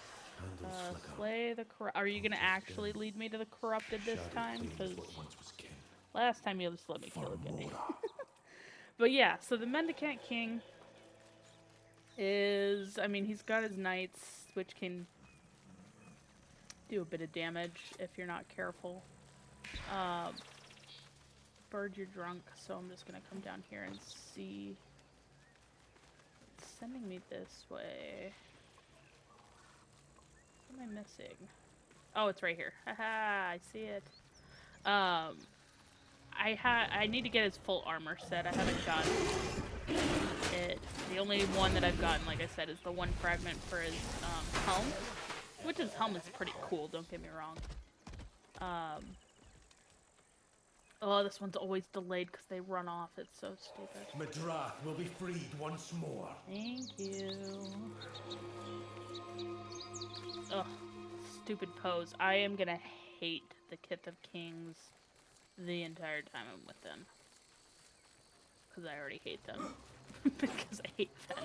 Slay the corrupt. Are you gonna actually lead me to the corrupted this time? Because last time you just let me kill a guy. But yeah, so the Mendicant King is, I mean, he's got his knights, which can do a bit of damage if you're not careful. Bird, you're drunk, so I'm just gonna come down here and see. It's sending me this way. What am I missing? Oh, it's right here. Haha, I see it. I need to get his full armor set. I haven't gotten it. The only one that I've gotten, like I said, is the one fragment for his helm. Which his helm is pretty cool, don't get me wrong. Oh, this one's always delayed because they run off. It's so stupid. Madrath will be freed once more. Thank you. Ugh, stupid pose. I am gonna hate the Kith of Kings the entire time I'm with them. Because I already hate them. Because I hate them.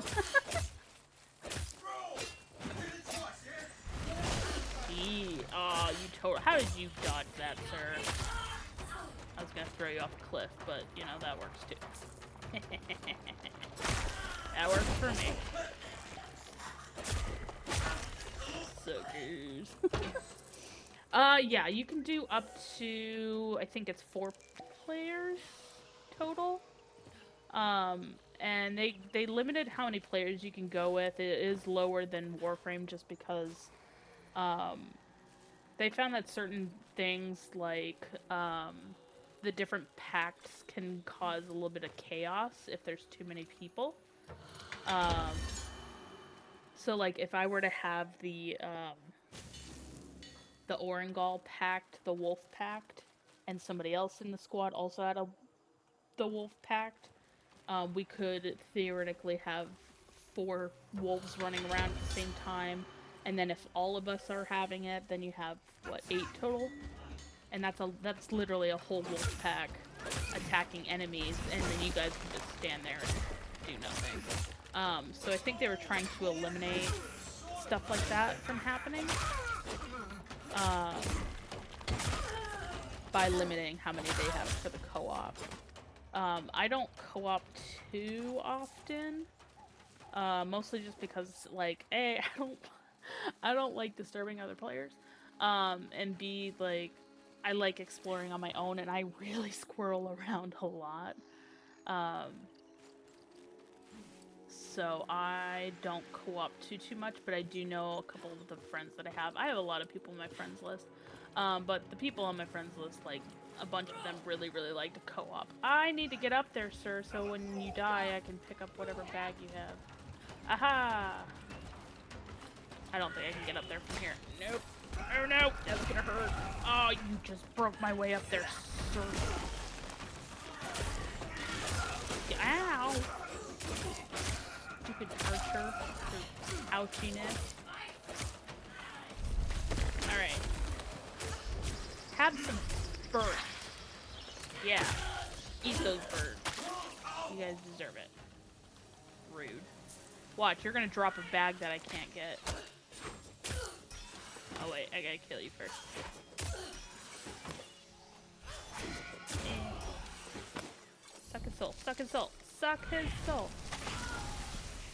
Oh, you totally. How did you dodge that, sir? I was gonna throw you off a cliff, but you know, that works too. That works for me. Suckers. Yeah, you can do up to, I think it's 4 players total. And they limited how many players you can go with. It is lower than Warframe just because, they found that certain things like, the different pacts can cause a little bit of chaos if there's too many people. So like if I were to have the Orengal pact, the Wolf pact, and somebody else in the squad also had the Wolf pact, we could theoretically have 4 wolves running around at the same time, and then if all of us are having it, then you have what, 8 total? And that's literally a whole wolf pack attacking enemies, and then you guys can just stand there and do nothing. So I think they were trying to eliminate stuff like that from happening by limiting how many they have for the co-op. I don't co-op too often, mostly just because, like, A, I don't like disturbing other players, and B, like, I like exploring on my own, and I really squirrel around a lot. So I don't co-op too much, but I do know a couple of the friends that I have. I have a lot of people on my friends list, but the people on my friends list, like, a bunch of them really like to co-op. I need to get up there, sir, so when you die, I can pick up whatever bag you have. Aha! I don't think I can get up there from here. Nope. Oh no, that's gonna hurt. Oh, you just broke my way up there, sir. Ow! Stupid archer. Ouchiness. Alright. Have some birds. Yeah. Eat those birds. You guys deserve it. Rude. Watch, you're gonna drop a bag that I can't get. Oh wait, I gotta kill you first. Suck a soul. Suck his soul. Suck his soul.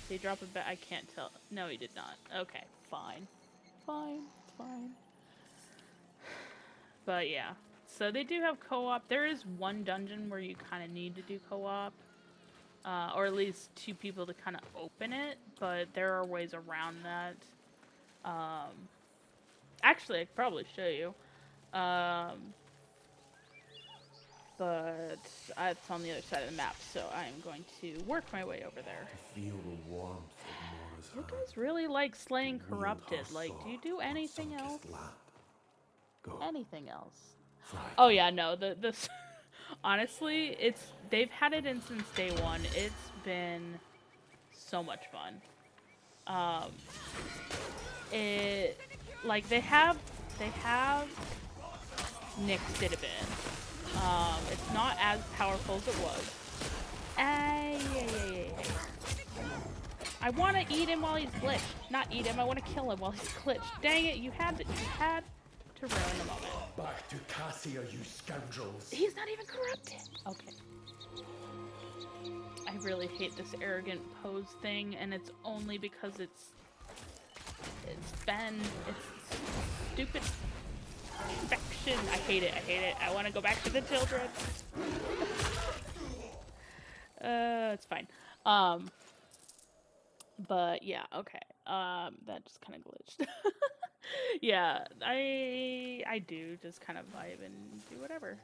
Did he drop it back? I can't tell. No, he did not. Okay, fine. Fine. It's fine. But yeah. So they do have co-op. There is one dungeon where you kind of need to do co-op. Or at least 2 people to kind of open it. But there are ways around that. Actually, I could probably show you. But it's on the other side of the map, so I'm going to work my way over there. Feel the warmth of Mora's You hand. guys really like slaying Wield corrupted. her Like, do you sword do on anything else? sun-kissed land. Go. Anything else? Fry. Oh yeah, no. The honestly, they've had it in since day one. It's been so much fun. It like they have nixed it a bit. It's not as powerful as it was. I want to eat him while he's glitched. Not eat him, I want to kill him while he's glitched. Dang it, you had to ruin the moment. Back to Cassia, you scoundrels. He's not even corrupted. Okay. I really hate this arrogant pose thing, and it's only because it's stupid infection. I hate it. I want to go back to the children. It's fine. But yeah, okay. That just kind of glitched. Yeah, I do just kind of vibe and do whatever.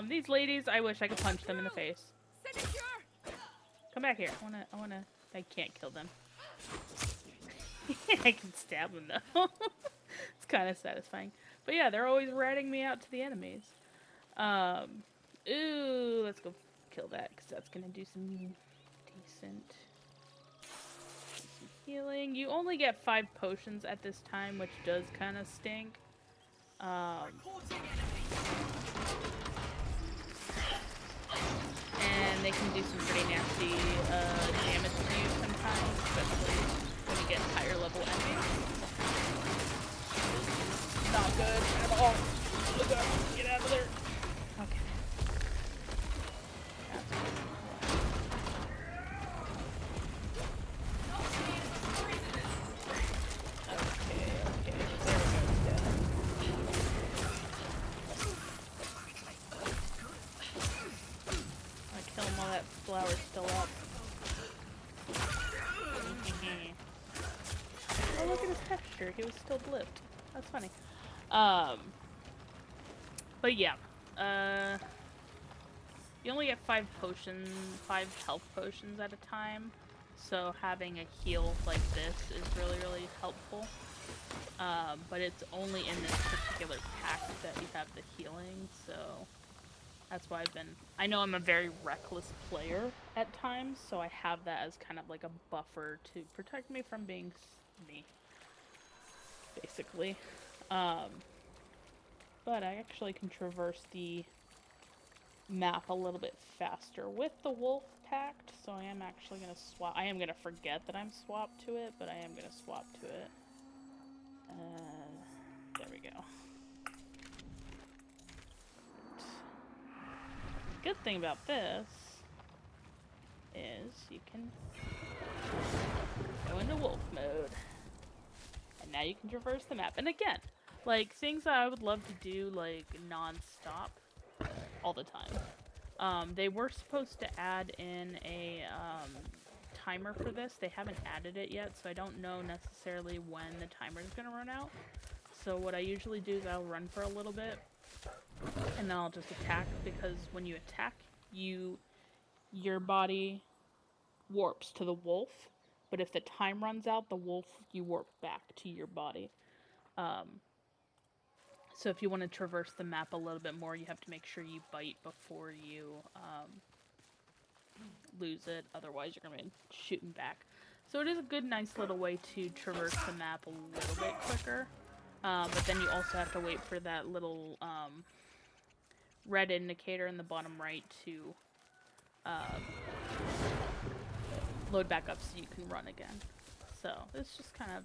These ladies, I wish I could punch them in the face. Come back here. I can't kill them. I can stab them though. It's kind of satisfying. But yeah, they're always ratting me out to the enemies. Ooh, let's go kill that, because that's going to do some decent healing. You only get 5 potions at this time, which does kind of stink. And they can do some pretty nasty damage to you sometimes, especially when you get higher level enemies. Not good at all. Look up, get out of there. Okay. Okay, there we go, he's dead. I kill him while that flower's still up. Oh, look at his texture. He was still blipped. That's funny. But yeah. You only get 5 health potions at a time. So having a heal like this is really, really helpful. But it's only in this particular pack that you have the healing, so that's why I know I'm a very reckless player at times, so I have that as kind of like a buffer to protect me from being me, basically. But I actually can traverse the map a little bit faster with the wolf pact, so I am actually going to swap. I am going to forget that I'm swapped to it, but I am going to swap to it. There we go. Good thing about this is you can go into wolf mode. And now you can traverse the map. And again, like, things that I would love to do, like, non-stop all the time. They were supposed to add in a timer for this. They haven't added it yet, so I don't know necessarily when the timer is going to run out. So what I usually do is I'll run for a little bit, and then I'll just attack, because when you attack, your body warps to the wolf, but if the time runs out, the wolf, you warp back to your body. So if you want to traverse the map a little bit more, you have to make sure you bite before you lose it, otherwise you're going to be shooting back. So it is a good, nice little way to traverse the map a little bit quicker. But then you also have to wait for that little red indicator in the bottom right to load back up so you can run again. So it's just kind of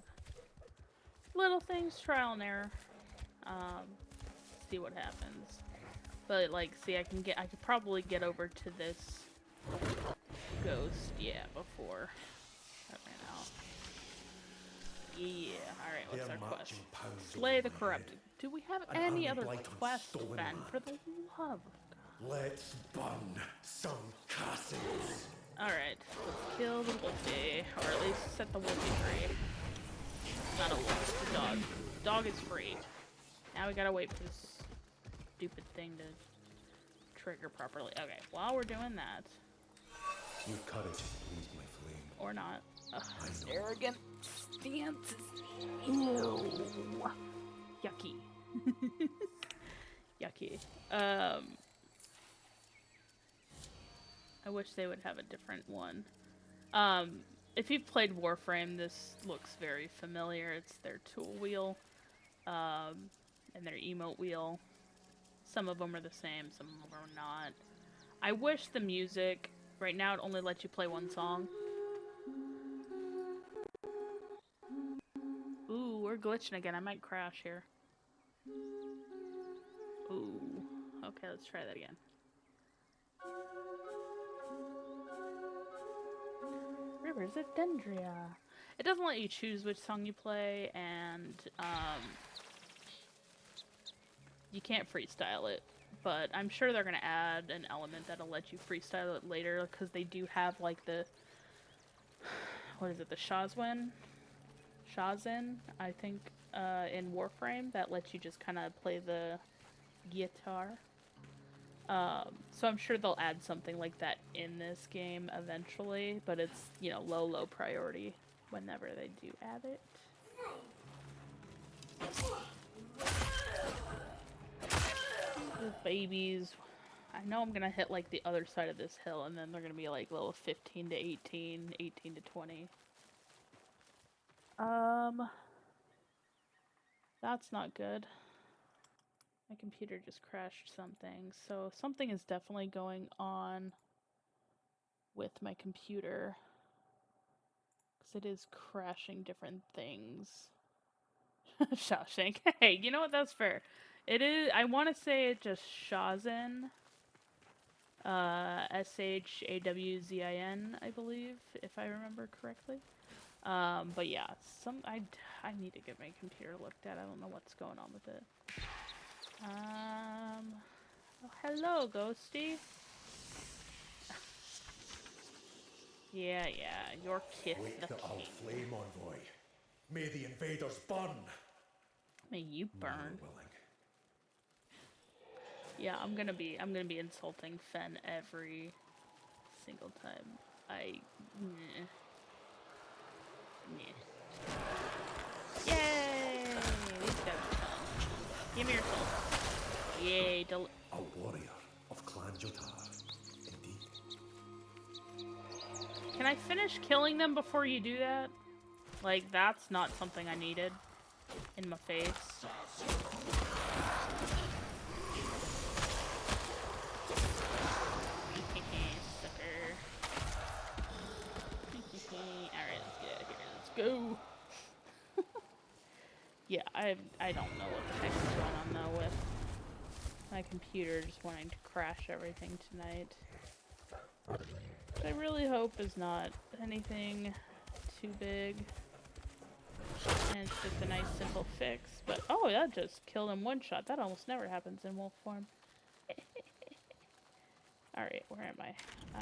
little things, trial and error. See what happens. But like, see, I could probably get over to this Ghost, yeah, before that ran out. Yeah, alright, what's our quest? Slay the corrupted. Do we have any other quest, Fen? For the love of God. Let's burn some castles. Alright, let's kill the wolfie, or at least set the wolfie free. Not a wolf, it's a dog. The dog is free. Now we gotta wait for this stupid thing to trigger properly. Okay, while we're doing that, Your courage has pleased my flame. or not. Ugh, I this know. arrogant stance is ew. Yucky. Yucky. I wish they would have a different one. If you've played Warframe, this looks very familiar. It's their tool wheel, and their emote wheel. Some of them are the same, some of them are not. I wish the music, right now it only lets you play one song. Ooh, we're glitching again. I might crash here. Ooh. Okay, let's try that again. Rivers of Dendria. It doesn't let you choose which song you play, and you can't freestyle it. But I'm sure they're gonna add an element that'll let you freestyle it later, because they do have like the, what is it, the Shazin, I think, in Warframe, that lets you just kind of play the guitar. So I'm sure they'll add something like that in this game eventually, but it's, you know, low priority whenever they do add it. Those babies. I know I'm gonna hit like the other side of this hill, and then they're gonna be like level 15 to 18, 18 to 20. That's not good. My computer just crashed something, so something is definitely going on with my computer, because it is crashing different things. Shawshank. Hey, you know what? That's fair. It is. I want to say it just Shazin. Shawzin, I believe, if I remember correctly. But yeah, I need to get my computer looked at. I don't know what's going on with it. Oh, hello, Ghosty. Yeah, your kith Wake the the old king. flame envoy. May the invaders burn. May you burn. Lord willing. Yeah, I'm gonna be insulting Fen every single time. Yay! These guys are fun. Give me your soul. Yay! A warrior of Clan Jotar. Indeed. Can I finish killing them before you do that? Like, that's not something I needed in my face. Sucker. Alright, let's get out of here. Let's go. Yeah, I don't know what the heck is going on though with my computer just wanting to crash everything tonight. Which I really hope is not anything too big. And it's just a nice simple fix. But oh, that just killed him one shot. That almost never happens in wolf form. Alright, where am I?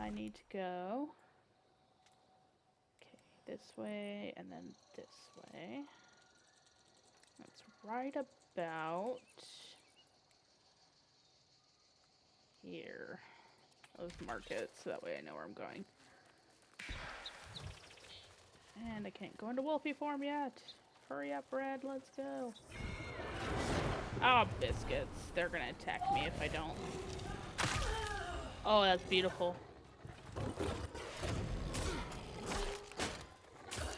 I need to go. Okay, this way and then this way. That's right about here. Let's mark it so that way I know where I'm going. And I can't go into Wolfie form yet. Hurry up, Red, let's go. Oh, biscuits. They're gonna attack me if I don't. Oh, that's beautiful.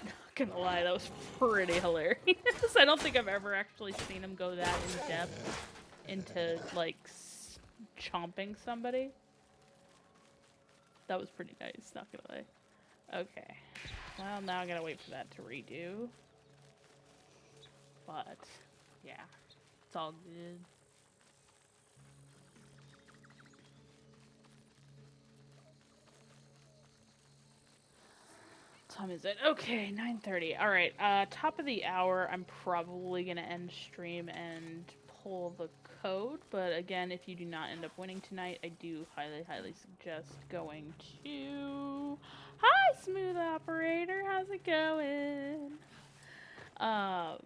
Not gonna lie, that was pretty hilarious. I don't think I've ever actually seen him go that in depth into, like, chomping somebody. That was pretty nice, not gonna lie. Okay. Well, now I gotta wait for that to redo. But, yeah. It's all good. time is it? Okay, 9:30. All right. Top of the hour. I'm probably gonna end stream and pull the code. But again, if you do not end up winning tonight, I do highly, highly suggest going to. Hi, Smooth Operator. How's it going? Um,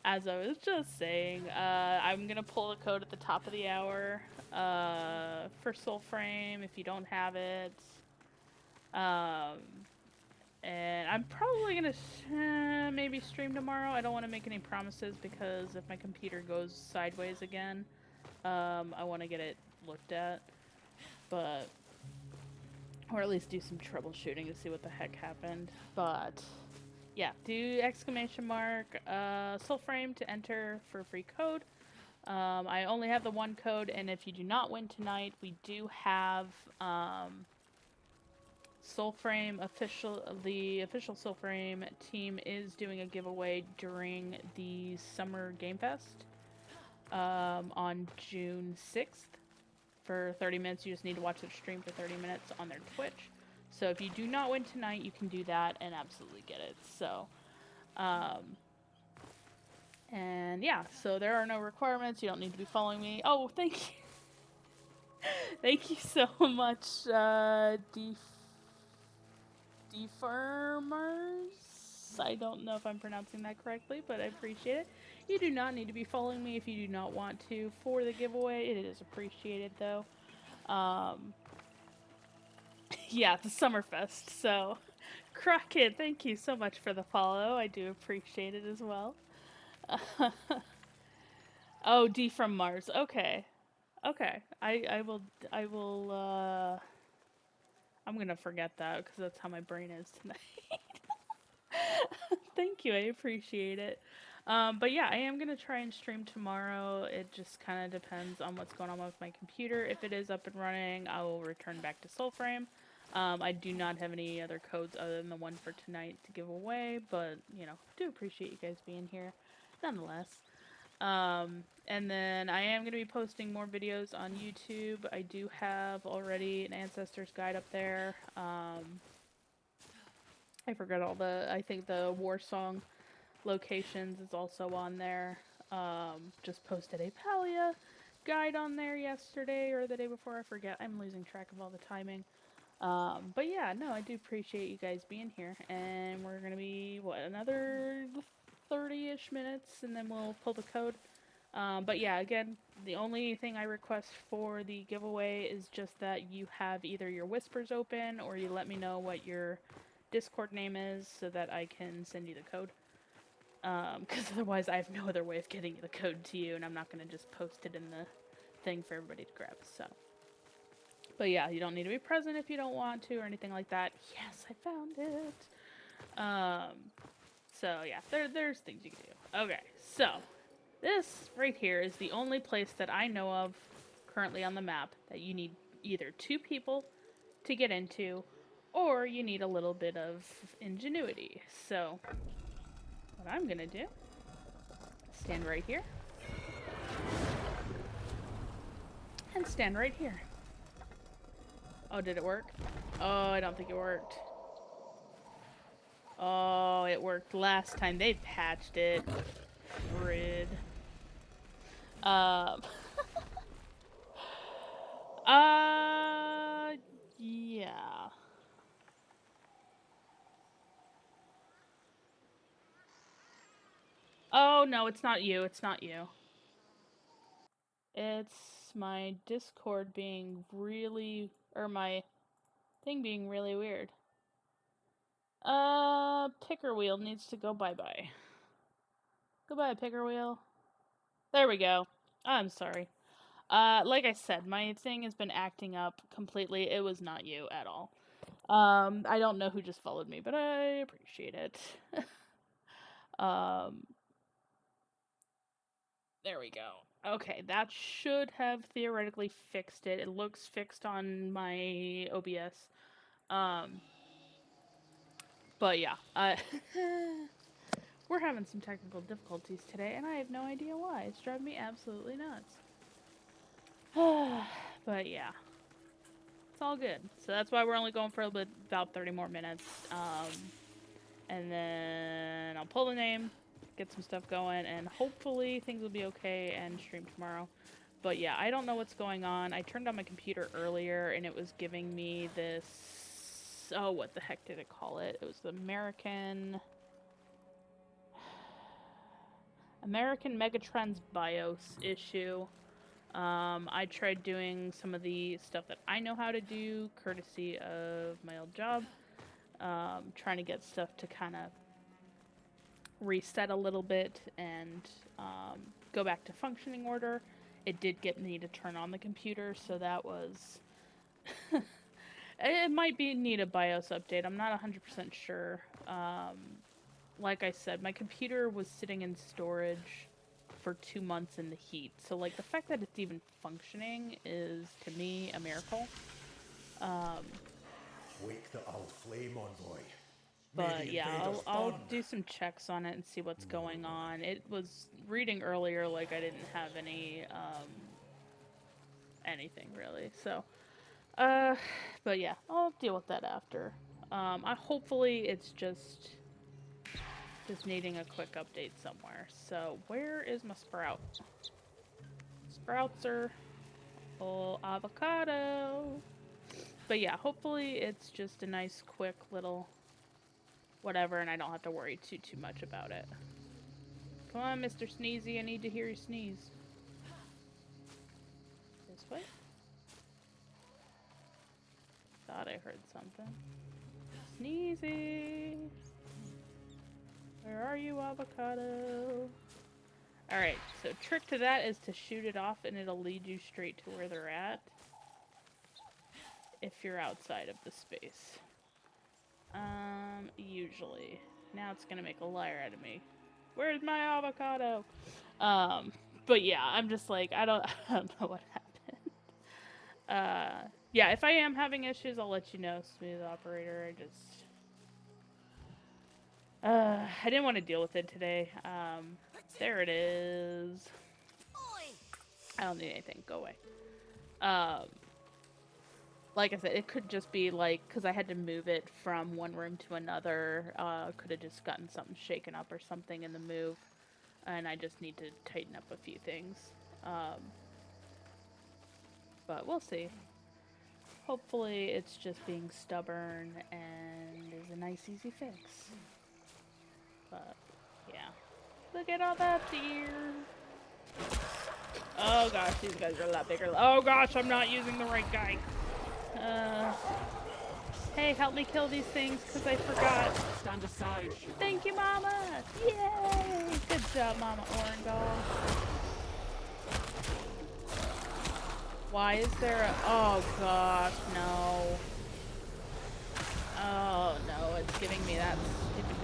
as I was just saying, I'm gonna pull the code at the top of the hour. For Soulframe, if you don't have it. Um. And I'm probably gonna maybe stream tomorrow. I don't want to make any promises because if my computer goes sideways again, I want to get it looked at. But, or at least do some troubleshooting to see what the heck happened. But, yeah, do exclamation mark Soulframe to enter for free code. I only have the one code, and if you do not win tonight, we do have Soulframe the official Soulframe team is doing a giveaway during the Summer Game Fest on June 6th for 30 minutes. You just need to watch their stream for 30 minutes on their Twitch. So if you do not win tonight, you can do that and absolutely get it. So, and yeah, so there are no requirements. You don't need to be following me. Oh, thank you. Thank you so much, Defarmers. I don't know if I'm pronouncing that correctly, but I appreciate it. You do not need to be following me if you do not want to for the giveaway. It is appreciated, though. Yeah, the Summerfest. So, Crockett, thank you so much for the follow. I do appreciate it as well. Oh, D from Mars. Okay. Okay. I'm gonna forget that because that's how my brain is tonight. Thank you, I appreciate it. But yeah, I am gonna try and stream tomorrow. It just kind of depends on what's going on with my computer. If it is up and running, I will return back to Soulframe. I do not have any other codes other than the one for tonight to give away, but you know, do appreciate you guys being here, nonetheless. And then I am going to be posting more videos on YouTube. I do have already an Ancestors guide up there. I forgot I think the War Song locations is also on there. Just posted a Palia guide on there yesterday or the day before, I forget. I'm losing track of all the timing. But yeah, no, I do appreciate you guys being here. And we're going to be, what, another 30-ish minutes, and then we'll pull the code. But yeah, again, the only thing I request for the giveaway is just that you have either your whispers open or you let me know what your Discord name is so that I can send you the code. Because otherwise I have no other way of getting the code to you, and I'm not going to just post it in the thing for everybody to grab, so. But yeah, you don't need to be present if you don't want to or anything like that. Yes, I found it. So yeah, there's things you can do. Okay, so this right here is the only place that I know of currently on the map that you need either 2 people to get into, or you need a little bit of ingenuity. So what I'm gonna do, stand right here, and stand right here. Oh, did it work? Oh, I don't think it worked. Oh, it worked last time. They patched it. Rude. Um. Yeah. Oh, no, it's not you. It's not you. It's my Discord being really, or my thing being really weird. Picker wheel needs to go bye-bye. Goodbye, picker wheel. There we go. I'm sorry. Like I said, my thing has been acting up completely. It was not you at all. I don't know who just followed me, but I appreciate it. There we go. Okay, that should have theoretically fixed it. It looks fixed on my OBS. But yeah, we're having some technical difficulties today, and I have no idea why. It's driving me absolutely nuts. But yeah, it's all good. So that's why we're only going for about 30 more minutes. And then I'll pull the name, get some stuff going, and hopefully things will be okay and stream tomorrow. But yeah, I don't know what's going on. I turned on my computer earlier and it was giving me this... Oh, what the heck did it call it? It was the American Megatrends BIOS issue. I tried doing some of the stuff that I know how to do, courtesy of my old job. Trying to get stuff to kind of reset a little bit and go back to functioning order. It did get me to turn on the computer, so that was... It might need a BIOS update. I'm not 100% sure. Like I said, my computer was sitting in storage for 2 months in the heat. So, like, the fact that it's even functioning is, to me, a miracle. Wake the old flame on, boy. But yeah, I'll do some checks on it and see what's going on. It was reading earlier like I didn't have any, anything really. So, but yeah, I'll deal with that after. Hopefully it's just needing a quick update somewhere. So where is my sprout? Sprouts are full avocado. But yeah, hopefully it's just a nice quick little whatever, and I don't have to worry too much about it. Come on, Mr. Sneezy, I need to hear you sneeze. This way? Thought I heard something. Sneezy! Where are you, avocado? Alright, so trick to that is to shoot it off and it'll lead you straight to where they're at. If you're outside of the space. Usually. Now it's gonna make a liar out of me. Where's my avocado? But yeah, I'm just like, I don't know what happened. Yeah, if I am having issues, I'll let you know, smooth operator. I didn't want to deal with it today. There it is. I don't need anything. Go away. Like I said, it could just be like, because I had to move it from one room to another, could have just gotten something shaken up or something in the move, and I just need to tighten up a few things. But we'll see. Hopefully it's just being stubborn and is a nice, easy fix. But, yeah. Look at all that deer! Oh gosh, these guys are a lot bigger. Oh gosh, I'm not using the right guy. Hey, help me kill these things, because I forgot. Stand aside. Thank you, Mama! Yay! Good job, Mama Orangol. Why is there a... Oh, gosh, no. Oh, no, it's giving me that stupid...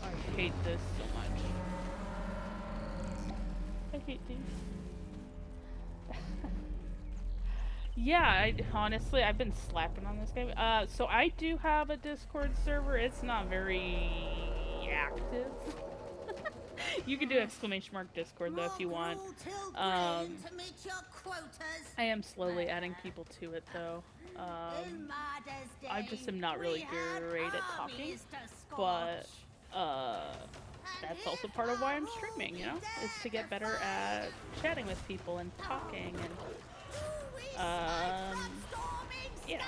I hate this so much. I hate these. Yeah, honestly, I've been slapping on this game. So I do have a Discord server. It's not very active. You can do !Discord though if you want. I am slowly adding people to it though. I just am not really great at talking, but that's also part of why I'm streaming, you know? Is to get better at chatting with people and talking and you know.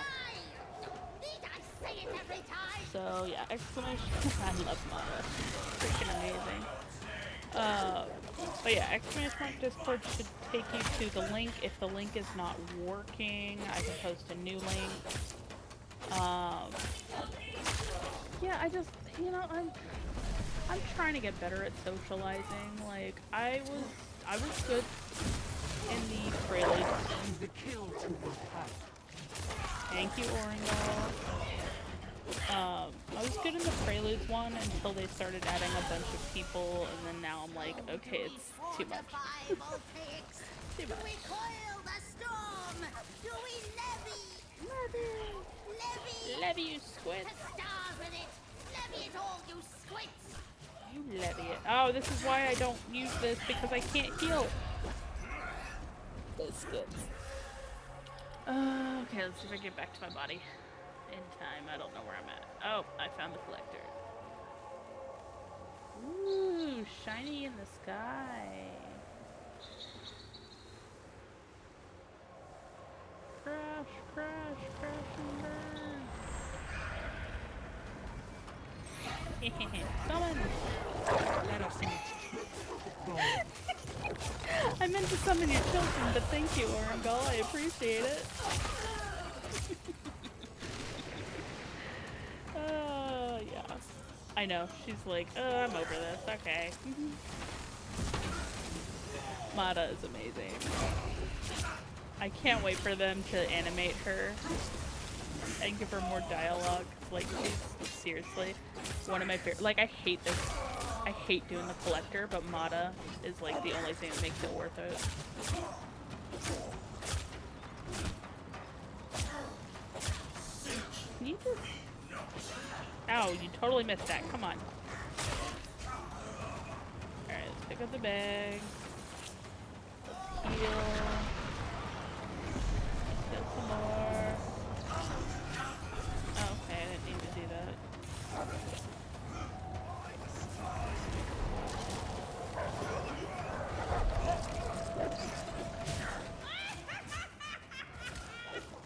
So yeah, I love Mama. Freaking amazing. But yeah, !Discord should take you to the link. If the link is not working, I can post a new link. Yeah, I just, you know, I'm trying to get better at socializing. Like, I was good in the Prelude. Thank you, Orangol. I was good in the Preludes one until they started adding a bunch of people, and then now I'm like, okay, it's too much. Too much. Levy, you squits. You levy it. Oh, this is why I don't use this, because I can't heal. Biscuits. Okay, let's see if I get back to my body. in time. I don't know where I'm at. Oh, I found the collector. Ooh, shiny in the sky. Crash, crash, crash and burn. Summon! Let us eat. I meant to summon your children, but thank you, Orengal. I appreciate it. Yeah. I know. She's like, I'm over this. Okay. Mata is amazing. I can't wait for them to animate her and give her more dialogue. Like, she's seriously one of my favorite. Like, I hate this. I hate doing the collector, but Mata is like the only thing that makes it worth it. Can you just... Ow, you totally missed that. Come on. Alright, let's pick up the bag. Let's heal. Get some more. Oh, okay, I didn't need to do that.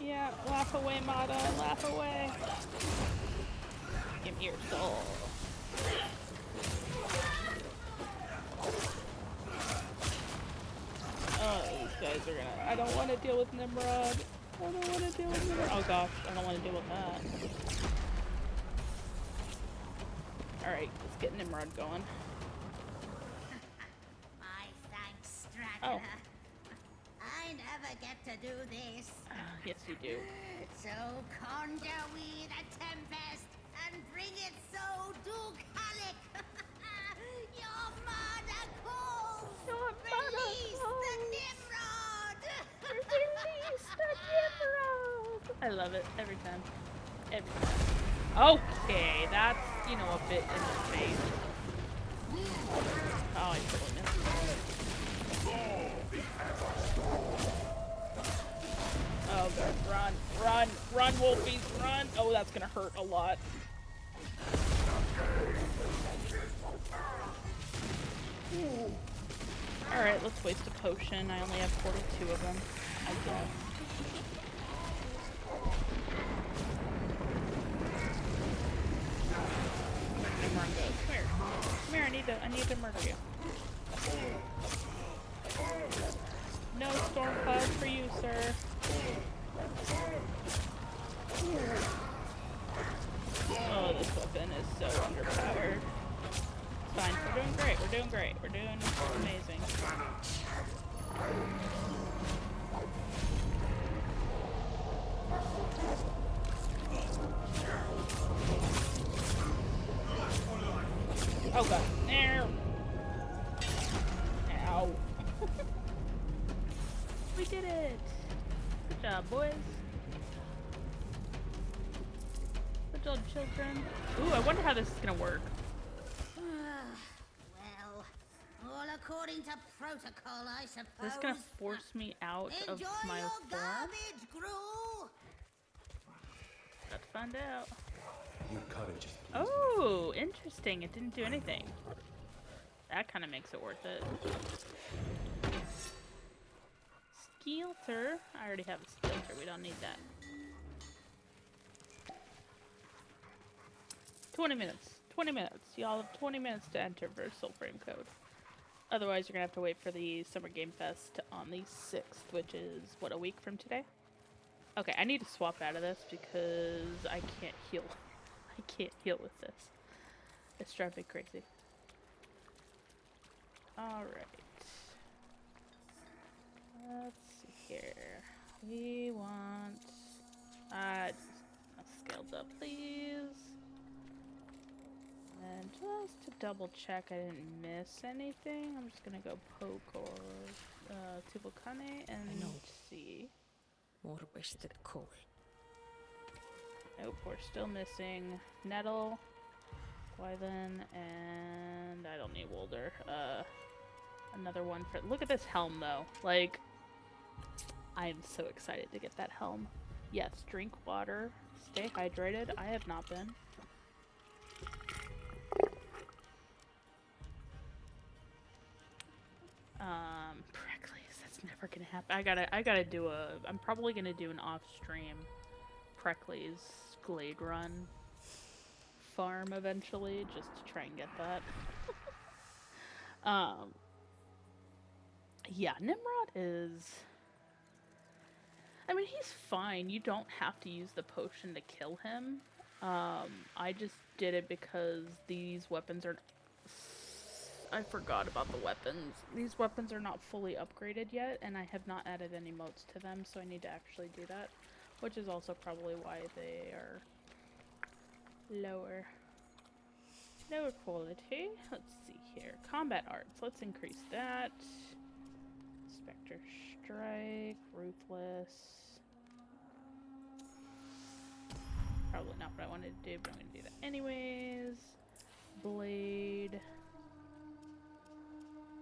Yeah, laugh away, Mata. Laugh away. Give me your soul. Oh, these guys are gonna... I don't want to deal with Nimrod. I don't want to deal with Nimrod. Oh gosh, I don't want to deal with that. Alright, let's get Nimrod going. My thanks, Straggler. Oh. I never get to do this. Yes, you do. So conjure we the tempest and bring it so Duke-Halic. Your mother calls. Your mother Release calls. the Nimrod. Release the Nimrod! I love it every time. Every time. Okay, that's, you know, a bit in the face. Oh, I totally missed it. Oh god, run, run, run, Wolfies, run! Oh, that's gonna hurt a lot. Alright, let's waste a potion. I only have 42 of them. I guess. Nimrod goes, come here. Come here, I need to murder you. No storm cloud for you, sir. Oh, this weapon is so underpowered. It's fine. We're doing great. We're doing great. We're doing amazing. Oh god. Ow. We did it. Good job, boys. Good job, children. Ooh, I wonder how this is gonna work. Well, all according to protocol, I suppose. Is this gonna force me out of Enjoy my your form? garbage, Gru. Let's find out. Your courage is Oh, interesting. It didn't do anything. That kind of makes it worth it. Skelter. I already have a Skelter. We don't need that. 20 minutes. 20 minutes. Y'all have 20 minutes to enter for Soulframe code. Otherwise, you're going to have to wait for the Summer Game Fest on the 6th, which is, what, a week from today? Okay, I need to swap out of this because I can't heal. I can't heal with this. It's driving me crazy. Alright. Let's see here. We want... scaled up, please. And just to double check I didn't miss anything, I'm just gonna go poke or Tubokane and see. More wasted coal. Nope, we're still missing Nettle, Wyvern, and I don't need Wolder. Another one for... Look at this helm, though. Like, I am so excited to get that helm. Yes, drink water Stay hydrated. I have not been. Pricklies. That's never gonna happen. I gotta do a. I'm probably gonna do an off-stream Pricklies Glade Run farm eventually, just to try and get that. Yeah, Nimrod is. I mean, he's fine. You don't have to use the potion to kill him. I just did it because these weapons are... I forgot about the weapons. These weapons are not fully upgraded yet, and I have not added any motes to them, so I need to actually do that. Which is also probably why they are lower quality. Let's see here. Combat arts. Let's increase that. Spectre Strike. Ruthless. Probably not what I wanted to do, but I'm going to do that anyways. Blade.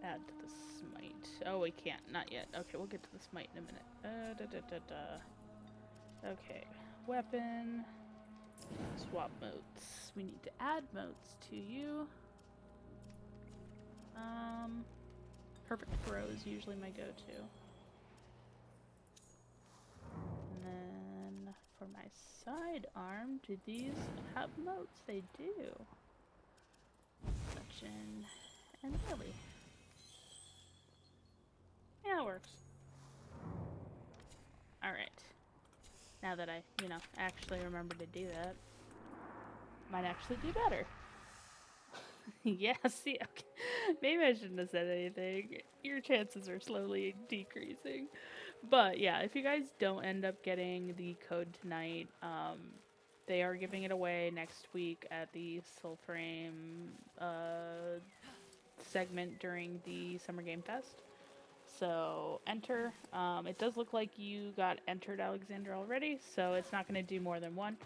Add to the smite. Oh, we can't. Not yet. Okay, we'll get to the smite in a minute. Okay. Weapon. Swap motes. We need to add motes to you. Perfect throw is usually my go-to. And then for my sidearm, do these have motes? They do. Touching and melee. Yeah, it works. Alright. Now that I, actually remember to do that, might actually do better. Yeah, see, okay. Maybe I shouldn't have said anything. Your chances are slowly decreasing. But yeah, if you guys don't end up getting the code tonight, they are giving it away next week at the Soulframe segment during the Summer Game Fest. So enter. It does look like you got entered, Alexander, already, so it's not going to do more than one.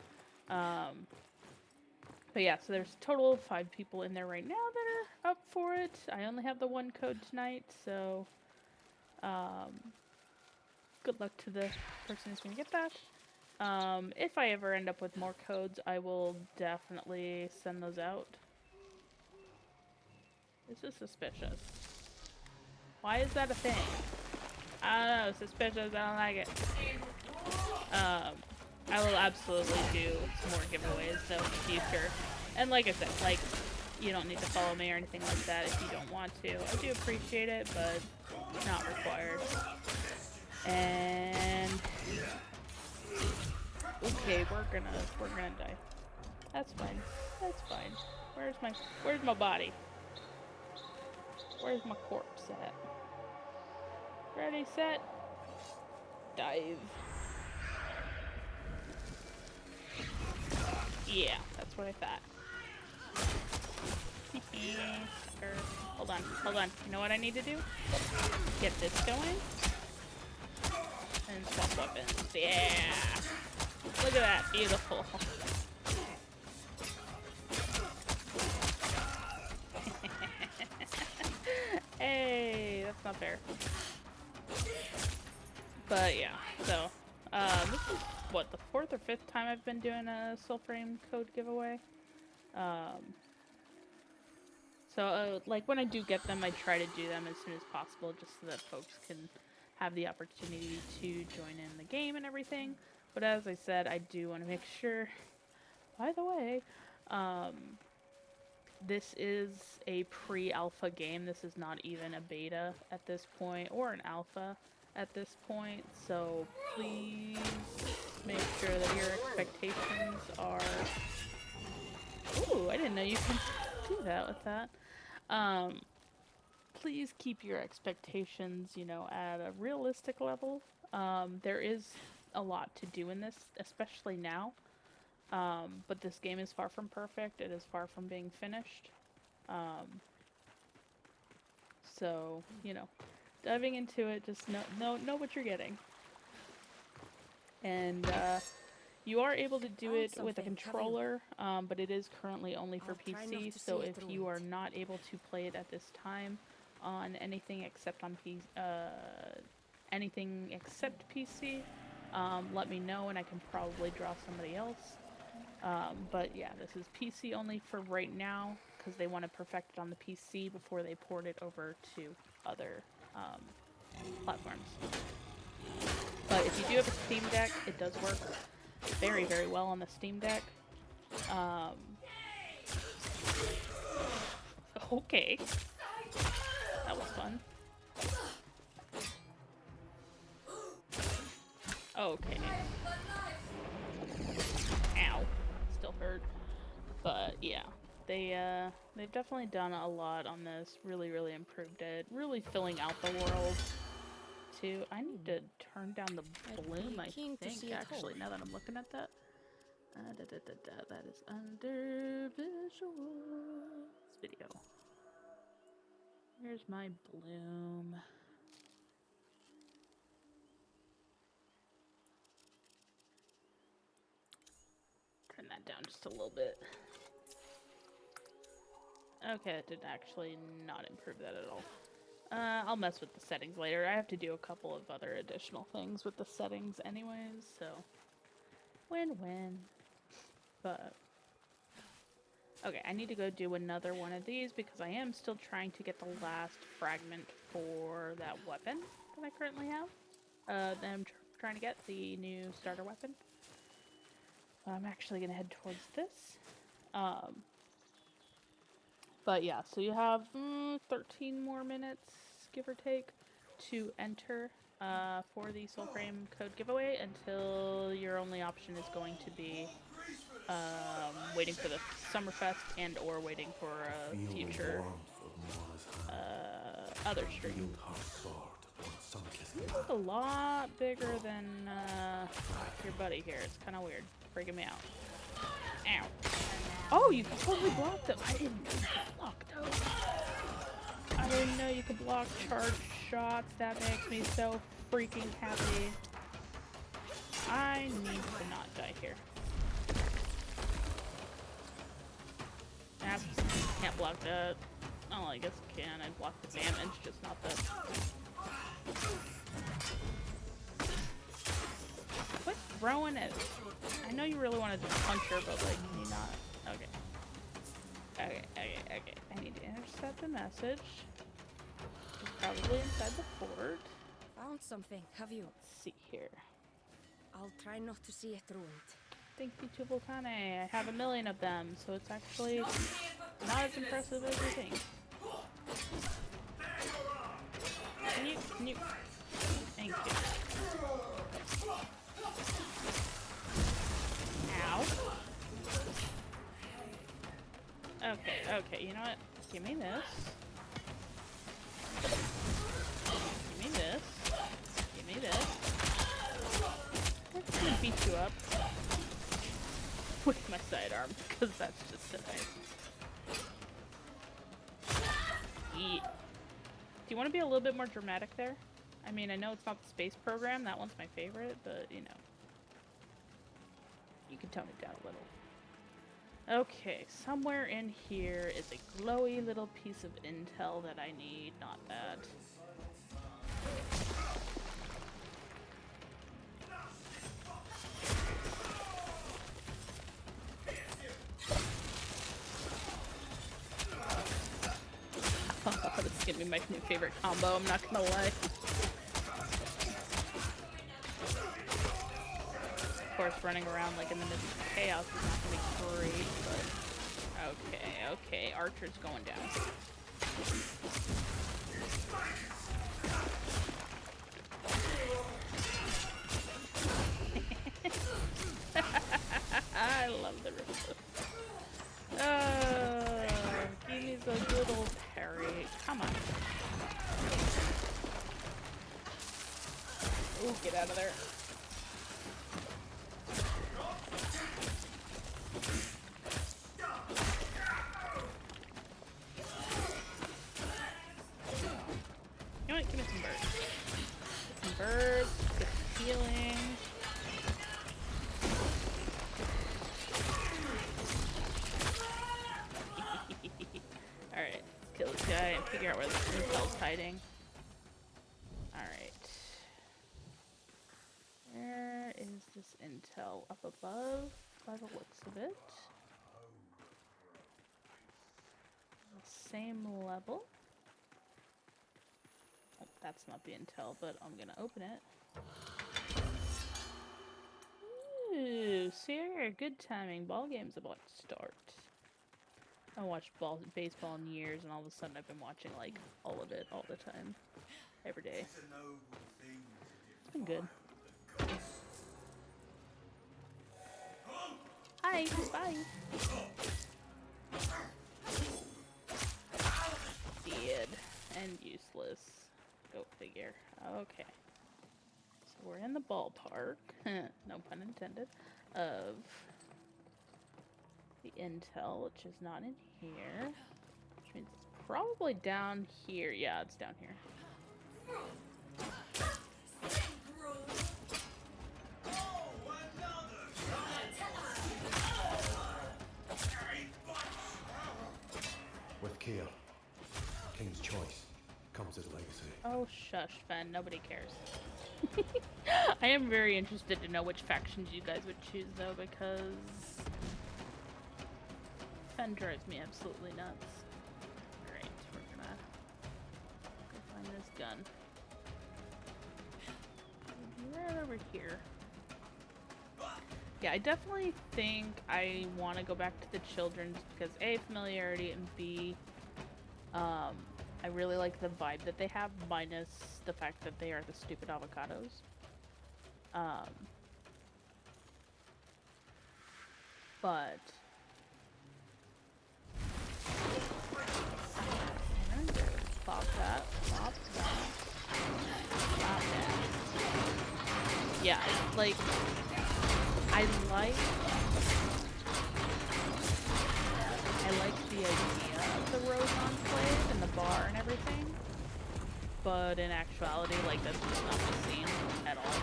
But yeah, so there's a total of 5 people in there right now that are up for it. I only have the one code tonight, so good luck to the person who's going to get that. If I ever end up with more codes, I will definitely send those out. This is suspicious. Why is that a thing? I don't know, suspicious, I don't like it. I will absolutely do some more giveaways though in the future. And like I said, like, you don't need to follow me or anything like that if you don't want to. I do appreciate it, but not required. And okay, we're gonna die. That's fine. That's fine. Where's my body? Where's my corpse at? Ready, set, dive. Yeah, that's what I thought. Hold on. You know what I need to do? Get this going. And swap weapons. Yeah! Look at that. Beautiful. Hey, that's not fair. But yeah, so this is what, the 4th or 5th time I've been doing a Soulframe code giveaway. So like when I do get them, I try to do them as soon as possible, just so that folks can have the opportunity to join in the game and everything. But as I said, I do want to make sure. By the way, this is a pre-alpha game. This is not even a beta at this point, or an alpha at this point, so please make sure that your expectations are... Ooh, I didn't know you can do that with that. Please keep your expectations, at a realistic level. There is a lot to do in this, especially now. But this game is far from perfect. It is far from being finished. So, diving into it, just know what you're getting. And you are able to do it with a controller, but it is currently only for PC, so if you are not able to play it at this time on anything except on anything except PC, let me know and I can probably draw somebody else. But yeah, this is PC only for right now because they want to perfect it on the PC before they port it over to other platforms. But if you do have a Steam Deck, it does work very, very well on the Steam Deck. Okay. That was fun. Okay. Ow. Still hurt. But yeah. They've definitely done a lot on this. Really, really improved it. Really filling out the world. Too. I need to turn down the bloom, I think, actually, now that I'm looking at that. That is under visuals. Video. Here's my bloom. Turn that down just a little bit. Okay, it did actually not improve that at all. I'll mess with the settings later. I have to do a couple of other additional things with the settings anyways, so win-win. But okay, I need to go do another one of these because I am still trying to get the last fragment for that weapon that I currently have. That I'm trying to get, the new starter weapon. I'm actually going to head towards this. But yeah, so you have 13 more minutes, give or take, to enter for the Soulframe code giveaway until your only option is going to be waiting for the Summerfest and or waiting for a future other stream. It's a lot bigger than your buddy here. It's kind of weird. Freaking me out. Ow. Oh, you can totally block them. I didn't know you could block those. I didn't know you could block charge shots. That makes me so freaking happy. I need to not die here. Can't block that. Oh, I guess I can. I block the damage, just not the... Quit throwing it. I know you really wanted to punch her, but like, can you not? Okay. Okay. I need to intercept a message. It's probably inside the fort. Found something, have you? Let's see here. I'll try not to see it ruined. Thank you to Volcane. I have 1 million of them, so it's actually not as impressive as you think. Can you? Thank you. Ow. Okay, you know what? Give me this. Give me this. Give me this. I'm just gonna beat you up with my sidearm, because that's just so nice. Yeah. Do you want to be a little bit more dramatic there? I mean, I know it's not the space program, that one's my favorite, but, you know. You can tone it down a little. Okay, somewhere in here is a glowy little piece of intel that I need, not that. This is gonna be my new favorite combo, I'm not gonna lie. Of course, running around like in the midst of chaos is not gonna be great, but okay, Archer's going down. I love the riff. Give me the good old parry. Come on. Ooh, get out of there. You know what? Give me some birds. Get some birds, get some healing. Alright, let's kill this guy and figure out where the intel's hiding. Alright. Where is this intel? Up above, by the looks of it. Same level. Oh, that's not the intel, but I'm gonna open it. Ooh, Sierra, good timing. Ball game's about to start. I haven't watched baseball in years, and all of a sudden I've been watching, like, all of it, all the time. Every day. It's been good. Hi, bye. Dead and useless. Go figure. Okay. So we're in the ballpark, no pun intended, of the intel, which is not in here. Which means it's probably down here. Yeah, it's down here. With Kia, King's choice comes his legacy. Oh, shush, Fen. Nobody cares. I am very interested to know which factions you guys would choose, though, because Fen drives me absolutely nuts. Great, we're gonna go find this gun. Right over here. Yeah, I definitely think I want to go back to the children's because A, familiarity, and B, I really like the vibe that they have, minus the fact that they are the stupid avocados. But pop that, pop that, pop that. Yeah, like I like the idea of the Rose Enclave and the bar and everything, but in actuality, like, that's just not the scene at all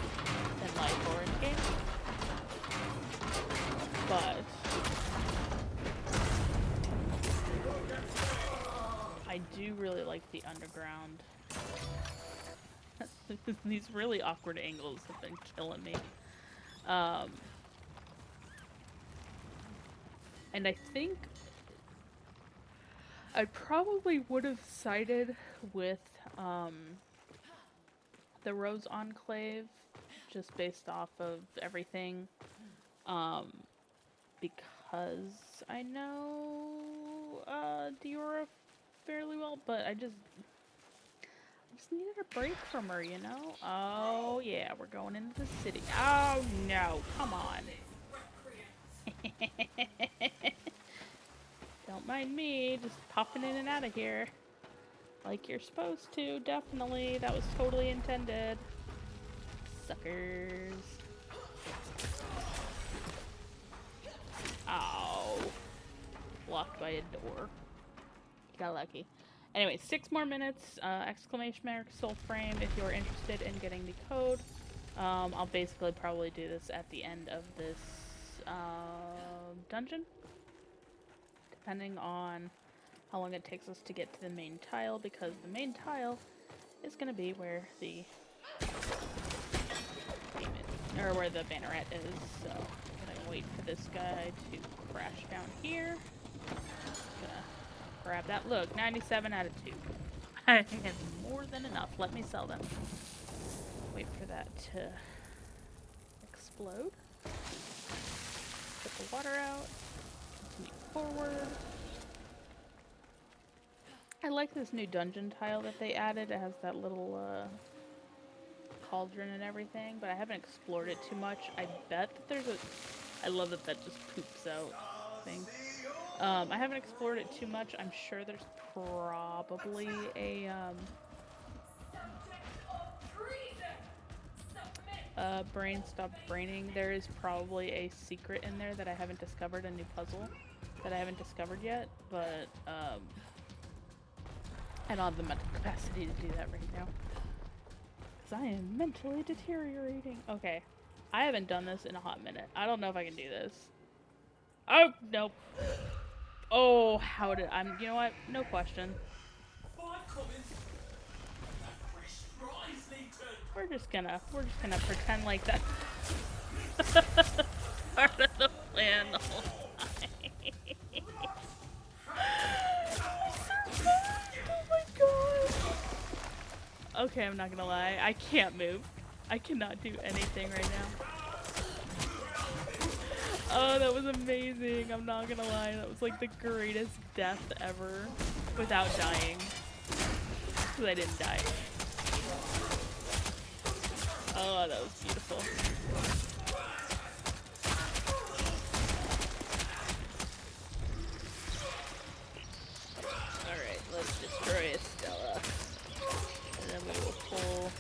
in life or in game. But I do really like the underground. These really awkward angles have been killing me. And I think I probably would have sided with the Rose Enclave just based off of everything, because I know Diora fairly well, but I just needed a break from her, you know? Oh yeah, we're going into the city. Oh no, come on. Don't mind me, just popping in and out of here. Like you're supposed to, definitely. That was totally intended. Suckers. Ow. Blocked by a door. Got lucky. Anyway, 6 more minutes. Exclamation mark Soulframe if you're interested in getting the code. I'll basically probably do this at the end of this dungeon, depending on how long it takes us to get to the main tile, because the main tile is going to be where the demon, or where the banneret is. So I'm gonna wait for this guy to crash down here. Gonna grab that. Look, 97 out of 2. I think it's more than enough. Let me sell them. Wait for that to explode. Put the water out. Continue forward. I like this new dungeon tile that they added. It has that little cauldron and everything, but I haven't explored it too much. I bet that there's a... I love that that just poops out thing. I haven't explored it too much. I'm sure there's probably a brain stop braining. There is probably a secret in there that I haven't discovered, a new puzzle that I haven't discovered yet, but I don't have the mental capacity to do that right now. Because I am mentally deteriorating. Okay. I haven't done this in a hot minute. I don't know if I can do this. Oh, nope. Oh, how did you know what? No question. We're just gonna pretend like that part of the plan the whole time. Oh my god. Okay, I'm not gonna lie. I can't move. I cannot do anything right now. Oh, that was amazing. I'm not gonna lie. That was like the greatest death ever without dying. Because I didn't die. Oh, that was beautiful. Alright, let's destroy Estella. And then we will pull.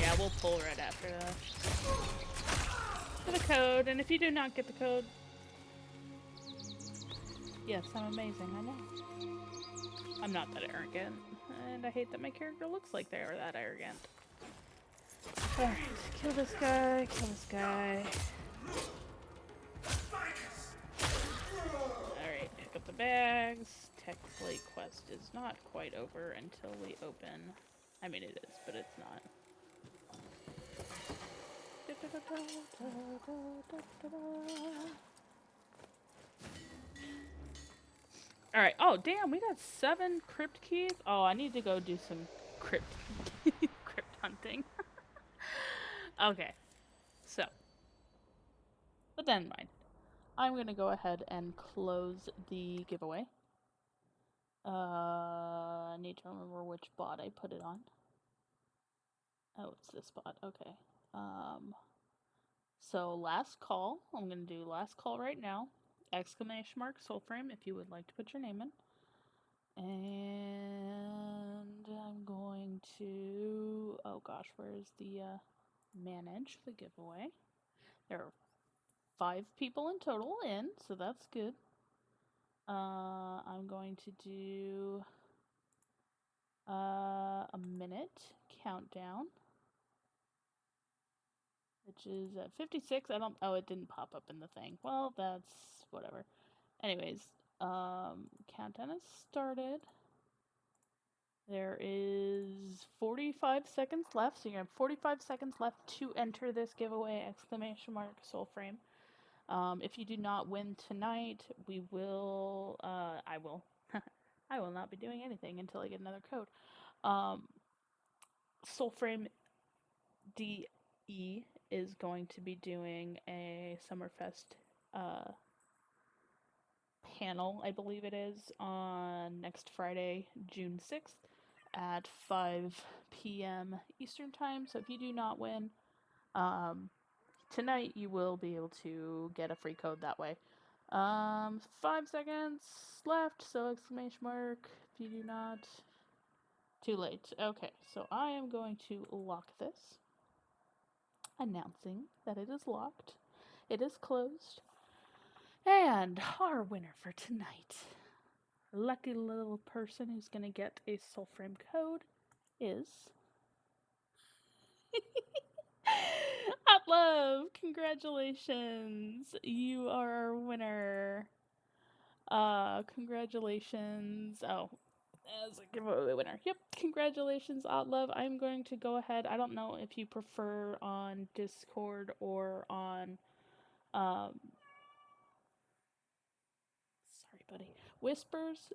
Yeah, we'll pull right after that. For the code, and if you do not get the code, yes, I'm amazing, I know. I'm not that arrogant, and I hate that my character looks like they are that arrogant. Alright, kill this guy, kill this guy. Alright, pick up the bags. Tech Slate quest is not quite over until we open. I mean, it is, but it's not. Alright, oh damn, we got 7 crypt keys. Oh, I need to go do some crypt hunting. Okay, so with that in mind, I'm gonna go ahead and close the giveaway. I need to remember which bot I put it on. Oh, it's this bot. Okay. So last call. I'm gonna do last call right now. Exclamation mark Soulframe if you would like to put your name in. And I'm going to, oh gosh, where's the manage the giveaway? There are 5 people in total in, so that's good. I'm going to do a minute countdown, which is at 56. Oh, it didn't pop up in the thing. Well, that's whatever. Anyways, countdown has started. There is 45 seconds left, so you have 45 seconds left to enter this giveaway, exclamation mark Soulframe. If you do not win tonight, I will I will not be doing anything until I get another code. Soulframe DE is going to be doing a Summerfest panel, I believe it is, on next Friday, June 6th at 5 p.m. Eastern Time. So if you do not win tonight, you will be able to get a free code that way. 5 seconds left, so exclamation mark if you do not. Too late. Okay, so I am going to lock this, announcing that it is locked. It is closed. And our winner for tonight, lucky little person who's going to get a Soulframe code, is Love. Congratulations. You are our winner. Congratulations. Oh, as a giveaway winner. Yep, congratulations, Love. I'm going to go ahead. I don't know if you prefer on Discord or on sorry, buddy. Whispers.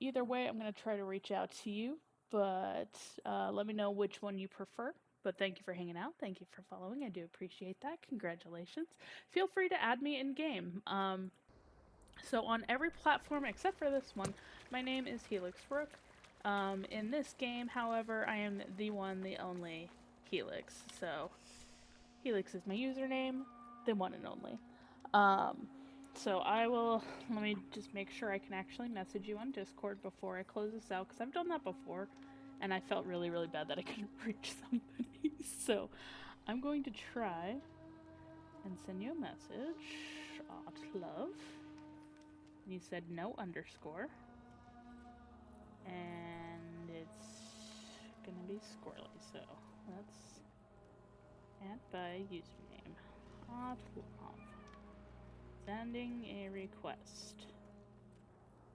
Either way, I'm going to try to reach out to you, but let me know which one you prefer. But thank you for hanging out. Thank you for following. I do appreciate that. Congratulations. Feel free to add me in game. So on every platform except for this one, my name is Helix Rook. In this game, however, I am the one, the only Helix. So Helix is my username, the one and only. So let me just make sure I can actually message you on Discord before I close this out, because I've done that before, and I felt really, really bad that I couldn't reach somebody. So I'm going to try and send you a message. Love. You said no underscore. And it's gonna be squirrely, so let's add by username. Love. Sending a request.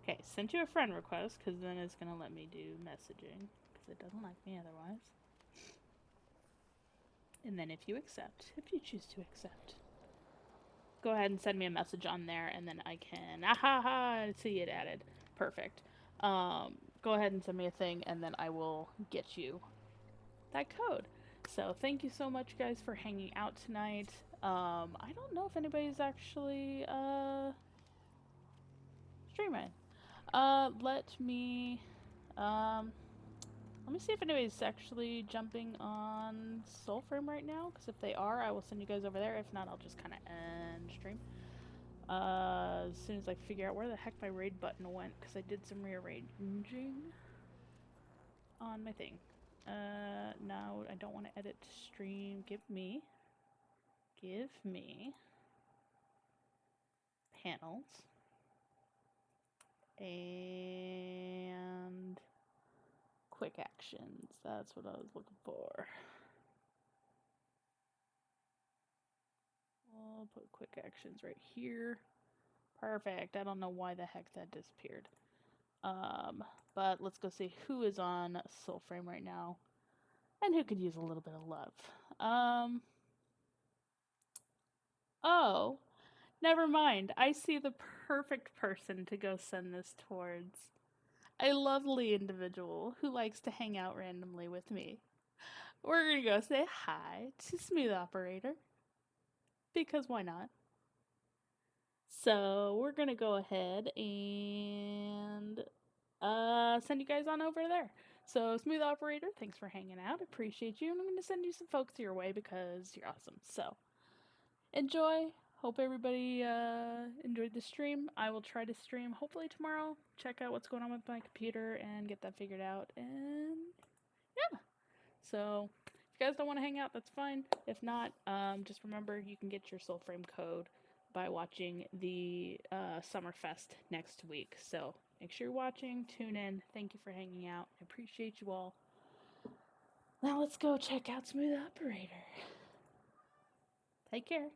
Okay, sent you a friend request, because then it's gonna let me do messaging, because it doesn't like me otherwise. And then if you choose to accept, go ahead and send me a message on there, and then I can, see it added. Perfect. Go ahead and send me a thing, and then I will get you that code. So thank you so much, guys, for hanging out tonight. I don't know if anybody's actually streaming. Let me see if anybody's actually jumping on Soulframe right now, because if they are, I will send you guys over there. If not, I'll just kind of end stream. As soon as I figure out where the heck my raid button went, because I did some rearranging on my thing. No, I don't want to edit stream. Give me panels and quick actions. That's what I was looking for. I'll put quick actions right here. Perfect. I don't know why the heck that disappeared. But let's go see who is on Soulframe right now and who could use a little bit of love. Oh, never mind. I see the perfect person to go send this towards. A lovely individual who likes to hang out randomly with me. We're gonna go say hi to Smooth Operator. Because why not? So we're gonna go ahead and send you guys on over there. So Smooth Operator, thanks for hanging out. Appreciate you. And I'm gonna send you some folks your way because you're awesome. So enjoy. Hope everybody enjoyed the stream. I will try to stream hopefully tomorrow. Check out what's going on with my computer and get that figured out. And yeah. So if you guys don't want to hang out, that's fine. If not, just remember you can get your Soulframe code by watching the Summerfest next week. So make sure you're watching, tune in. Thank you for hanging out. I appreciate you all. Now let's go check out Smooth Operator. Take care.